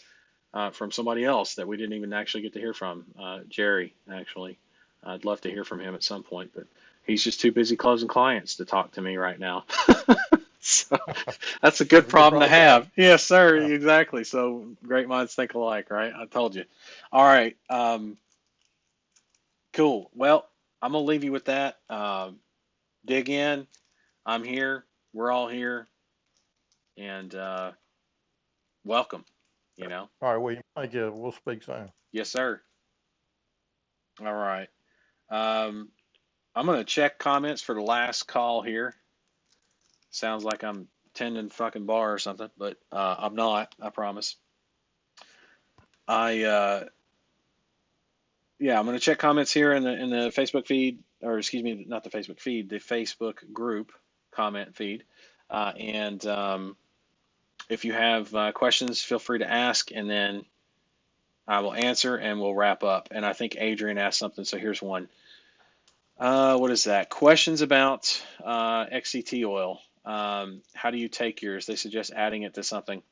Speaker 1: from somebody else that we didn't even actually get to hear from, Jerry, actually. I'd love to hear from him at some point, but he's just too busy closing clients to talk to me right now. So that's a good
Speaker 5: that's a good
Speaker 1: problem to
Speaker 5: problem to have.
Speaker 1: have. Yes, sir.
Speaker 5: Yeah.
Speaker 1: Exactly. So great minds think alike, right? I told you. All right. Cool. Well, I'm gonna leave you with that. Dig in. I'm here. We're all here, and welcome. You know.
Speaker 5: All right, William. Thank you. We'll speak soon.
Speaker 1: Yes, sir. All right. Um, I'm gonna check comments for the last call here. Sounds like I'm tending fucking bar or something, but I'm not. I promise. I Yeah, I'm gonna check comments here in the Facebook feed, or excuse me, not the Facebook feed, the Facebook group comment feed, and if you have questions, feel free to ask, and then I will answer, and we'll wrap up. And I think Adrian asked something, so here's one. What is that? Questions about XCT oil. How do you take yours? They suggest adding it to something.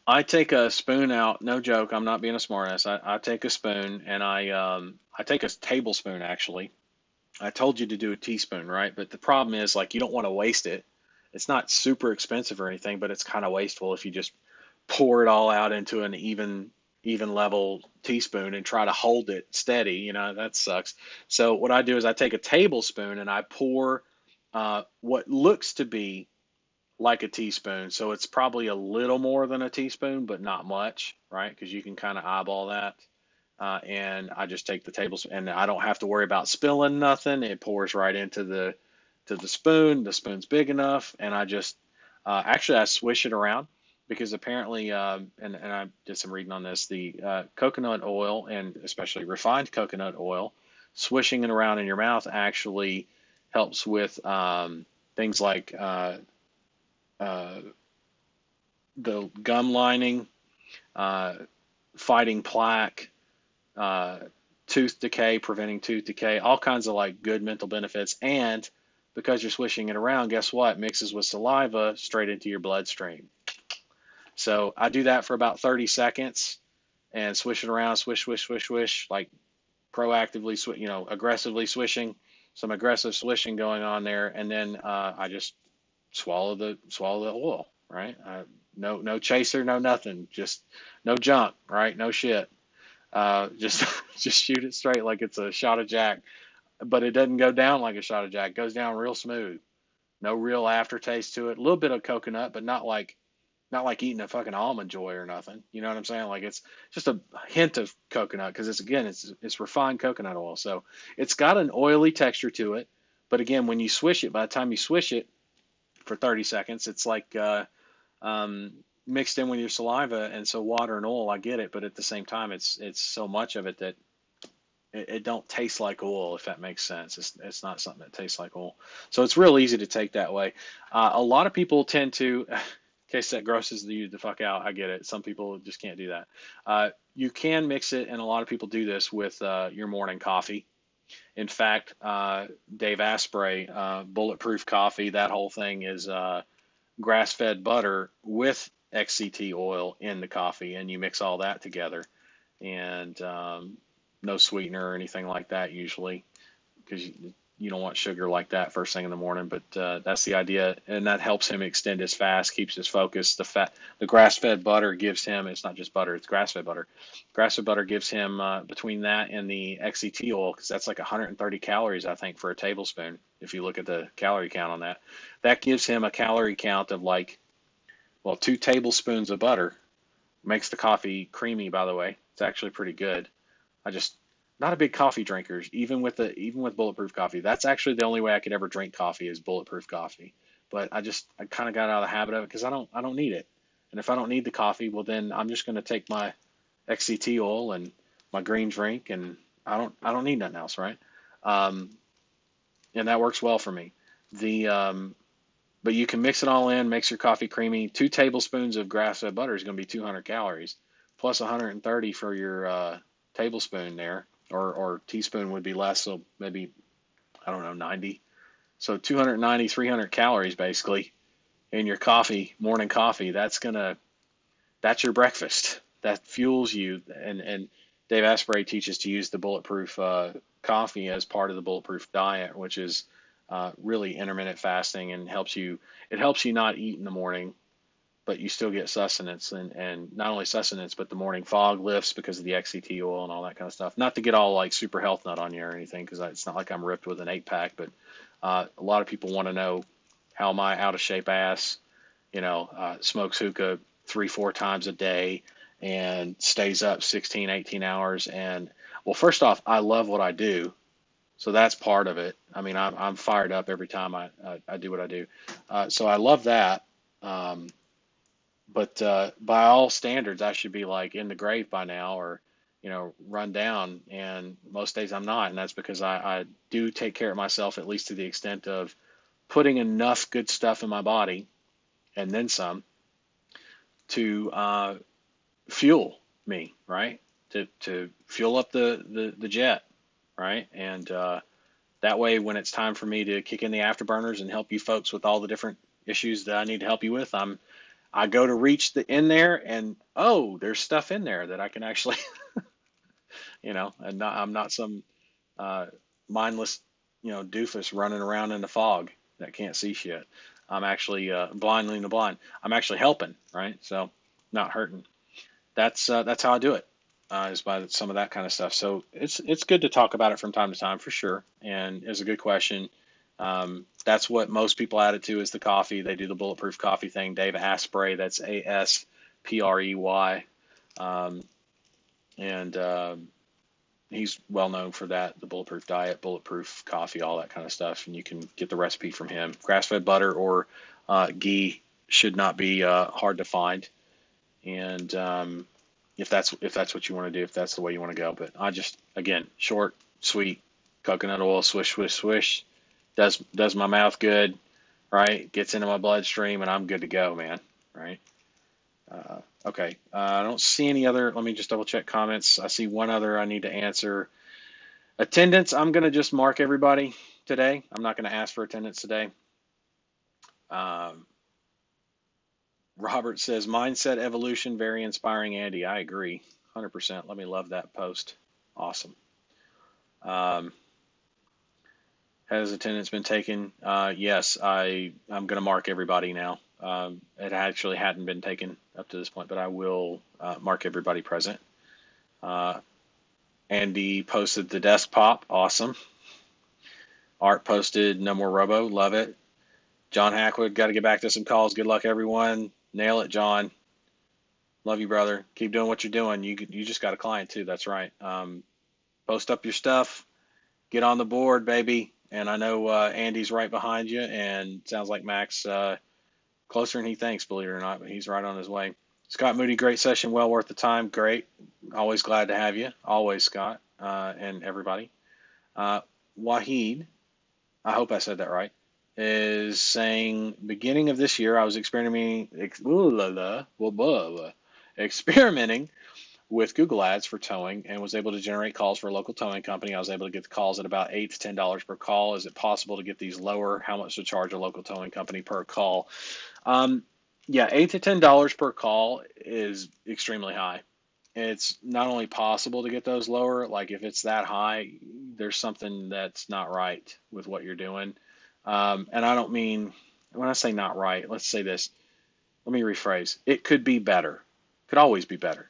Speaker 1: I take a spoon out. No joke. I'm not being a smartass. I take a spoon and I take a tablespoon actually, I told you to do a teaspoon, right? But the problem is like you don't want to waste it. It's not super expensive or anything, but it's kind of wasteful if you just pour it all out into an even level teaspoon and try to hold it steady. That sucks. So what I do is I take a tablespoon and I pour what looks to be like a teaspoon. So it's probably a little more than a teaspoon, but not much, right? Because you can kind of eyeball that. And I just take the tablespoon, and I don't have to worry about spilling nothing. It pours right into the spoon. The spoon's big enough, and I just actually I swish it around because apparently, and I did some reading on this. The coconut oil, and especially refined coconut oil, swishing it around in your mouth actually helps with things like uh, the gum lining, uh, fighting plaque, uh, tooth decay, preventing tooth decay, all kinds of like good mental benefits. And because you're swishing it around, guess what? Mixes with saliva straight into your bloodstream. So I do that for about 30 seconds and swish it around, swish, swish, swish, swish, like proactively, aggressively swishing, some aggressive swishing going on there. And then I just swallow the oil, right? No chaser, no nothing, just no junk, right? No shit. Just just shoot it straight like it's a shot of Jack, but it doesn't go down like a shot of Jack. It goes down real smooth. No real aftertaste to it. A little bit of coconut, but not like eating a fucking almond joy or nothing. You know what I'm saying? Like it's just a hint of coconut because it's refined coconut oil, so it's got an oily texture to it. But again, when you swish it, by the time you swish it for 30 seconds, it's like um, mixed in with your saliva, and so water and oil, I get it, but at the same time, it's so much of it that it don't taste like oil, if that makes sense. It's not something that tastes like oil, so it's real easy to take that way. A lot of people tend to, in case that grosses you the fuck out, I get it. Some people just can't do that. You can mix it, and a lot of people do this with your morning coffee. In fact, Dave Asprey, Bulletproof Coffee, that whole thing is grass-fed butter with XCT oil in the coffee, and you mix all that together, and no sweetener or anything like that usually, because you don't want sugar like that first thing in the morning. But that's the idea, and that helps him extend his fast, keeps his focus. The grass-fed butter gives him. It's not just butter; it's grass-fed butter. Grass-fed butter gives him between that and the XCT oil, because that's like 130 calories, I think, for a tablespoon. If you look at the calorie count on that, that gives him a calorie count of like, well, 2 tablespoons of butter. Makes the coffee creamy, by the way. It's actually pretty good. I just not a big coffee drinker, even with bulletproof coffee. That's actually the only way I could ever drink coffee is bulletproof coffee. But I kind of got out of the habit of it because I don't need it. And if I don't need the coffee, well then I'm just going to take my XCT oil and my green drink, and I don't need nothing else, right? Um, and that works well for me. The But you can mix it all in, makes your coffee creamy. 2 tablespoons of grass-fed butter is going to be 200 calories, plus 130 for your tablespoon there, or teaspoon would be less, so maybe, I don't know, 90. So 290, 300 calories basically in your coffee, morning coffee. That's your breakfast. That fuels you. And Dave Asprey teaches to use the bulletproof coffee as part of the bulletproof diet, which is really intermittent fasting, and it helps you not eat in the morning, but you still get sustenance, and not only sustenance, but the morning fog lifts because of the XCT oil and all that kind of stuff. Not to get all like super health nut on you or anything, because it's not like I'm ripped with an 8-pack, but a lot of people want to know how my out of shape ass, smokes hookah 3-4 times a day and stays up 16, 18 hours. And well, first off, I love what I do. So that's part of it. I mean, I'm fired up every time I do what I do. So I love that. Um, but by all standards, I should be like in the grave by now, or run down. And most days I'm not, and that's because I do take care of myself, at least to the extent of putting enough good stuff in my body, and then some, to fuel me, right? To fuel up the jet, right? And that way, when it's time for me to kick in the afterburners and help you folks with all the different issues that I need to help you with, I go to reach in there, and oh, there's stuff in there that I can actually, and I'm not some uh, mindless doofus running around in the fog that can't see shit. I'm actually blind leading the blind. I'm actually helping, right? So not hurting. That's how I do it. Is by some of that kind of stuff. So it's good to talk about it from time to time for sure, and it's a good question. That's what most people add it to is the coffee. They do the bulletproof coffee thing. Dave Asprey, that's Asprey, and he's well known for that. The bulletproof diet, bulletproof coffee, all that kind of stuff, and you can get the recipe from him. Grass-fed butter or ghee should not be hard to find, and if that's what you want to do, if that's the way you want to go. But I just, again, short, sweet, coconut oil, swish, swish, swish, does my mouth good, right? Gets into my bloodstream, and I'm good to go, man. Right? Okay. I don't see any other. Let me just double check comments. I see one other I need to answer. Attendance. I'm gonna just mark everybody today. I'm not gonna ask for attendance today. Robert says, mindset evolution, very inspiring, Andy. I agree, 100%. Let me love that post. Awesome. Has attendance been taken? Yes, I'm going to mark everybody now. It actually hadn't been taken up to this point, but I will mark everybody present. Andy posted the desk pop. Awesome. Art posted no more robo. Love it. John Hackwood, got to get back to some calls. Good luck, everyone. Nail it, John. Love you, brother. Keep doing what you're doing. You just got a client too. That's right. Post up your stuff. Get on the board, baby. And I know Andy's right behind you, and sounds like Max closer than he thinks, believe it or not, but he's right on his way. Scott Moody, great session, well worth the time. Great. Always glad to have you. Always, Scott, and everybody. Wahid, I hope I said that right, is saying, beginning of this year, I was experimenting with Google Ads for towing and was able to generate calls for a local towing company. I was able to get the calls at about $8 to $10 per call. Is it possible to get these lower? How much to charge a local towing company per call? Yeah, $8 to $10 per call is extremely high. It's not only possible to get those lower, like if it's that high, there's something that's not right with what you're doing. And I don't mean, when I say not right, let's say this. Let me rephrase. It could be better. Could always be better.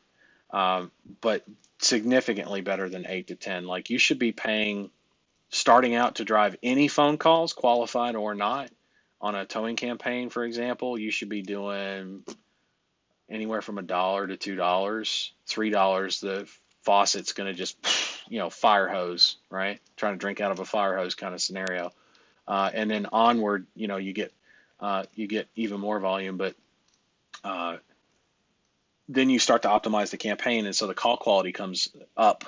Speaker 1: But significantly better than 8 to 10. Like you should be paying, starting out to drive any phone calls, qualified or not, on a towing campaign, for example, you should be doing anywhere from $1 to $2, $3. The faucet's going to just, fire hose, right? Trying to drink out of a fire hose kind of scenario. And then onward, you get even more volume, but then you start to optimize the campaign, and so the call quality comes up,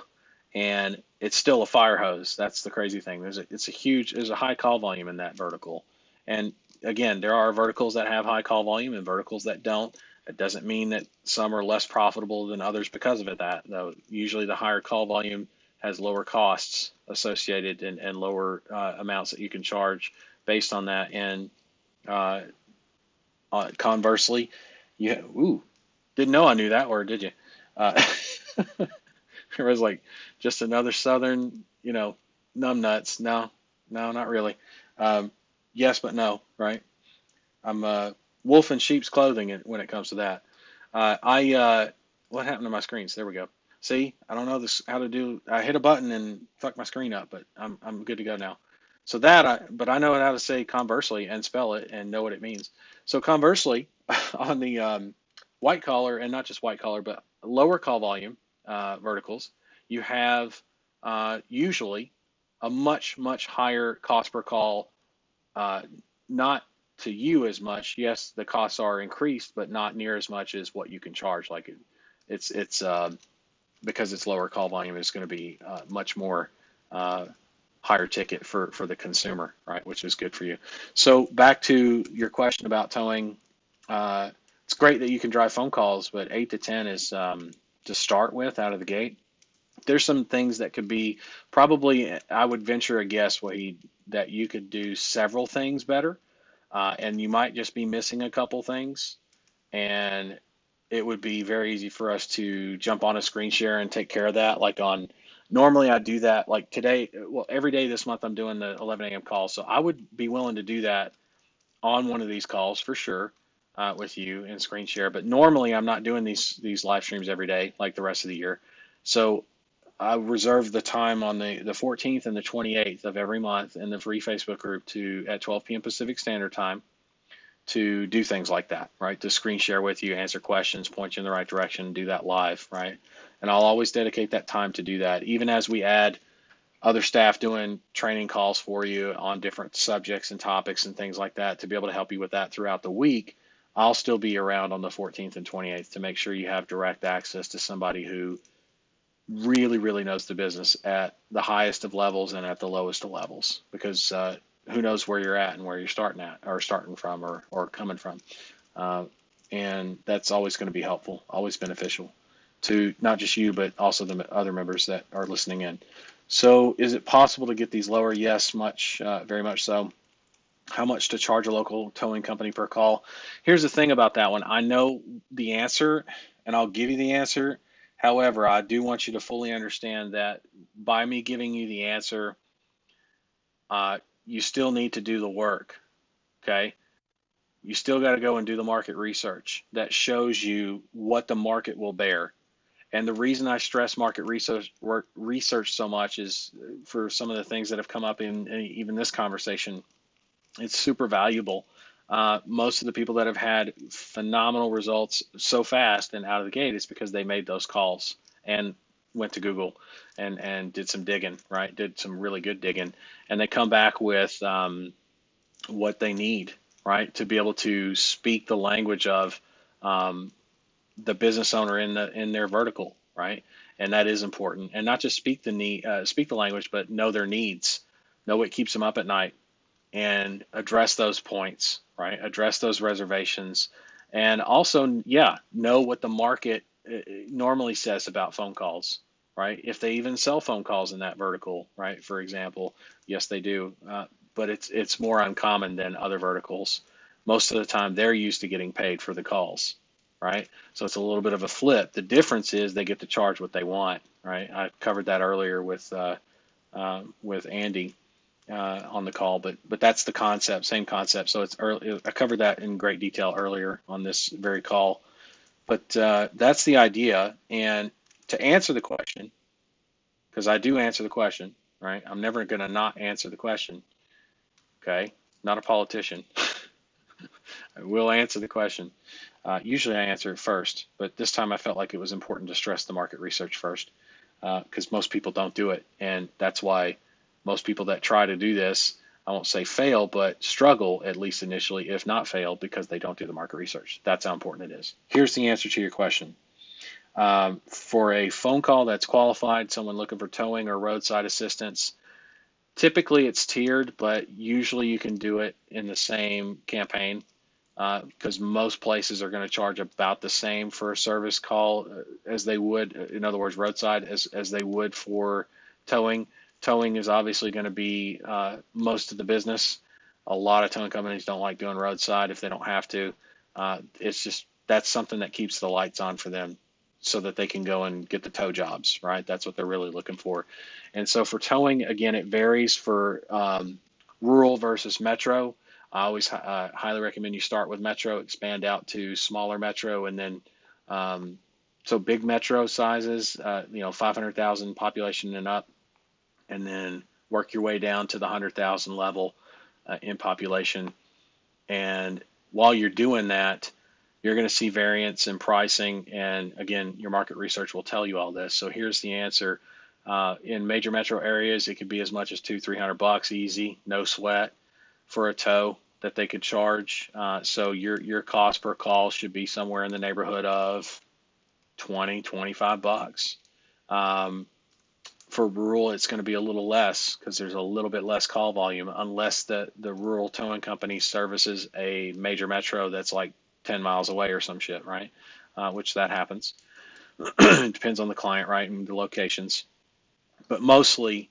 Speaker 1: and it's still a fire hose. That's the crazy thing. There's a high call volume in that vertical, and again, there are verticals that have high call volume and verticals that don't. It doesn't mean that some are less profitable than others because of it. Though usually the higher call volume has lower costs associated and lower amounts that you can charge based on that. And conversely, didn't know I knew that word, did you? It was like just another Southern, numbnuts. No, not really. Yes, but no, right? I'm wolf in sheep's clothing when it comes to that. What happened to my screens? There we go. See, I don't know how to do. I hit a button and fucked my screen up, but I'm good to go now. So but I know how to say conversely and spell it and know what it means. So conversely, on the white collar, and not just white collar, but lower call volume verticals, you have usually a much, much higher cost per call. Not to you as much. Yes, the costs are increased, but not near as much as what you can charge. Like it's because it's lower call volume, it's going to be much more higher ticket for the consumer, right? Which is good for you. So back to your question about towing. It's great that you can drive phone calls, but 8 to 10 is to start with out of the gate. There's some things that could be probably, I would venture a guess, that you could do several things better, and you might just be missing a couple things, and it would be very easy for us to jump on a screen share and take care of that, like on Normally I do that like today. Well, every day this month I'm doing the 11 a.m. call. So I would be willing to do that on one of these calls for sure with you and screen share. But normally I'm not doing these live streams every day like the rest of the year. So I reserve the time on the 14th and the 28th of every month in the free Facebook group to at 12 p.m. Pacific Standard Time to do things like that, right? To screen share with you, answer questions, point you in the right direction, do that live, right? And I'll always dedicate that time to do that, even as we add other staff doing training calls for you on different subjects and topics and things like that to be able to help you with that throughout the week. I'll still be around on the 14th and 28th to make sure you have direct access to somebody who really, really knows the business at the highest of levels and at the lowest of levels, because who knows where you're at and where you're starting at or starting from or coming from. Uh, and that's always going to be helpful, always beneficial to not just you, but also the other members that are listening in. So is it possible to get these lower? Yes, much, very much so. How much to charge a local towing company per call? Here's the thing about that one. I know the answer and I'll give you the answer. However, I do want you to fully understand that by me giving you the answer, you still need to do the work. Okay. You still got to go and do the market research that shows you what the market will bear. And the reason I stress market research so much is for some of the things that have come up in even this conversation. It's super valuable. Most of the people that have had phenomenal results so fast and out of the gate is because they made those calls and went to Google and did some digging, right? Did some really good digging, and they come back with what they need, right, to be able to speak the language of the business owner in their vertical, right? And that is important. And not just speak the language, but know their needs, know what keeps them up at night, and address those points, right? Address those reservations, and also, yeah, know what the market normally says about phone calls, right? If they even sell phone calls in that vertical, right? For example, yes, they do, but it's more uncommon than other verticals. Most of the time, they're used to getting paid for the calls, right? So it's a little bit of a flip. The difference is they get to charge what they want, right? I covered that earlier with Andy on the call, but that's the concept, same concept. So it's early. I covered that in great detail earlier on this very call, but that's the idea. And to answer the question, because I do answer the question, right? I'm never going to not answer the question. Okay, not a politician. I will answer the question. Usually I answer it first, but this time I felt like it was important to stress the market research first, because most people don't do it, and that's why most people that try to do this, I won't say fail, but struggle at least initially, if not fail, because they don't do the market research. That's how important it is. Here's the answer to your question. For a phone call that's qualified, someone looking for towing or roadside assistance, typically it's tiered, but usually you can do it in the same campaign, because most places are going to charge about the same for a service call as they would, in other words, roadside, as they would for towing. Towing is obviously going to be most of the business. A lot of towing companies don't like doing roadside if they don't have to. It's just that's something that keeps the lights on for them so that they can go and get the tow jobs, right? That's what they're really looking for. And so for towing, again, it varies for rural versus metro. I always highly recommend you start with metro, expand out to smaller metro, and then so big metro sizes, 500,000 population and up, and then work your way down to the 100,000 level in population. And while you're doing that, you're going to see variance in pricing. And again, your market research will tell you all this. So here's the answer. In major metro areas, it could be as much as $200-300 easy, no sweat, for a tow that they could charge. So your cost per call should be somewhere in the neighborhood of $20-25. For rural, it's going to be a little less because there's a little bit less call volume, unless the rural towing company services a major metro that's like 10 miles away or some shit, right? Which that happens. It depends on the client, right, and the locations. But mostly,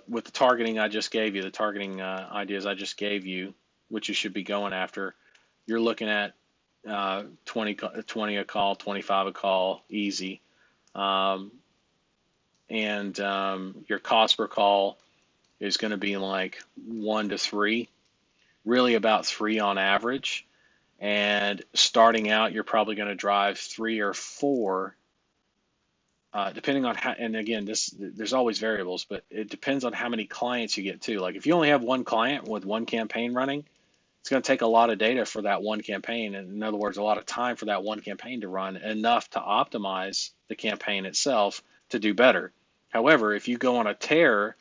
Speaker 1: with the targeting I just gave you, the targeting ideas I just gave you, which you should be going after, you're looking at 20 a call, 25 a call, easy. and your cost per call is going to be like 1 to 3, really about 3 on average. And starting out, you're probably going to drive 3 or 4, depending on how. And again, there's always variables, but it depends on how many clients you get too. Like if you only have one client with one campaign running, it's going to take a lot of data for that one campaign. And in other words, a lot of time for that one campaign to run, enough to optimize the campaign itself to do better. However, if you go on a tear,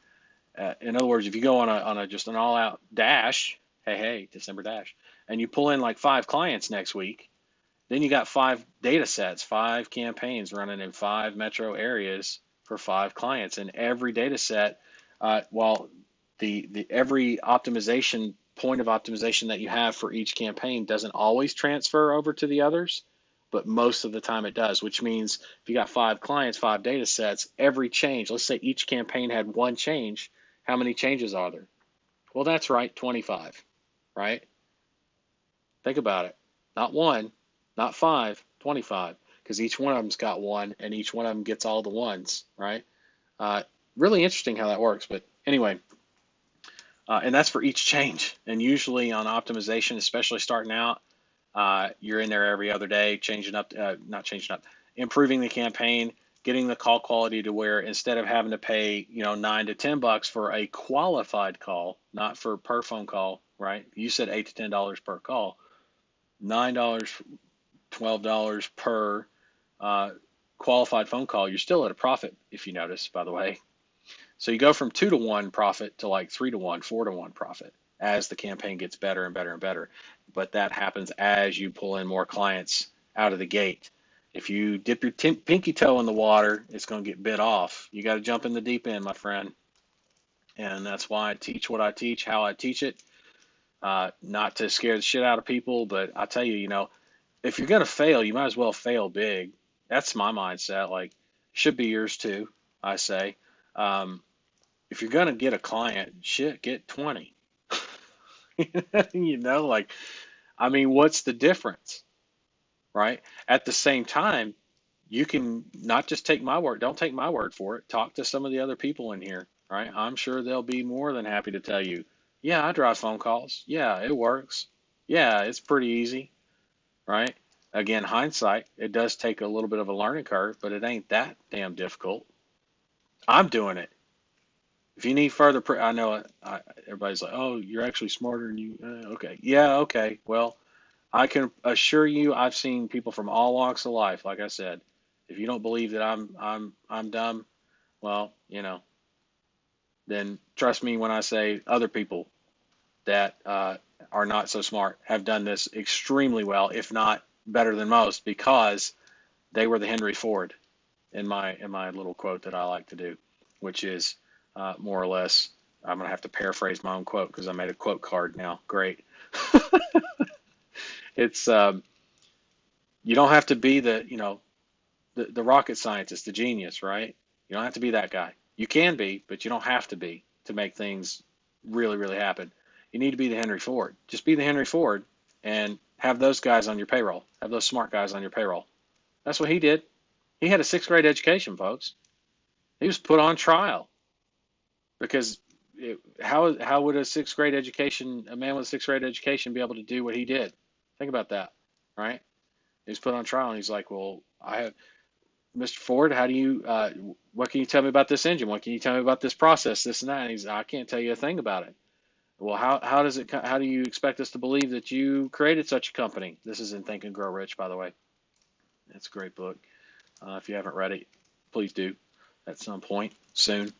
Speaker 1: in other words, if you go on a just an all-out dash, hey, December dash, and you pull in like 5 clients next week, then you got 5 data sets, 5 campaigns running in 5 metro areas for 5 clients, and every data set, while the every optimization point of optimization that you have for each campaign doesn't always transfer over to the others, but most of the time it does, which means if you got 5 clients, 5 data sets, every change, let's say each campaign had 1 change, how many changes are there? Well, that's right, 25, right? Think about it. Not 1, not 5, 25, because each one of them's got 1, and each one of them gets all the ones, right? Really interesting how that works, but anyway, and that's for each change. And usually on optimization, especially starting out, you're in there every other day, improving the campaign, getting the call quality to where instead of having to pay, $9 to $10 for a qualified call, not for per phone call, right? You said $8 to $10 per call, $9, $12 per qualified phone call. You're still at a profit, if you notice, by the way. So you go from 2 to 1 profit to like 3 to 1, 4 to 1 profit as the campaign gets better and better and better. But that happens as you pull in more clients out of the gate. If you dip your pinky toe in the water, it's going to get bit off. You got to jump in the deep end, my friend. And that's why I teach what I teach, how I teach it. Not to scare the shit out of people, but I tell you, if you're going to fail, you might as well fail big. That's my mindset. Like, should be yours too, I say. If you're going to get a client, shit, get 20. What's the difference, right? At the same time, you can not just take my word. Don't take my word for it. Talk to some of the other people in here, right? I'm sure they'll be more than happy to tell you, yeah, I drive phone calls. Yeah, it works. Yeah, it's pretty easy, right? Again, hindsight, it does take a little bit of a learning curve, but it ain't that damn difficult. I'm doing it. If you need further, I know everybody's like, oh, you're actually smarter than you. Okay. Yeah, okay. Well, I can assure you I've seen people from all walks of life. Like I said, if you don't believe that I'm dumb, well, then trust me when I say other people that are not so smart have done this extremely well, if not better than most, because they were the Henry Ford in my little quote that I like to do, which is more or less, I'm going to have to paraphrase my own quote because I made a quote card now. Great. It's you don't have to be the rocket scientist, the genius, right? You don't have to be that guy. You can be, but you don't have to be to make things really, really happen. You need to be the Henry Ford. Just be the Henry Ford and have those guys on your payroll. Have those smart guys on your payroll. That's what he did. He had a 6th grade education, folks. He was put on trial because how would a 6th grade education, a man with a 6th grade education, be able to do what he did? Think about that, right? He was put on trial, and he's like, well, Mr. Ford, how do you, what can you tell me about this engine? What can you tell me about this process, this and that? And I can't tell you a thing about it. Well, how do you expect us to believe that you created such a company? This is in Think and Grow Rich, by the way. It's a great book. If you haven't read it, please do at some point soon.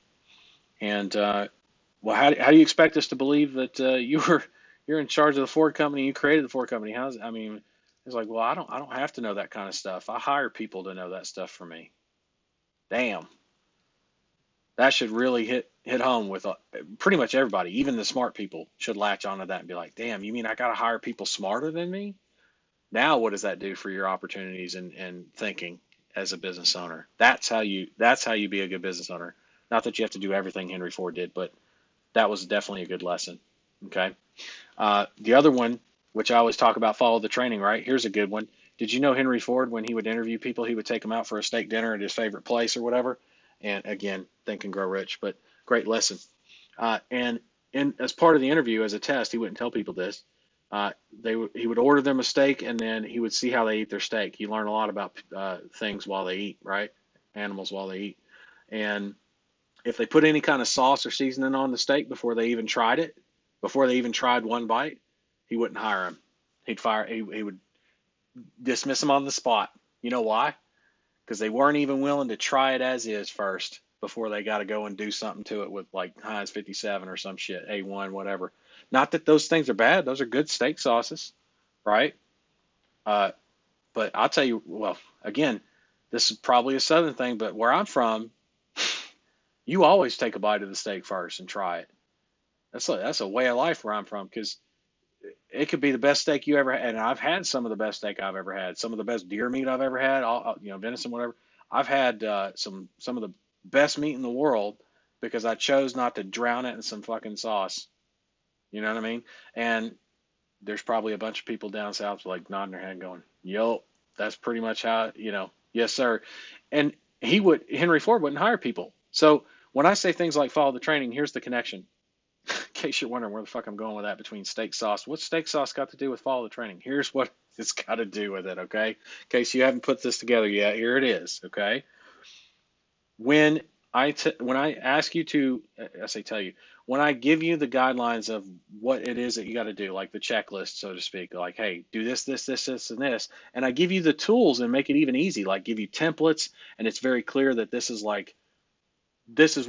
Speaker 1: And well, how do you expect us to believe that you're in charge of the Ford company? You created the Ford company. It's like, well, I don't have to know that kind of stuff. I hire people to know that stuff for me. Damn, that should really hit home with pretty much everybody. Even the smart people should latch onto that and be like, damn, you mean I got to hire people smarter than me? Now, what does that do for your opportunities and thinking as a business owner? That's how you be a good business owner. Not that you have to do everything Henry Ford did, but that was definitely a good lesson. Okay. The other one, which I always talk about, follow the training, right? Here's a good one. Did you know Henry Ford, when he would interview people, he would take them out for a steak dinner at his favorite place or whatever, And again, Think and Grow Rich, but great lesson. And as part of the interview, as a test, he wouldn't tell people this. He would order them a steak, and then he would see how they eat their steak. He learned a lot about things while they eat, right? Animals while they eat. And if they put any kind of sauce or seasoning on the steak before they even tried it, before they even tried one bite, he wouldn't hire them. He would dismiss them on the spot. You know why? Because they weren't even willing to try it as is first before they got to go and do something to it with like Heinz 57 or some shit, A1, whatever. Not that those things are bad; those are good steak sauces, right? Uh, but I'll tell you, well, again, this is probably a Southern thing, but where I'm from, you always take a bite of the steak first and try it. That's a way of life where I'm from, because it could be the best steak you ever had, and I've had some of the best steak I've ever had, some of the best deer meat I've ever had, venison, whatever. I've had some of the best meat in the world because I chose not to drown it in some fucking sauce. You know what I mean? And there's probably a bunch of people down south like nodding their head, going, "Yo, that's pretty much how, yes, sir." And Henry Ford wouldn't hire people. So when I say things like follow the training, here's the connection. In case you're wondering where the fuck I'm going with that between steak sauce. What's steak sauce got to do with follow the training? Here's what it's got to do with it, okay? In case you haven't put this together yet, here it is, okay? When I ask you to, tell you, when I give you the guidelines of what it is that you got to do, like the checklist, so to speak, like, hey, do this, this, this, this, and this, and I give you the tools and make it even easy, like give you templates, and it's very clear that this is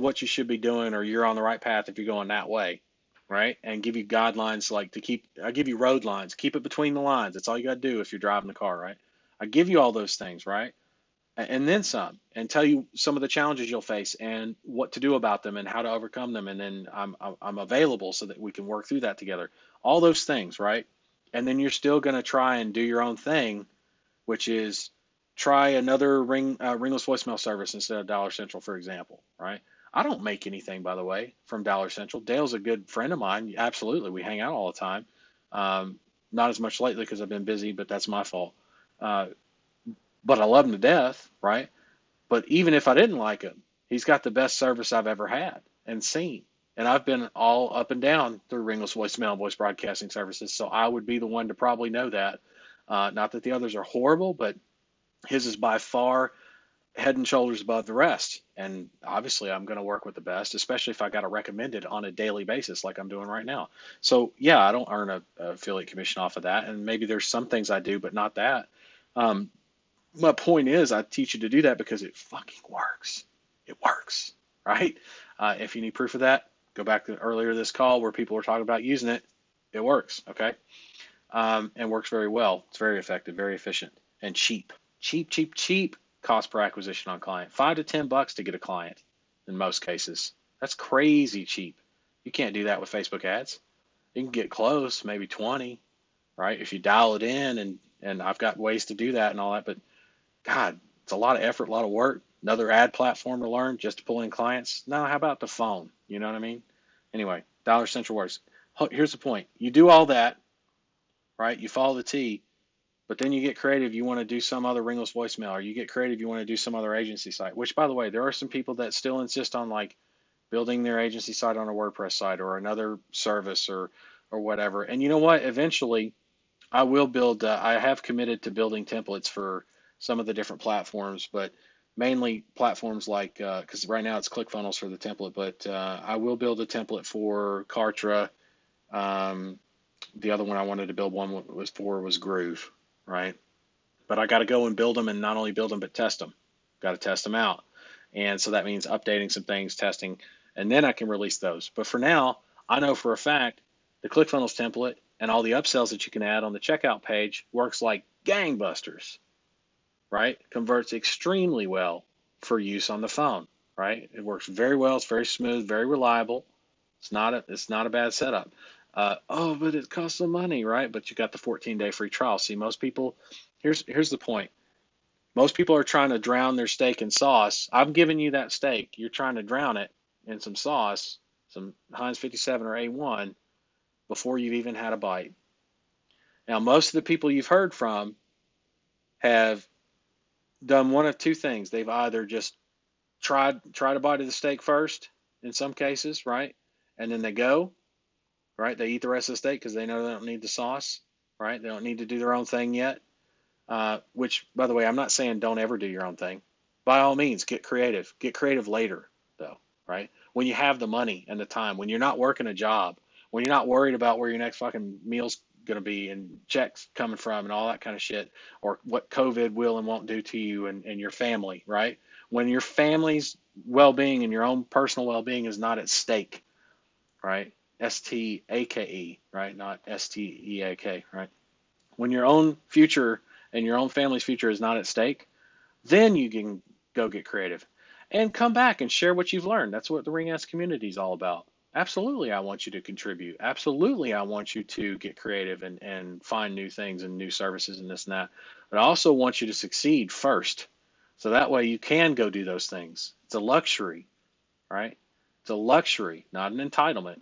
Speaker 1: what you should be doing, or you're on the right path if you're going that way, right? And give you guidelines like I give you road lines, keep it between the lines. That's all you got to do if you're driving the car, right? I give you all those things, right? And then some, and tell you some of the challenges you'll face and what to do about them and how to overcome them. And then I'm available so that we can work through that together. All those things, right? And then you're still going to try and do your own thing, which is try another ringless voicemail service instead of Dollar Central, for example, right? I don't make anything, by the way, from Dollar Central. Dale's a good friend of mine. Absolutely. We hang out all the time. Not as much lately because I've been busy, but that's my fault. But I love him to death, right? But even if I didn't like him, he's got the best service I've ever had and seen. And I've been all up and down through ringless voicemail and voice broadcasting services, so I would be the one to probably know that. Not that the others are horrible, but his is by far head and shoulders above the rest. And obviously, I'm going to work with the best, especially if I got to recommend it on a daily basis like I'm doing right now. So, yeah, I don't earn a affiliate commission off of that. And maybe there's some things I do, but not that. My point is, I teach you to do that because it fucking works. It works, right? If you need proof of that, go back to earlier this call where people were talking about using it. It works, okay? And works very well. It's very effective, very efficient, and cheap. Cheap cost per acquisition on client. $5 to $10 to get a client in most cases. That's crazy cheap. You can't do that with Facebook ads. You can get close, maybe 20, right? If you dial it in, and I've got ways to do that and all that, but God, it's a lot of effort, a lot of work. Another ad platform to learn just to pull in clients. Now, how about the phone? You know what I mean? Anyway, Dollar Central works. Here's the point. You do all that, right? You follow the T, but then you get creative. You want to do some other ringless voicemail, or you get creative. You want to do some other agency site, which, by the way, there are some people that still insist on like building their agency site on a WordPress site or another service or whatever. And you know what? Eventually, I will build, I have committed to building templates for some of the different platforms, but mainly platforms like, because right now it's ClickFunnels for the template, but I will build a template for Kartra. The other one I wanted to build one was Groove, right? But I got to go and build them, and not only build them, but test them. Got to test them out. And so that means updating some things, testing, and then I can release those. But for now, I know for a fact the ClickFunnels template and all the upsells that you can add on the checkout page works like gangbusters, right? Converts extremely well for use on the phone, right? It works very well. It's very smooth, very reliable. It's not a bad setup. But it costs some money, right? But you got the 14-day free trial. See, most people, here's the point. Most people are trying to drown their steak in sauce. I'm giving you that steak. You're trying to drown it in some sauce, some Heinz 57 or A1, before you've even had a bite. Now, most of the people you've heard from have done one of two things. They've either just try to bite of the steak first in some cases, right? And then they go, right? They eat the rest of the steak because they know they don't need the sauce, right? They don't need to do their own thing yet. Which, by the way, I'm not saying don't ever do your own thing. By all means, get creative. Get creative later, though, right? When you have the money and the time, when you're not working a job, when you're not worried about where your next fucking meal's going to be and checks coming from and all that kind of shit, or what COVID will and won't do to you and your family, right? When your family's well-being and your own personal well-being is not at stake, right? STAKE, right? Not STEAK, right? When your own future and your own family's future is not at stake, then you can go get creative and come back and share what you've learned. That's what the Ring S community is all about. Absolutely, I want you to contribute. Absolutely, I want you to get creative and find new things and new services and this and that. But I also want you to succeed first. So that way you can go do those things. It's a luxury, right? It's a luxury, not an entitlement.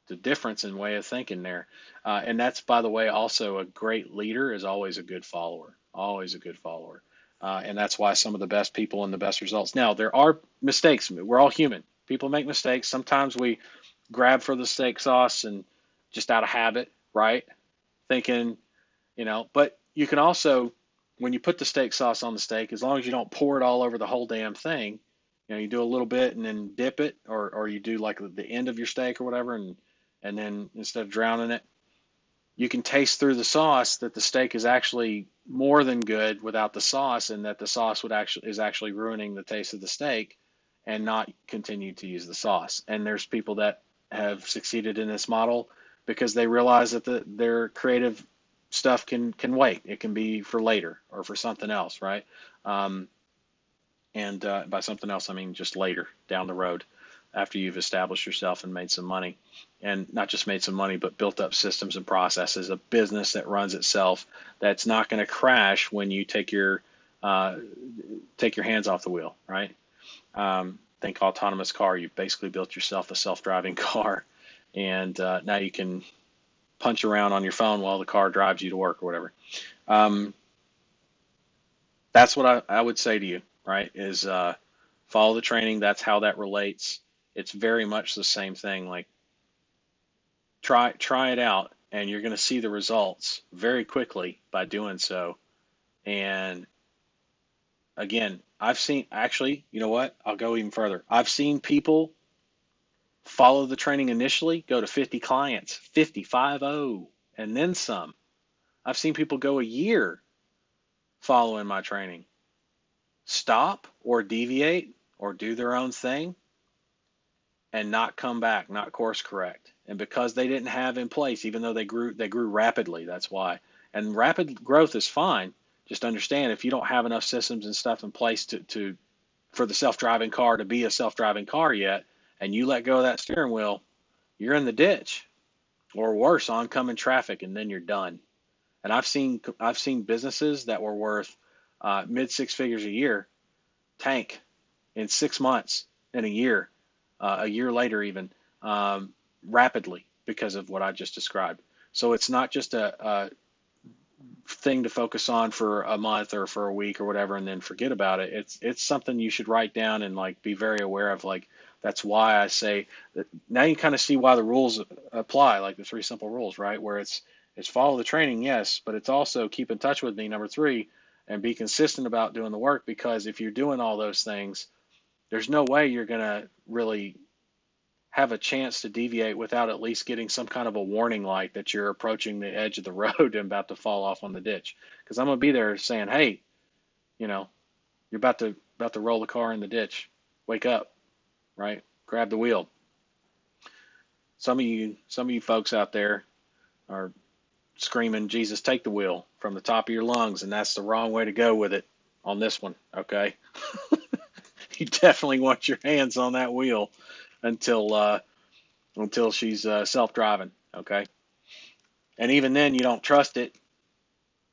Speaker 1: The difference in way of thinking there. And that's, by the way, also a great leader is always a good follower, always a good follower. And that's why some of the best people and the best results. Now, there are mistakes. We're all human. People make mistakes. Sometimes we grab for the steak sauce and just out of habit, right? Thinking, but you can also, when you put the steak sauce on the steak, as long as you don't pour it all over the whole damn thing, you do a little bit and then dip it, or you do like the end of your steak or whatever, and then instead of drowning it, you can taste through the sauce that the steak is actually more than good without the sauce, and that the sauce is actually ruining the taste of the steak, and not continue to use the sauce. And there's people that have succeeded in this model because they realize that their creative stuff can wait. It can be for later or for something else, right? And by something else, I mean just later down the road, after you've established yourself and made some money, and not just made some money, but built up systems and processes, a business that runs itself, that's not going to crash when you take your hands off the wheel, right? Think autonomous car. You've basically built yourself a self-driving car, and now you can punch around on your phone while the car drives you to work or whatever. That's what I would say to you, right? Is follow the training. That's how that relates. It's very much the same thing. Like try it out, and you're going to see the results very quickly by doing so. And again, I've seen, actually, you know what? I'll go even further. I've seen people follow the training initially, go to 50 clients, 50, and then some. I've seen people go a year following my training, stop or deviate or do their own thing, and not come back, not course correct. And because they didn't have in place, even though they grew rapidly, that's why. And rapid growth is fine. Just understand, if you don't have enough systems and stuff in place for the self-driving car to be a self-driving car yet, and you let go of that steering wheel, you're in the ditch, or worse, oncoming traffic, and then you're done. And I've seen businesses that were worth mid six figures a year tank in 6 months, in a year later even, rapidly, because of what I just described. So it's not just a thing to focus on for a month or for a week or whatever and then forget about it. It's something you should write down and like be very aware of. Like, that's why I say that. Now you kind of see why the rules apply, like the 3 simple rules, right? Where it's follow the training, yes, but it's also keep in touch with me, number 3, and be consistent about doing the work. Because if you're doing all those things, there's no way you're going to really have a chance to deviate without at least getting some kind of a warning light that you're approaching the edge of the road and about to fall off on the ditch. Because I'm going to be there saying, hey, you're about to roll the car in the ditch. Wake up, right? Grab the wheel. Some of you folks out there are screaming, Jesus, take the wheel, from the top of your lungs, and that's the wrong way to go with it on this one, okay? You definitely want your hands on that wheel until she's self-driving, okay? And even then, you don't trust it.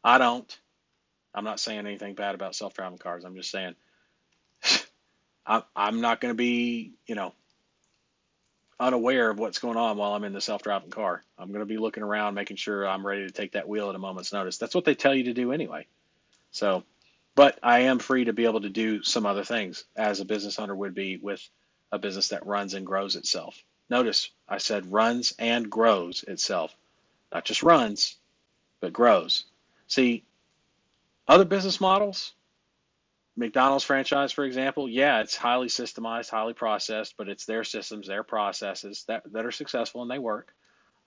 Speaker 1: I don't. I'm not saying anything bad about self-driving cars. I'm just saying I'm not going to be, unaware of what's going on while I'm in the self-driving car. I'm going to be looking around, making sure I'm ready to take that wheel at a moment's notice. That's what they tell you to do anyway. So but I am free to be able to do some other things as a business owner would be with a business that runs and grows itself. Notice I said runs and grows itself, not just runs, but grows. See, other business models, McDonald's franchise, for example, yeah, it's highly systemized, highly processed, but it's their systems, their processes that are successful and they work.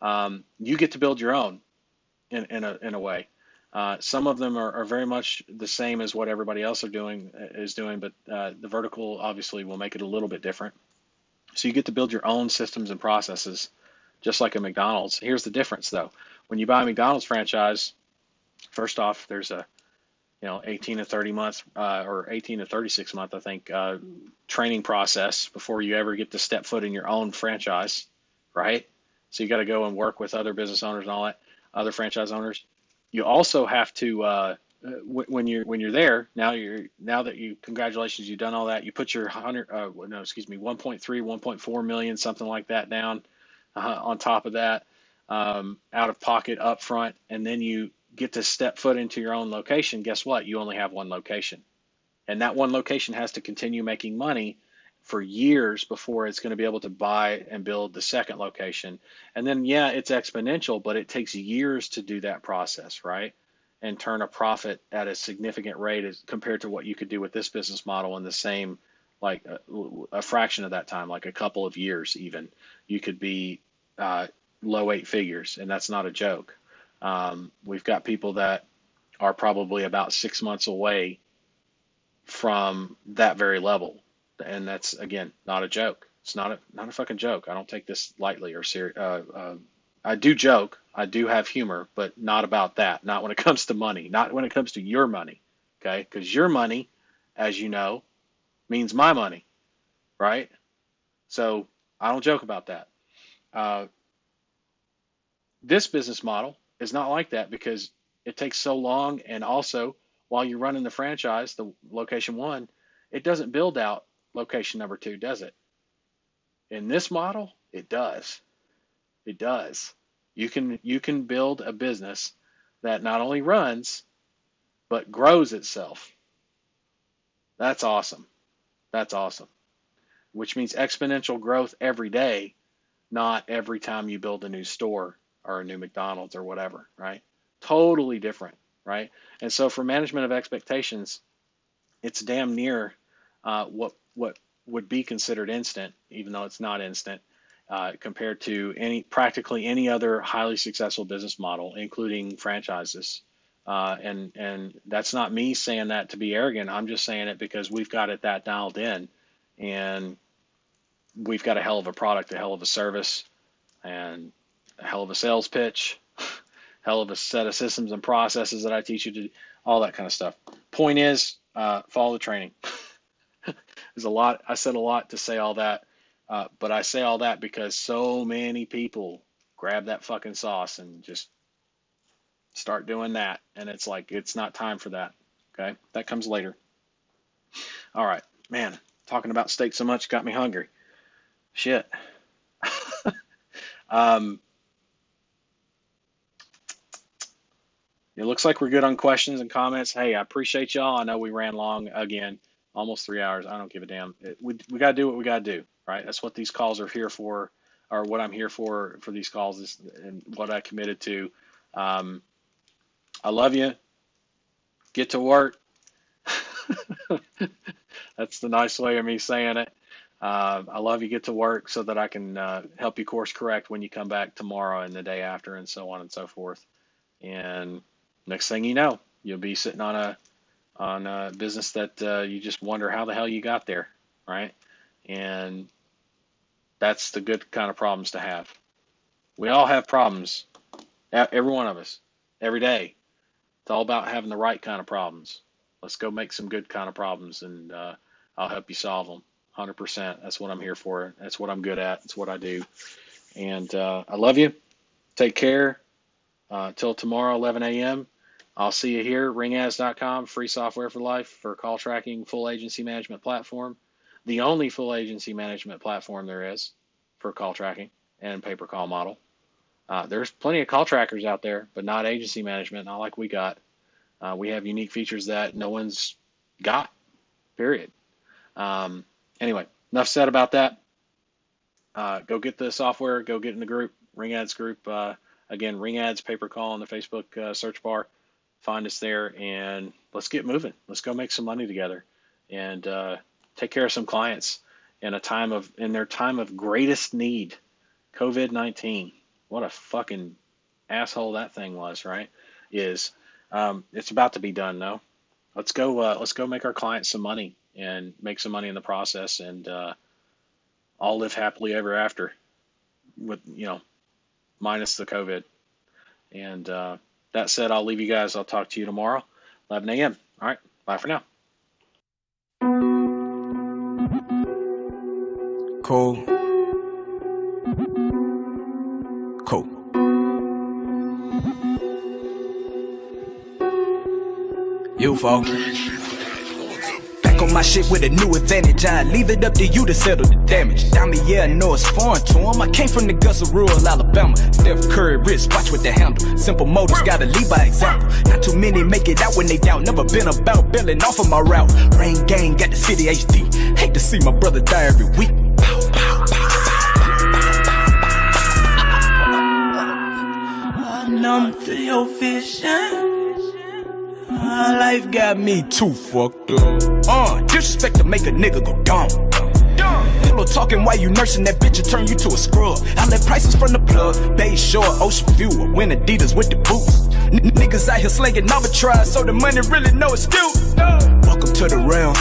Speaker 1: You get to build your own in a way. Some of them are very much the same as what everybody else is doing, but the vertical obviously will make it a little bit different. So you get to build your own systems and processes, just like a McDonald's. Here's the difference, though. When you buy a McDonald's franchise, first off, there's a 18 to 30 months or 18 to 36 month, I think, training process before you ever get to step foot in your own franchise, right? So you got to go and work with other business owners and all that, other franchise owners. You also have to when you're there now that you congratulations, you've done all that. You put your 1.3 1.4 million, something like that, down on top of that, out of pocket up front, and then you get to step foot into your own location. Guess what? You only have one location, and that one location has to continue making money for years before it's going to be able to buy and build the second location. And then, yeah, it's exponential, but it takes years to do that process, right? And turn a profit at a significant rate as compared to what you could do with this business model in the same, like a fraction of that time, like a couple of years even. You could be low eight figures, and that's not a joke. We've got people that are probably about 6 months away from that very level. And that's, again, not a joke. It's not a fucking joke. I don't take this lightly or serious. I do joke. I do have humor, but not about that. Not when it comes to money. Not when it comes to your money. Okay? Because your money, as you know, means my money, right? So I don't joke about that. This business model is not like that because it takes so long, and also while you're running the franchise, the location one, it doesn't build out location number two, does it? In this model, it does. It does. You can build a business that not only runs but grows itself. That's awesome. That's awesome. Which means exponential growth every day, not every time you build a new store or a new McDonald's or whatever, right? Totally different, right? And so for management of expectations, it's damn near what would be considered instant, even though it's not instant, compared to practically any other highly successful business model, including franchises. And that's not me saying that to be arrogant. I'm just saying it because we've got it that dialed in, and we've got a hell of a product, a hell of a service, and a hell of a sales pitch, hell of a set of systems and processes that I teach you to do, all that kind of stuff. Point is, follow the training. There's a lot. I said a lot to say all that, but I say all that because so many people grab that fucking sauce and just start doing that. And it's like, it's not time for that. Okay. That comes later. All right, man, talking about steak so much got me hungry. Shit. It looks like we're good on questions and comments. Hey, I appreciate y'all. I know we ran long again, almost 3 hours. I don't give a damn. We got to do what we got to do, right? That's what these calls are here for, or what I'm here for these calls is, and what I committed to. I love you. Get to work. That's the nice way of me saying it. I love you. Get to work so that I can help you course correct when you come back tomorrow and the day after, and so on and so forth. And next thing you know, you'll be sitting on a business that you just wonder how the hell you got there, right? And that's the good kind of problems to have. We all have problems, every one of us, every day. It's all about having the right kind of problems. Let's go make some good kind of problems, and I'll help you solve them. 100%. That's what I'm here for. That's what I'm good at. That's what I do. And I love you. Take care. Till tomorrow, 11 a.m. I'll see you here. Ringaz.com, free software for life for call tracking, full agency management platform. The only full agency management platform there is for call tracking and pay-per-call model. There's plenty of call trackers out there, but not agency management, not like we got. We have unique features that no one's got, period. Anyway, enough said about that. Go get the software. Go get in the group, Ring Ads group. Again, Ring Ads Pay Per Call in the Facebook search bar. Find us there, and let's get moving. Let's go make some money together, and take care of some clients in their time of greatest need. COVID-19. What a fucking asshole that thing was, right? It's about to be done, no? Let's go make our clients some money and make some money in the process, and all live happily ever after, with minus the COVID. And that said, I'll leave you guys. I'll talk to you tomorrow, 11 a.m. All right, bye for now.
Speaker 6: Cool. UFO. Back on my shit with a new advantage. I leave it up to you to settle the damage. Diamond, yeah, I know it's foreign to him. I came from the guts of rural Alabama. Steph Curry wrist, watch with the handle. Simple motors, gotta lead by example. Not too many make it out when they down. Never been about bailing off of my route. Rain gang, got the city HD. Hate to see my brother die every week. Pow, pow, pow. Numb to your vision. My life got me too fucked up. Disrespect to make a nigga go dumb. Pillow talking while you nursing that bitch and turn you to a scrub. I let prices from the plug. Bay Shore, Ocean View, I win Adidas with the boots. Niggas out here slinging arbitrage, so the money really no excuse. Welcome to the realm.